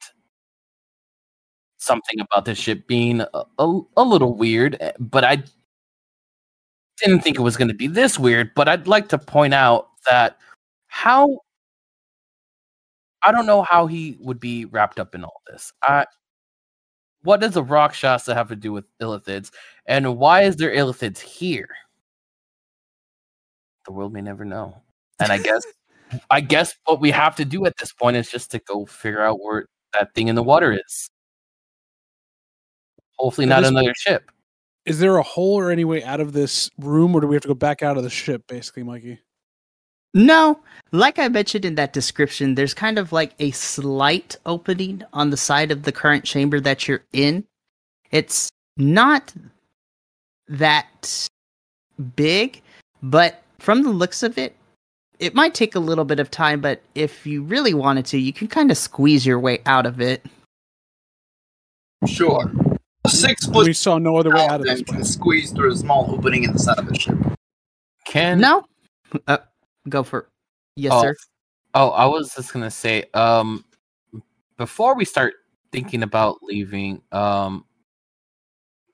something about this ship being a little weird, but I didn't think it was going to be this weird. But I'd like to point out that how I don't know how he would be wrapped up in all this. What does a Rakshasa have to do with Illithids, and why is there Illithids here? The world may never know. And I guess what we have to do at this point is just to go figure out where that thing in the water is. Hopefully not another ship. Is there a hole or any way out of this room, or do we have to go back out of the ship, basically, Mikey? No, like I mentioned in that description, there's kind of like a slight opening on the side of the current chamber that you're in. It's not that big, but from the looks of it, it might take a little bit of time, but if you really wanted to, you can kind of squeeze your way out of it. Sure. A 6-foot We saw no other way out of this can place. squeeze through a small opening in the side of the ship. No? Go for it. Yes, sir. Oh, I was just gonna say, before we start thinking about leaving, the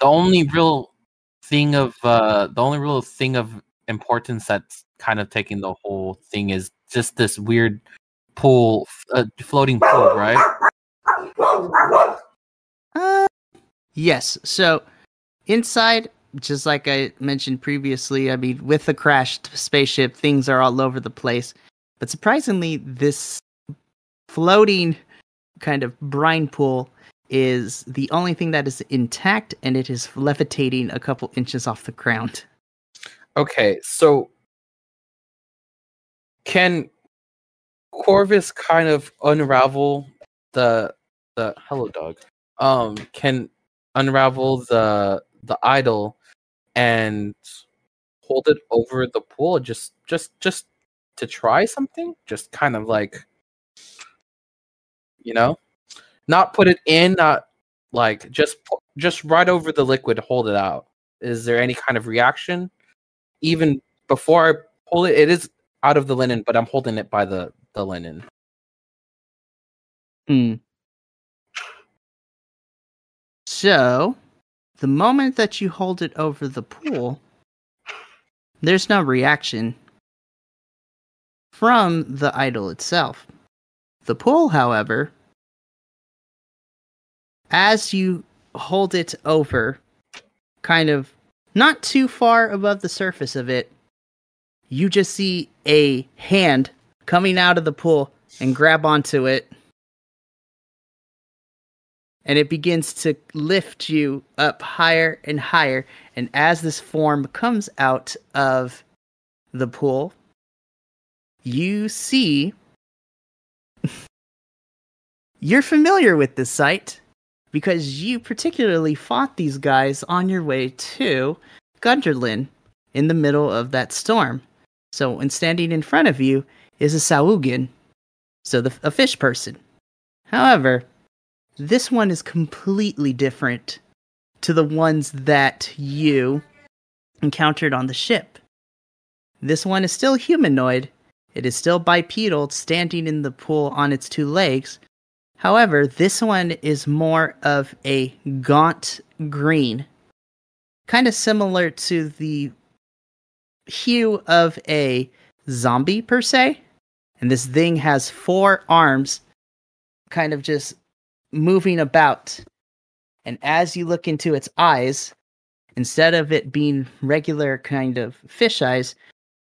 only real thing of importance that's kind of taking the whole thing is just this weird pool, floating pool, right? Yes. So inside, just like I mentioned previously, I mean, with the crashed spaceship, things are all over the place. But surprisingly, this floating kind of brine pool is the only thing that is intact, and it is levitating a couple inches off the ground. Okay, so can Corvus kind of unravel the hello dog? Can unravel the idol and hold it over the pool just to try something? Just kind of like, not put it in, not like just right over the liquid, hold it out. Is there any kind of reaction? Even before I pull it, it is out of the linen, but I'm holding it by the linen. So, the moment that you hold it over the pool, there's no reaction from the idol itself. The pool, however, as you hold it over, kind of not too far above the surface of it, you just see a hand coming out of the pool and grab onto it. And it begins to lift you up higher and higher. And as this form comes out of the pool, you see... You're familiar with this sight because you particularly fought these guys on your way to Gundarlun in the middle of that storm. So when standing in front of you is a Saugin, so a fish person. However, this one is completely different to the ones that you encountered on the ship. This one is still humanoid. It is still bipedal, standing in the pool on its two legs. However, this one is more of a gaunt green, kind of similar to the hue of a zombie per se. And this thing has 4 arms, kind of just moving about. And as you look into its eyes, instead of it being regular kind of fish eyes,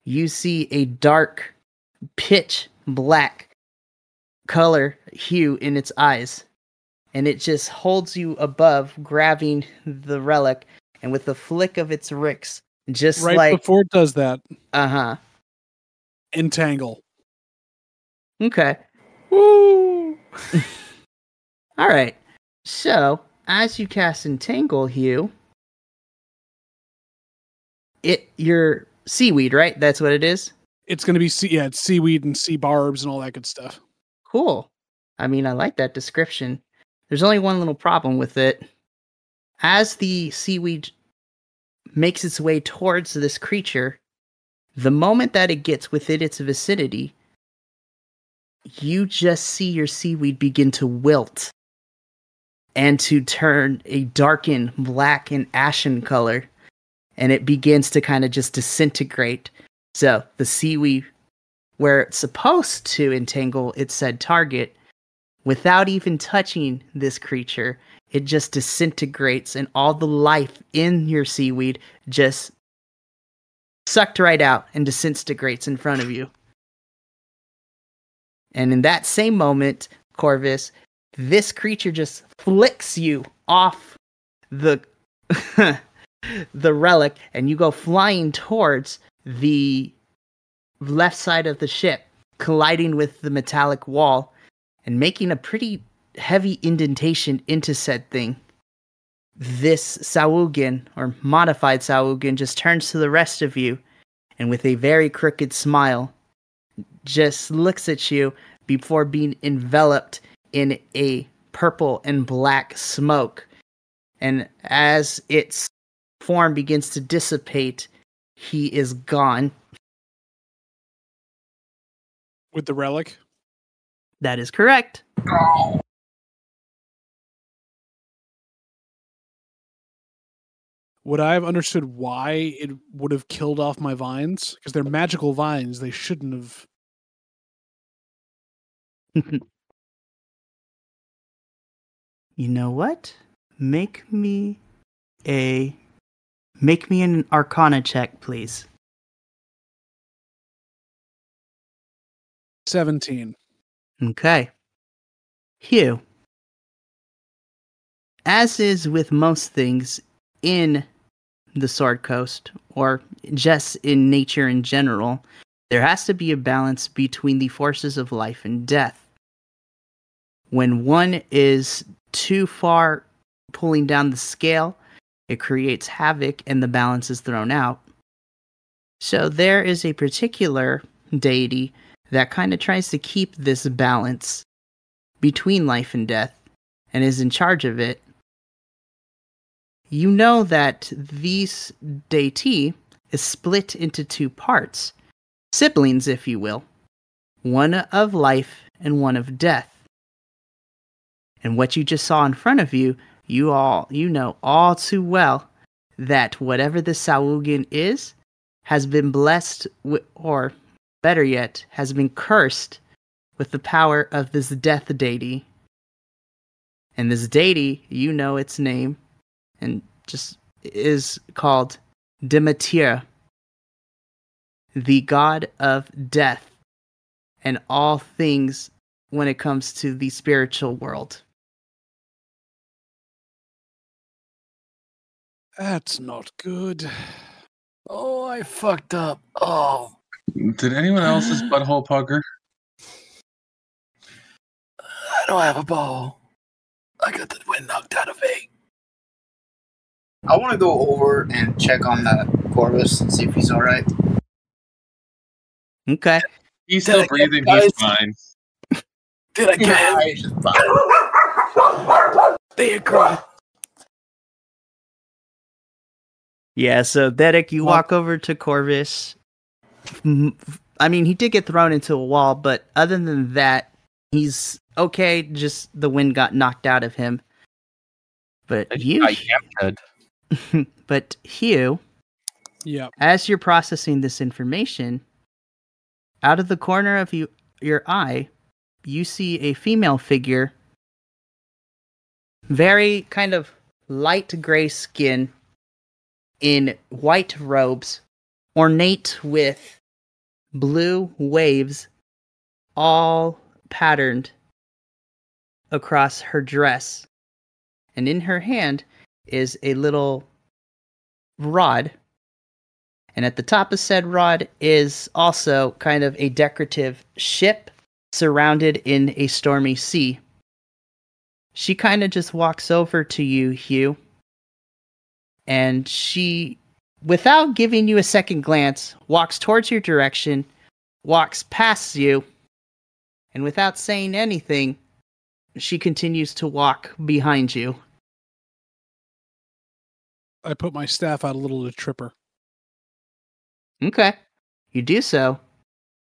you see a dark, pitch black color hue in its eyes. And it just holds you above, grabbing the relic, and with a flick of its wrist, just right like... before it does that. Entangle. Okay. Woo! Alright. So, as you cast Entangle, Hugh, Your seaweed, right? That's what it is? It's going to be it's seaweed and sea barbs and all that good stuff. Cool. I mean, I like that description. There's only one little problem with it. As the seaweed makes its way towards this creature, the moment that it gets within its vicinity, you just see your seaweed begin to wilt and to turn a darkened black and ashen color, and it begins to kind of just disintegrate. So the seaweed, where it's supposed to entangle its said target, without even touching this creature, it just disintegrates, and all the life in your seaweed just sucked right out and disintegrates in front of you. And in that same moment, Corvus, this creature just flicks you off the the relic, and you go flying towards the left side of the ship, colliding with the metallic wall and making a pretty heavy indentation into said thing. This Sawugin, or modified Sawugin, just turns to the rest of you and with a very crooked smile just looks at you before being enveloped in a purple and black smoke. And as its form begins to dissipate, he is gone. With the relic? That is correct. Would I have understood why it would have killed off my vines? Because they're magical vines. They shouldn't have. You know what? Make me an Arcana check, please. 17. Okay. Hugh. As is with most things in the Sword Coast, or just in nature in general, there has to be a balance between the forces of life and death. When one is too far pulling down the scale, it creates havoc and the balance is thrown out. So there is a particular deity that kind of tries to keep this balance between life and death and is in charge of it. You know that this deity is split into two parts, siblings, if you will, one of life and one of death. And what you just saw in front of you, you know all too well that whatever the Sawugin is has been blessed with, or better yet, has been cursed with the power of this death deity. And this deity, you know its name, and just is called Demeter, the god of death and all things when it comes to the spiritual world. That's not good. Oh, I fucked up. Oh. Did anyone else's butthole pucker? I don't have a ball. I got the wind knocked out of me. I want to go over and check on that Corvus and see if he's all right. Okay. He's still breathing. He's fine. Did I get him? He's just fine. There, girl. Yeah, so Dedek, you walk over to Corvus. I mean, he did get thrown into a wall, but other than that, he's okay. Just the wind got knocked out of him. But you, I am dead. but Hugh, Yeah. as you're processing this information, out of the corner of your eye, you see a female figure, very kind of light gray skin, in white robes, ornate with blue waves, all patterned across her dress. And in her hand is a little rod. And at the top of said rod is also kind of a decorative ship surrounded in a stormy sea. She kind of just walks over to you, Hugh. And she without giving you a second glance, walks towards your direction, walks past you, and without saying anything, she continues to walk behind you. I put my staff out a little to trip her. Okay. You do so.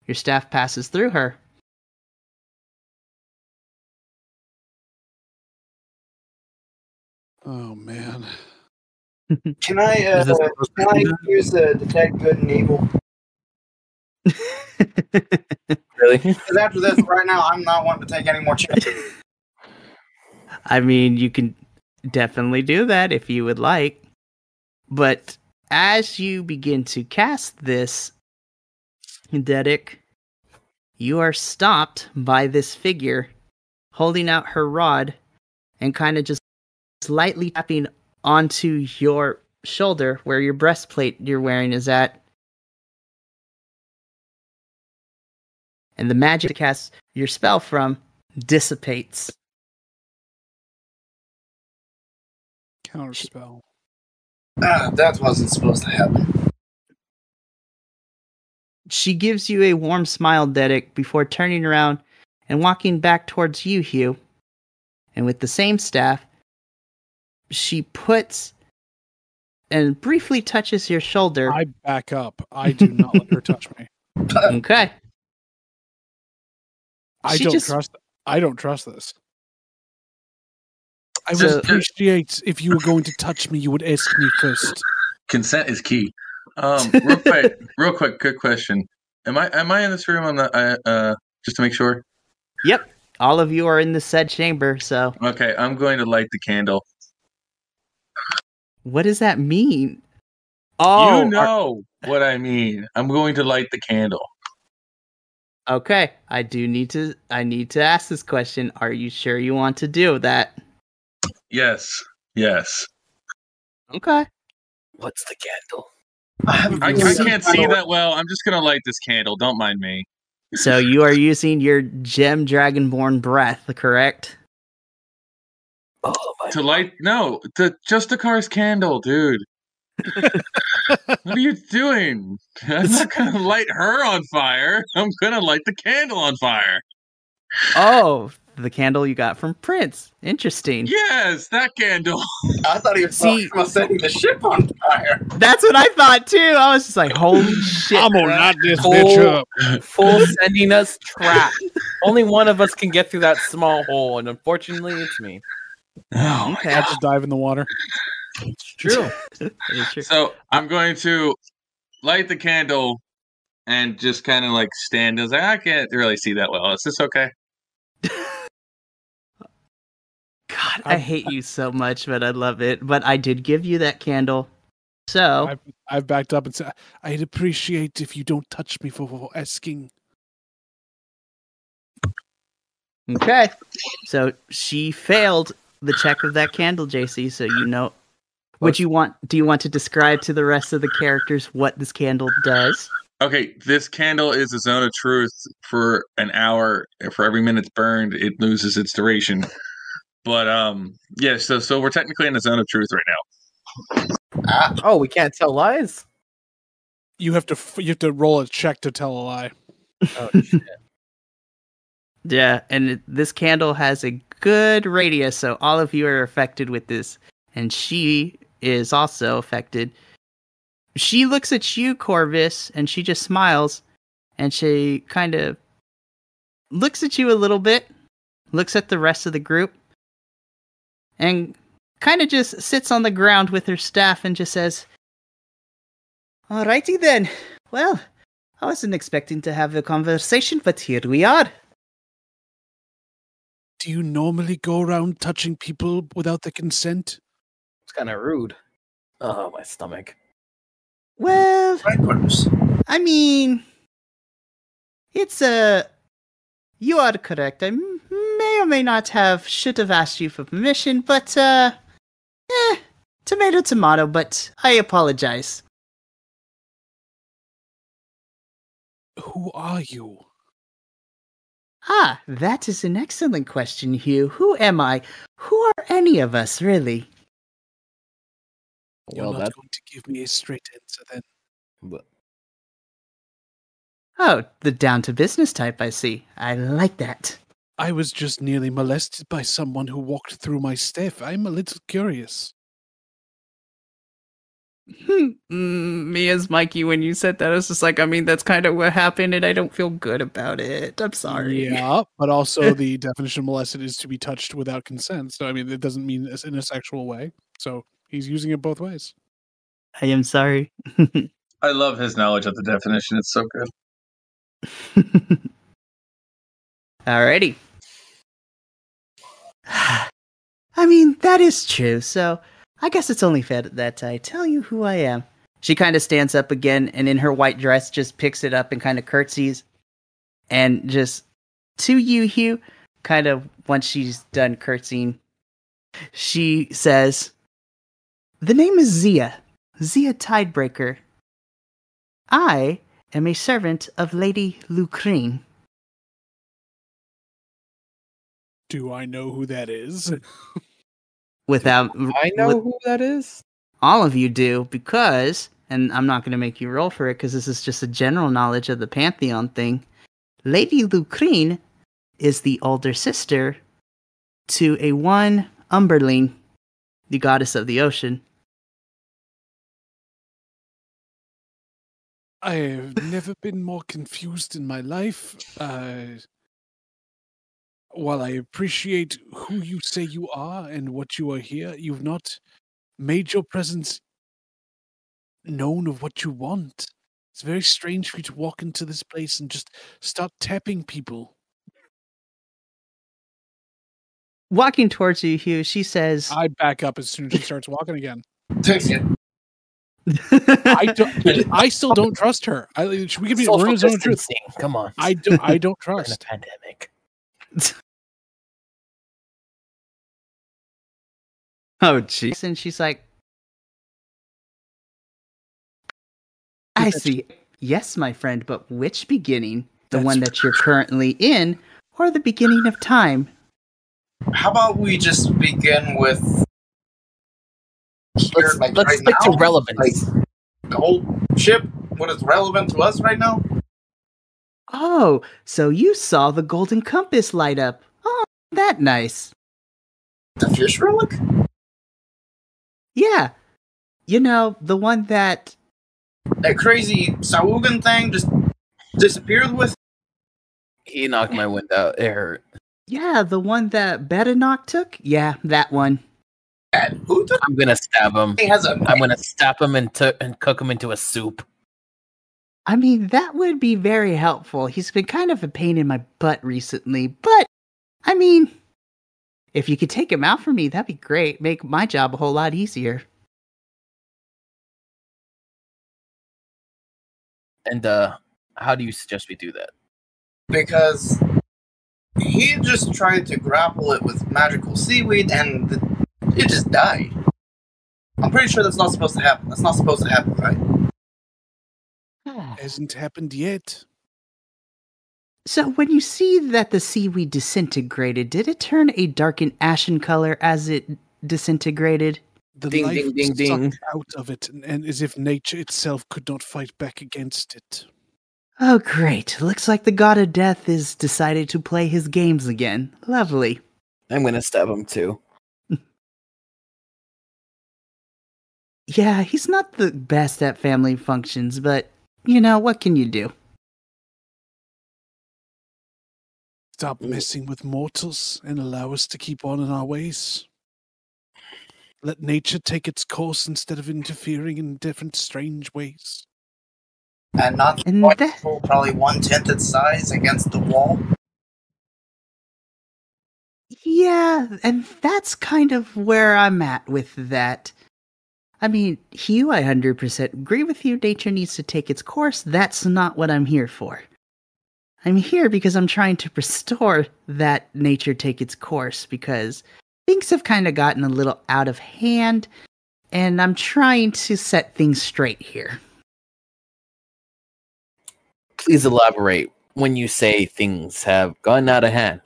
Your staff passes through her. Oh, man. Can I Is this supposed to be that? use detect good and evil? Really? Because after this, right now, I'm not wanting to take any more chances. I mean, you can definitely do that if you would like. But as you begin to cast this, Dedic, you are stopped by this figure holding out her rod and kind of just slightly tapping onto your shoulder where your breastplate you're wearing is at. And the magic to cast your spell from dissipates. Counterspell. That wasn't supposed to happen. She gives you a warm smile, Dedic, before turning around and walking back towards you, Hugh. And with the same staff, she puts and briefly touches your shoulder. I back up. I do not let her touch me. Okay. I She don't just- trust this. I So- would appreciate if you were going to touch me, you would ask me first. Consent is key. Real quick, quick question. Am I in this room on the just to make sure? Yep. All of you are in the said chamber, so Okay, I'm going to light the candle. what does that mean? Oh, You know what I mean. I'm going to light the candle. okay. I need to ask this question. Are you sure you want to do that? Yes. Yes. Okay. What's the candle? I can't see that well. I'm just gonna light this candle. Don't mind me. So you are using your gem dragonborn breath, correct? Oh my! To light just the car's candle, dude. What are you doing? I'm not gonna light her on fire. I'm gonna light the candle on fire. Oh, the candle you got from Prince. Interesting. Yes, that candle. I thought he was See- talking about setting the ship on fire. That's what I thought too. I was just like, holy shit. I'm gonna bro. light this Full- bitch up. Full sending us trapped. Only one of us can get through that small hole, and unfortunately, it's me. Oh, Okay. I'll just dive in the water. It's true. That is true. so I'm going to light the candle and just kind of like stand. I can't really see that well. Is this okay? God, I hate you so much, but I love it. But I did give you that candle. So, I've backed up and said, I'd appreciate if you don't touch me for asking. okay. So she failed the check of that candle, JC, so you know. Do you want to describe to the rest of the characters what this candle does? Okay, this candle is a zone of truth for an hour. For every minute it's burned, it loses its duration. But yeah, so we're technically in a zone of truth right now. Oh, we can't tell lies. You have to roll a check to tell a lie. Oh shit! Yeah, and this candle has a good radius, so all of you are affected with this. And she is also affected. She looks at you, Corvus, and she just smiles. And she kind of looks at you a little bit, looks at the rest of the group, and kind of just sits on the ground with her staff and just says, "Alrighty then. Well, I wasn't expecting to have a conversation, but here we are." Do you normally go around touching people without their consent? It's kind of rude. Oh, my stomach. Well, Right, I mean, it's you are correct. I may or may not should have asked you for permission, but, tomato, tomato, but I apologize. Who are you? Ah, that is an excellent question, Hugh. Who am I? Who are any of us, really? You're Well, not that's going to give me a straight answer then. but Oh, the down to business type, I see. I like that. I was just nearly molested by someone who walked through my stuff. I'm a little curious. Me as Mikey, when you said that, I was just like, I mean, that's kind of what happened, and I don't feel good about it. I'm sorry. Yeah, but also the definition of molested is to be touched without consent. So, I mean, it doesn't mean it's in a sexual way. So he's using it both ways. I am sorry. I love his knowledge of the definition. It's so good. Alrighty. I mean, that is true, so I guess it's only fair that I tell you who I am. She kind of stands up again, and in her white dress just picks it up and kind of curtsies. And just to you, Hugh, kind of once she's done curtsying, she says, "The name is Zia Tidebreaker. I am a servant of Lady Lucrene." Do I know who that is? Without I know who that is. all of you do, because, and I'm not going to make you roll for it because this is just a general knowledge of the Pantheon thing. Lady Lucrene is the older sister to a one Umberline, the goddess of the ocean. I have never been more confused in my life. While I appreciate who you say you are and what you are here, you've not made your presence known of what you want. It's very strange for you to walk into this place and just start tapping people. Walking towards you, Hugh, she says, I back up as soon as she starts walking again. Thanks, yeah. I still don't trust her. We could be Social we're in a zone of truth. distancing. Come on. I don't We're in a trust. pandemic. "Oh, jeez." And she's like, "I see. Yes, my friend, but which beginning? The That's one that you're currently in, or the beginning of time?" How about we just begin with here, Let's like let's right stick now? to relevance. Like the whole ship, what is relevant to us right now? "Oh, so you saw the golden compass light up. Oh, that nice. The fish relic? Yeah. You know, the one that..." That crazy Saugan thing just disappeared with? He knocked my wind out. It hurt. Yeah, the one that Badenoch took? Yeah, that one. And who took I'm gonna stab him. he has a I'm gonna stab him and cook him into a soup. I mean, that would be very helpful. He's been kind of a pain in my butt recently, but, I mean, if you could take him out for me, that'd be great. Make my job a whole lot easier. And how do you suggest we do that? because he just tried to grapple it with magical seaweed and it just died. I'm pretty sure that's not supposed to happen. That's not supposed to happen, right? Hasn't happened yet. So when you see that the seaweed disintegrated, did it turn a dark and ashen color as it disintegrated? The Ding, life ding, ding, sucked ding. out of it, and as if nature itself could not fight back against it. Oh, great. Looks like the god of death has decided to play his games again. Lovely. I'm gonna stab him too. Yeah, he's not the best at family functions, but, you know, what can you do? Stop messing with mortals and allow us to keep on in our ways. Let nature take its course instead of interfering in different strange ways. And not And quite that- full, probably 1/10 its size against the wall. Yeah, and that's kind of where I'm at with that. I mean, Hugh, I 100% agree with you. Nature needs to take its course. That's not what I'm here for. I'm here because I'm trying to restore that nature take its course because things have kind of gotten a little out of hand, and I'm trying to set things straight here. Please elaborate when you say things have gone out of hand.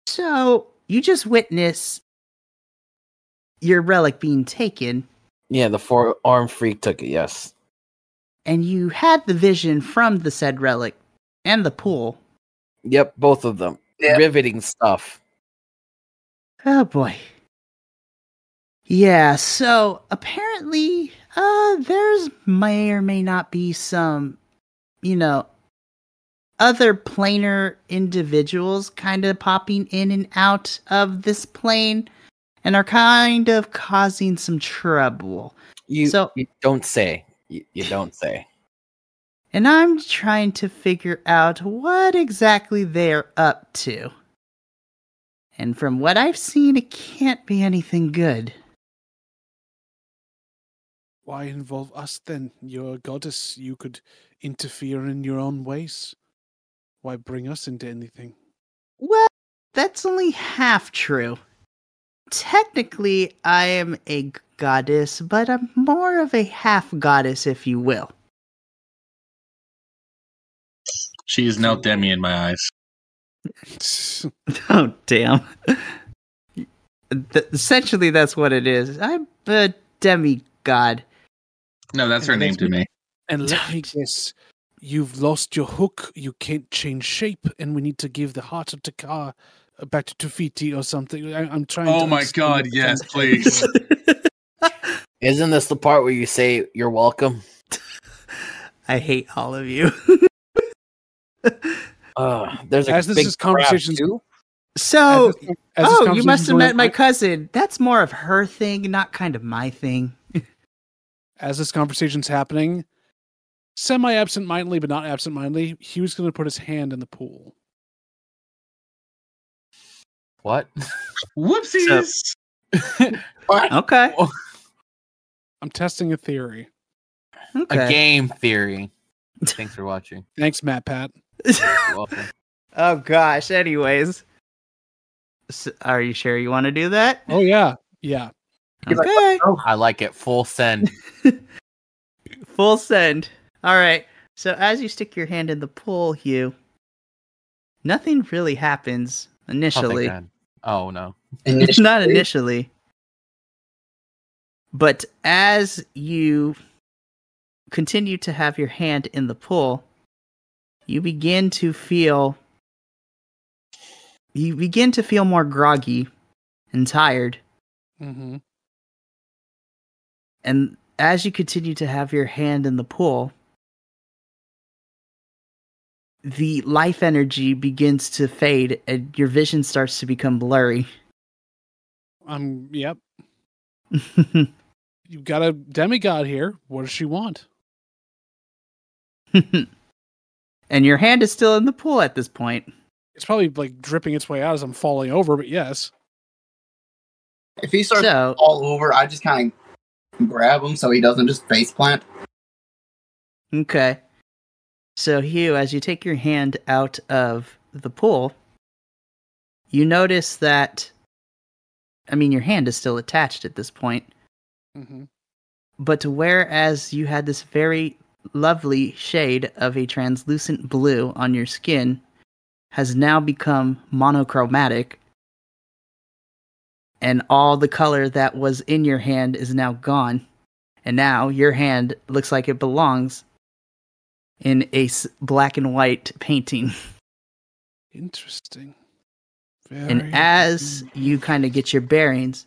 So, you just witness your relic being taken. Yeah, the 4-armed freak took it, yes. And you had the vision from the said relic and the pool. Yep, both of them. Yeah. Riveting stuff. Oh boy. Yeah, so apparently, there's may or may not be some, other planar individuals kind of popping in and out of this plane and are kind of causing some trouble. You don't say. You don't say. And I'm trying to figure out what exactly they're up to. And from what I've seen, it can't be anything good. Why involve us then? You're a goddess. You could interfere in your own ways. Why bring us into anything? Well, that's only half true. Technically, I am a goddess, but I'm more of a half goddess, if you will. She is now Demi in my eyes. Oh, damn. Essentially, that's what it is. I'm a demigod. No, that's her name to me. And let me guess, you've lost your hook, you can't change shape, and we need to give the heart of Takar back to Tufiti or something. I'm trying to... Oh my god, yes, please. Isn't this the part where you say you're welcome? I hate all of you. There's a As this big is conversations crab too. So, as this you must conversation's have going met on, my cousin. That's more of her thing, not kind of my thing. As this conversation's happening, semi-absent-mindedly, but not absent-mindedly, Hugh's going to put his hand in the pool. What? Whoopsies! Okay. I'm testing a theory. Okay. A game theory. Thanks for watching. Thanks, Matt Pat. You're welcome. Oh gosh. Anyways, are you sure you want to do that? Oh, yeah. Yeah. Okay. I like it. Full send. Full send. All right. So as you stick your hand in the pool, Hugh, nothing really happens initially. Oh, thank God. Oh no. Not initially. But as you continue to have your hand in the pool, you begin to feel more groggy and tired. Mm-hmm. And as you continue to have your hand in the pool, the life energy begins to fade and your vision starts to become blurry. Yep. You've got a demigod here. What does she want? And your hand is still in the pool at this point. It's probably like dripping its way out as I'm falling over, but yes. If he starts to fall over, I just kind of grab him so he doesn't just face plant. Okay. So, Hugh, as you take your hand out of the pool, you notice that, your hand is still attached at this point. Mm-hmm. But whereas you had this very lovely shade of a translucent blue on your skin, has now become monochromatic, and all the color that was in your hand is now gone, and now your hand looks like it belongs in a black and white painting. Interesting. And as you kind of get your bearings,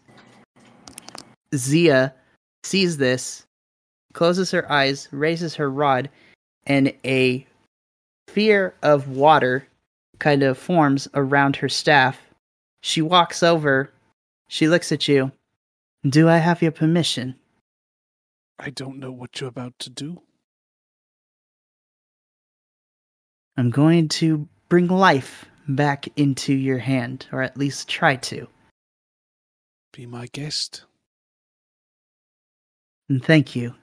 Zia sees this, closes her eyes, raises her rod, and a sphere of water kind of forms around her staff. She walks over, she looks at you. Do I have your permission? I don't know what you're about to do. I'm going to bring life back into your hand, or at least try to. Be my guest. And thank you.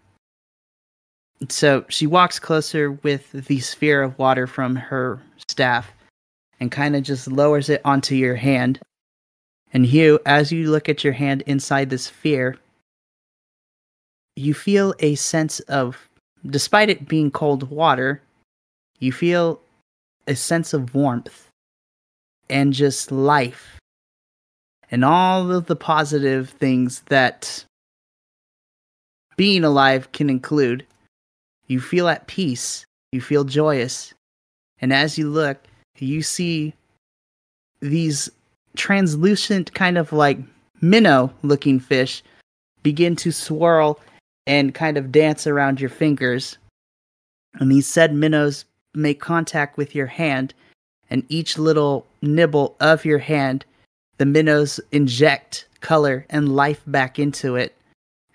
So she walks closer with the sphere of water from her staff and kind of just lowers it onto your hand. And Hugh, as you look at your hand inside the sphere, you feel a sense of, despite it being cold water, you feel a sense of warmth and just life and all of the positive things that being alive can include. You feel at peace. You feel joyous. And as you look, you see these translucent kind of like minnow looking fish begin to swirl and kind of dance around your fingers. And these said minnows make contact with your hand, and each little nibble of your hand, the minnows inject color and life back into it.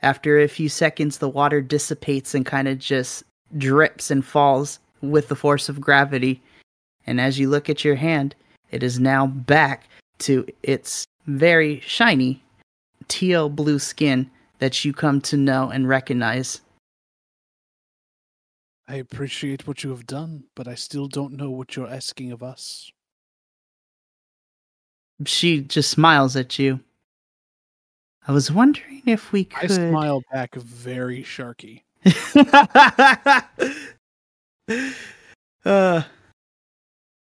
After a few seconds, the water dissipates and kind of just drips and falls with the force of gravity. And as you look at your hand, it is now back to its very shiny teal blue skin that you come to know and recognize. I appreciate what you have done, but I still don't know what you're asking of us. She just smiles at you. I was wondering if we I could... smile back very sharky.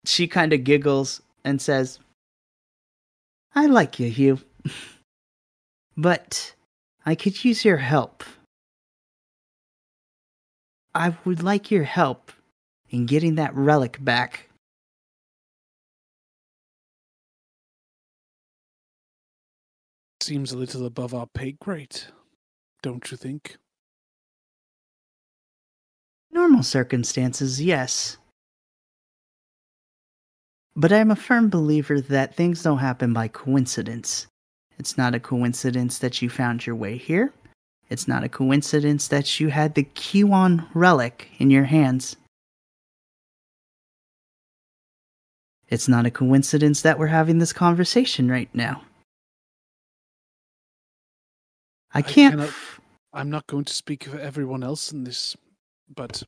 She kind of giggles and says, I like you, Hugh. But I could use your help. I would like your help in getting that relic back. Seems a little above our pay grade, don't you think? Normal circumstances, yes. But I'm a firm believer that things don't happen by coincidence. It's not a coincidence that you found your way here. It's not a coincidence that you had the Q-on relic in your hands. It's not a coincidence that we're having this conversation right now. I'm not going to speak for everyone else in this, but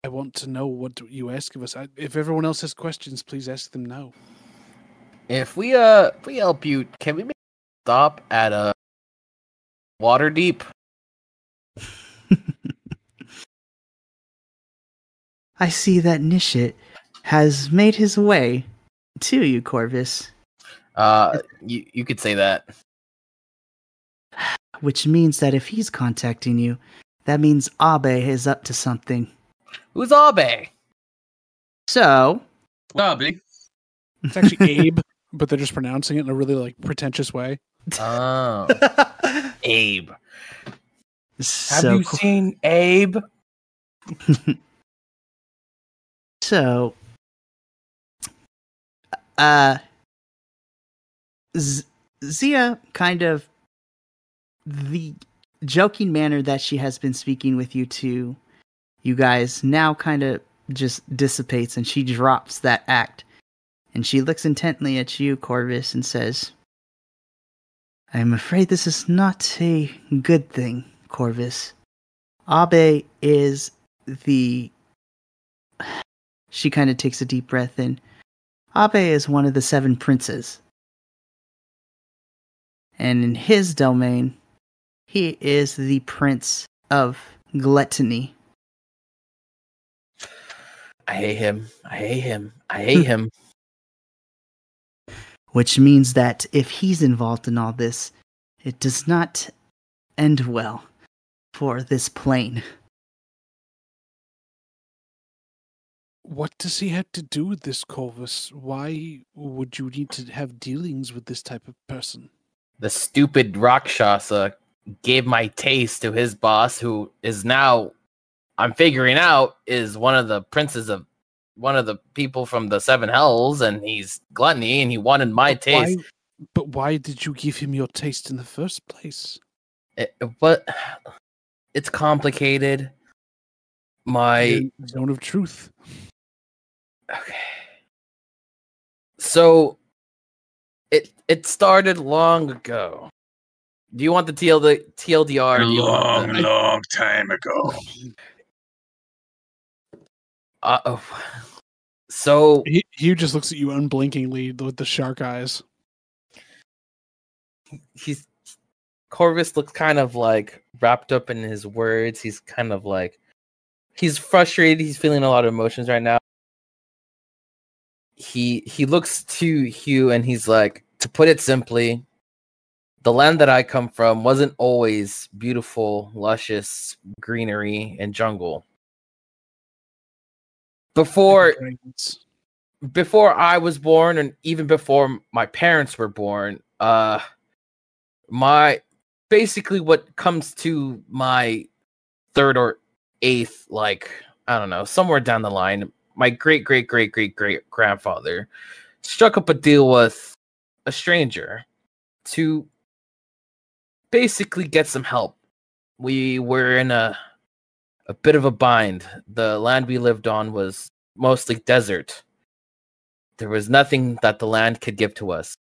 I want to know what you ask of us. If everyone else has questions, please ask them now. If we help you, can we make a stop at Waterdeep? I see that Nishit has made his way to you, Corvus. You could say that. Which means that if he's contacting you, that means Abe is up to something. Who's Abe? So... Bobby. It's actually Abe, but they're just pronouncing it in a really like pretentious way. Oh. Abe. So Have you seen Abe? So, Zia kind of, the joking manner that she has been speaking with you guys now kind of just dissipates, and she drops that act. And she looks intently at you, Corvus, and says, I am afraid this is not a good thing, Corvus. Abe is the... She kind of takes a deep breath in. Abe is one of the 7 princes. And in his domain, he is the prince of gluttony. I hate him. I hate him. I hate him. Which means that if he's involved in all this, it does not end well for this plane. What does he have to do with this, Corvus? Why would you need to have dealings with this type of person? The stupid Rakshasa gave my taste to his boss, who is now, I'm figuring out, is one of the princes of one of the people from the 7 hells, and he's gluttony, and he wanted my taste. But why did you give him your taste in the first place? It's complicated. My zone of truth. Okay. So it started long ago. Do you want the TLDR? A long time ago. So he just looks at you unblinkingly with the shark eyes. Corvus looks kind of like wrapped up in his words. He's kind of like, he's frustrated. He's feeling a lot of emotions right now. He looks to Hugh and he's like, to put it simply, the land that I come from wasn't always beautiful, luscious greenery and jungle. Before I was born, and even before my parents were born, my basically what comes to my third or eighth, like, I don't know, somewhere down the line, my great grandfather struck up a deal with a stranger to basically get some help. We were in a bit of a bind. The land we lived on was mostly desert. There was nothing that the land could give to us.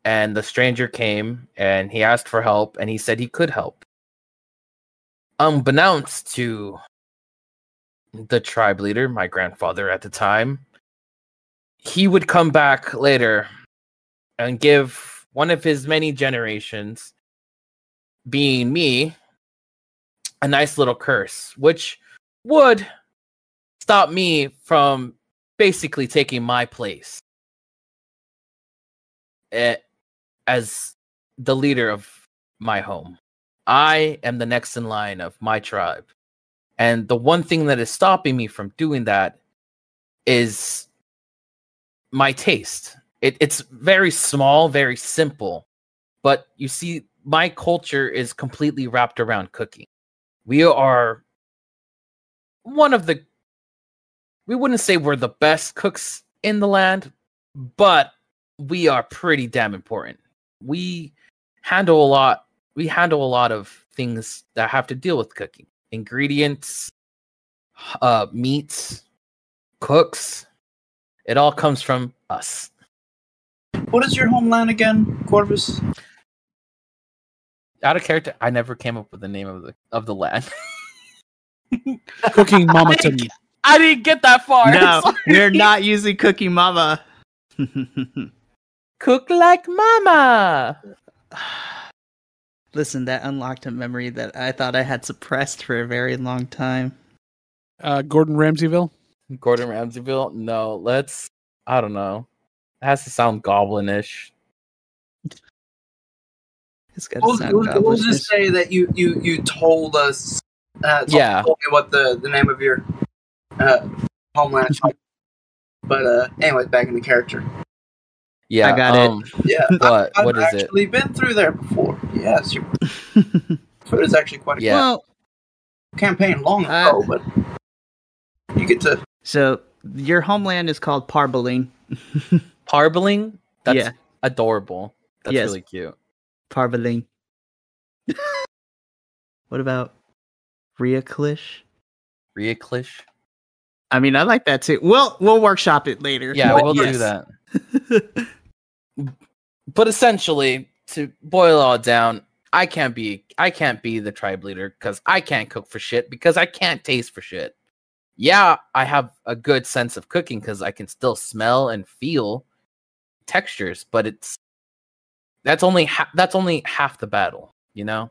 And the stranger came and he asked for help, and he said he could help. Unbeknownst to the tribe leader, my grandfather at the time, he would come back later and give one of his many generations, being me, a nice little curse, which would stop me from basically taking my place as the leader of my home. I am the next in line of my tribe. And the one thing that is stopping me from doing that is my taste. It's very small, very simple. But you see, my culture is completely wrapped around cooking. We are we wouldn't say we're the best cooks in the land, but we are pretty damn important. We handle a lot of things that have to deal with cooking. Ingredients, meats, cooks. It all comes from us. What is your homeland again, Corvus? Out of character, I never came up with the name of the land. Cooking Mamaton. I didn't get that far. No, we're not using Cookie Mama. Cook like mama. Listen, that unlocked a memory that I thought I had suppressed for a very long time. Gordon Ramsayville? Gordon Ramsayville? No, I don't know. It has to sound goblinish. It's got to sound We'll just say that you told us. Told me what the name of your homeland is. But anyway, back in the character. Yeah, I got it. Yeah, what is it? I've actually been through there before. Yes, food is actually quite a well, campaign long ago, but you get to. So your homeland is called Parbaling. Parbaling? That's adorable. That's really cute. Parbaling. What about Riaklish? Riaklish? I mean, I like that too. We'll workshop it later. Yeah, we'll do that. But essentially, to boil it all down, I can't be the tribe leader because I can't cook for shit, because I can't taste for shit. Yeah, I have a good sense of cooking because I can still smell and feel textures, but that's only half the battle, you know?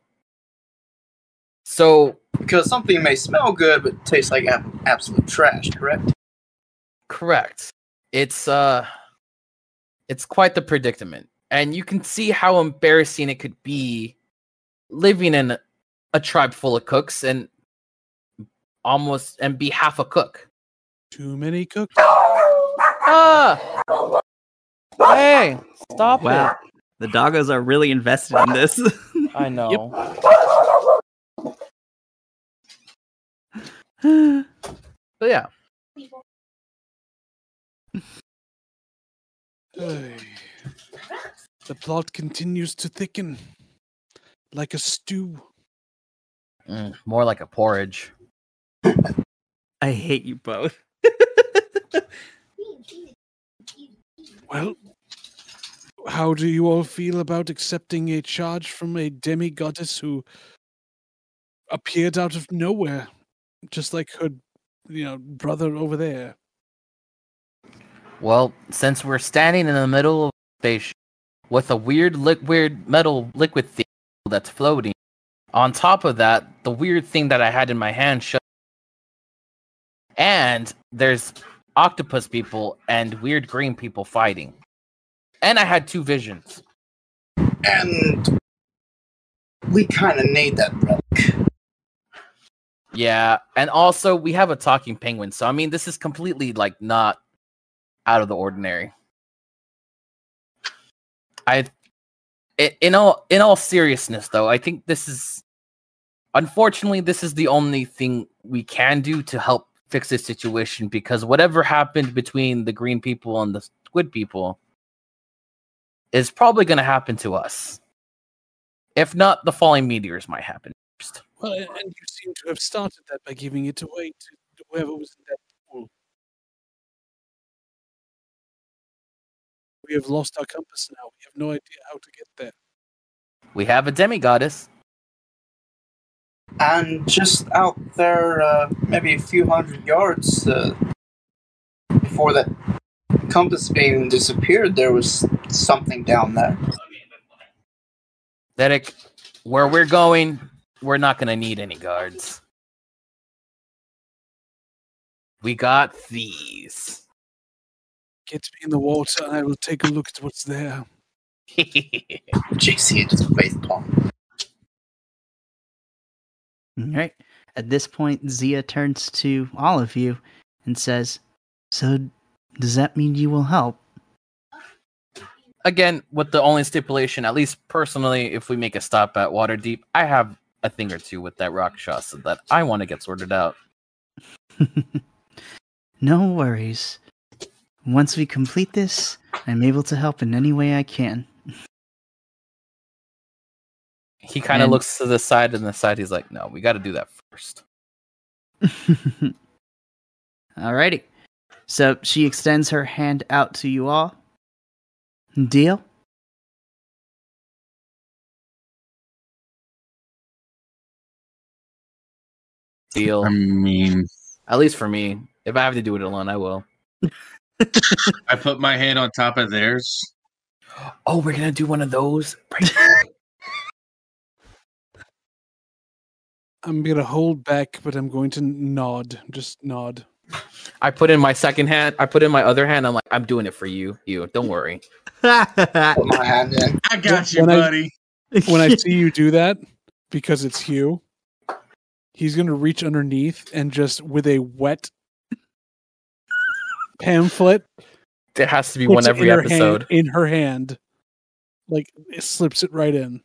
So because something may smell good but taste like absolute trash, correct? Correct. It's quite the predicament. And you can see how embarrassing it could be living in a tribe full of cooks and be half a cook. Too many cooks. Hey, stop it. The doggos are really invested in this. I know. But yeah. The plot continues to thicken like a stew. More like a porridge. I hate you both. Well, how do you all feel about accepting a charge from a demigoddess who appeared out of nowhere, just like her, brother over there? Well, since we're standing in the middle of a station with a weird metal liquid thing that's floating, on top of that, the weird thing that I had in my hand and there's octopus people and weird green people fighting. And I had two visions. And we kind of need that relic. Yeah, and also we have a talking penguin, so I mean, this is completely like not out of the ordinary. In all seriousness, though, I think this is, unfortunately, this is the only thing we can do to help fix this situation, because whatever happened between the green people and the squid people is probably going to happen to us. If not, the falling meteors might happen first. Well, and you seem to have started that by giving it away to whoever was in that pool. We have lost our compass now. We have no idea how to get there. We have a demigoddess. And just out there, maybe a few hundred yards before that compass beam disappeared, there was something down there. Derek, where we're going, we're not going to need any guards. We got these. Get me in the water and I will take a look at what's there. JC just facepalm. All right. At this point, Zia turns to all of you and says, "So, does that mean you will help?" Again, with the only stipulation, at least personally, if we make a stop at Waterdeep, I have a thing or two with that Rakshasa that I want to get sorted out. No worries. Once we complete this, I'm able to help in any way I can. He kind of looks to the side, and the side he's like, no, we got to do that first. Alrighty. So she extends her hand out to you all. Deal? Deal. I mean, at least for me. If I have to do it alone, I will. I put my hand on top of theirs. Oh, we're going to do one of those? I'm going to hold back, but I'm going to nod. Just nod. I put in my second hand. I put in my other hand. I'm like, I'm doing it for you. You, don't worry. Put my hand in. I got you, When buddy. When I see you do that, because it's Hugh, he's going to reach underneath and just, with a wet pamphlet, There has to be one every episode. In her hand. Like, it slips it right in.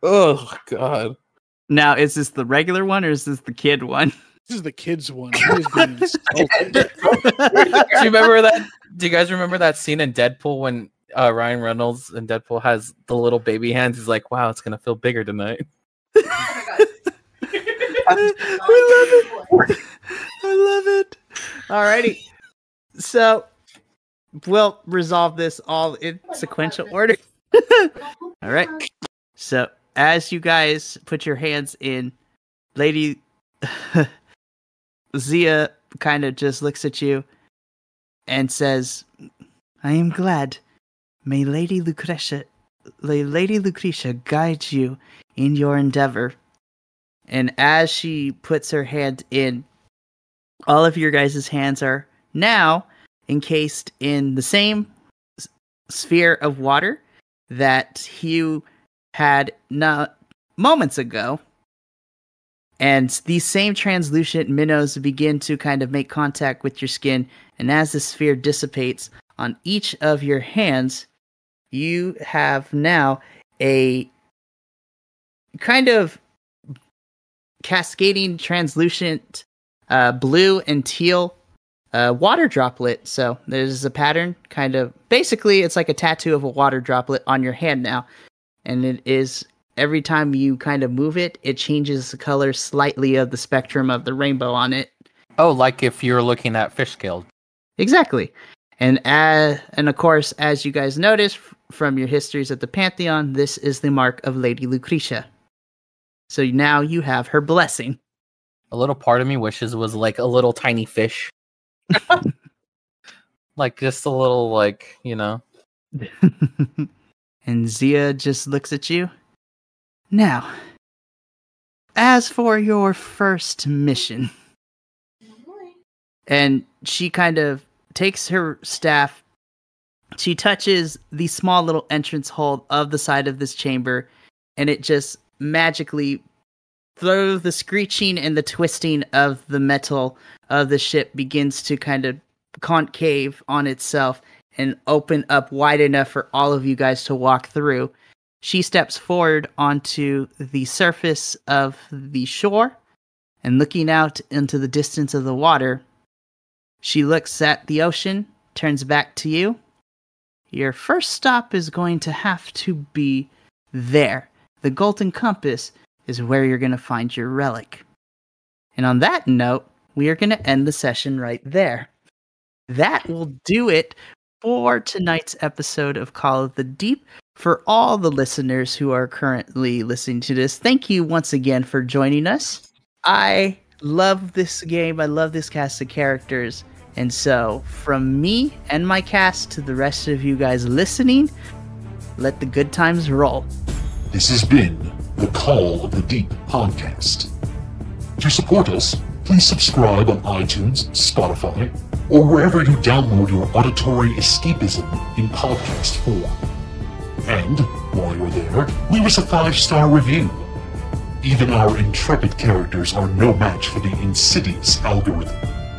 Oh, God. Now, is this the regular one or is this the kid one? This is the kids' one. He is being insulted. Do you remember that? Do you guys remember that scene in Deadpool when Ryan Reynolds in Deadpool has the little baby hands? He's like, wow, it's going to feel bigger tonight. I love it. I love it. Alrighty. So, we'll resolve this all in sequential order. All right. So, as you guys put your hands in, Lady Zia kind of just looks at you and says, "I am glad. May Lady Lucretia guide you in your endeavor." And as she puts her hand in, all of your guys' hands are now encased in the same sphere of water that Hugh had not moments ago. And these same translucent minnows begin to kind of make contact with your skin. And as the sphere dissipates on each of your hands, you have now a kind of cascading translucent blue and teal water droplet. So there's a pattern, kind of, basically it's like a tattoo of a water droplet on your hand now. And it is, every time you kind of move it, it changes the color slightly of the spectrum of the rainbow on it. Oh, like if you're looking at fish scales. Exactly. And of course, as you guys notice from your histories at the Pantheon, this is the mark of Lady Lucretia. So now you have her blessing. A little part of me wishes it was like a little tiny fish. Like just a little, like, you know. And Zia just looks at you. Now, as for your first mission. And she kind of takes her staff She touches the small little entrance hole of the side of this chamber, and it just magically, through the screeching and the twisting of the metal of the ship, begins to kind of concave on itself and open up wide enough for all of you guys to walk through. She steps forward onto the surface of the shore, and looking out into the distance of the water, she looks at the ocean, turns back to you. Your first stop is going to have to be there. The Golden Compass is where you're going to find your relic. And on that note, we are going to end the session right there. That will do it for tonight's episode of Call of the Deep. For all the listeners who are currently listening to this, thank you once again for joining us. I love this game. I love this cast of characters. And so, from me and my cast to the rest of you guys listening, let the good times roll. This has been the Call of the Deep podcast. To support us, please subscribe on iTunes, Spotify, or wherever you download your auditory escapism in podcast form. And, while you're there, leave us a 5-star review. Even our intrepid characters are no match for the insidious algorithm,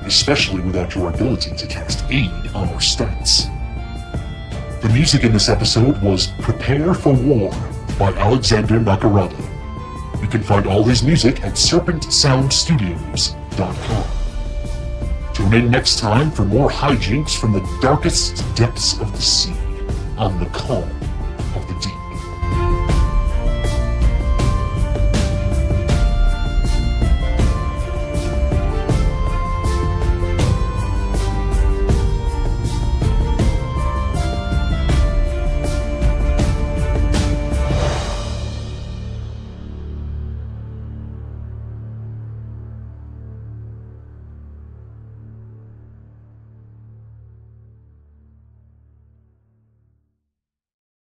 especially without your ability to cast aid on our stats. The music in this episode was Prepare for War by Alexander Nakarada. You can find all his music at serpentsoundstudios.com. Tune in next time for more hijinks from the darkest depths of the sea on The Call.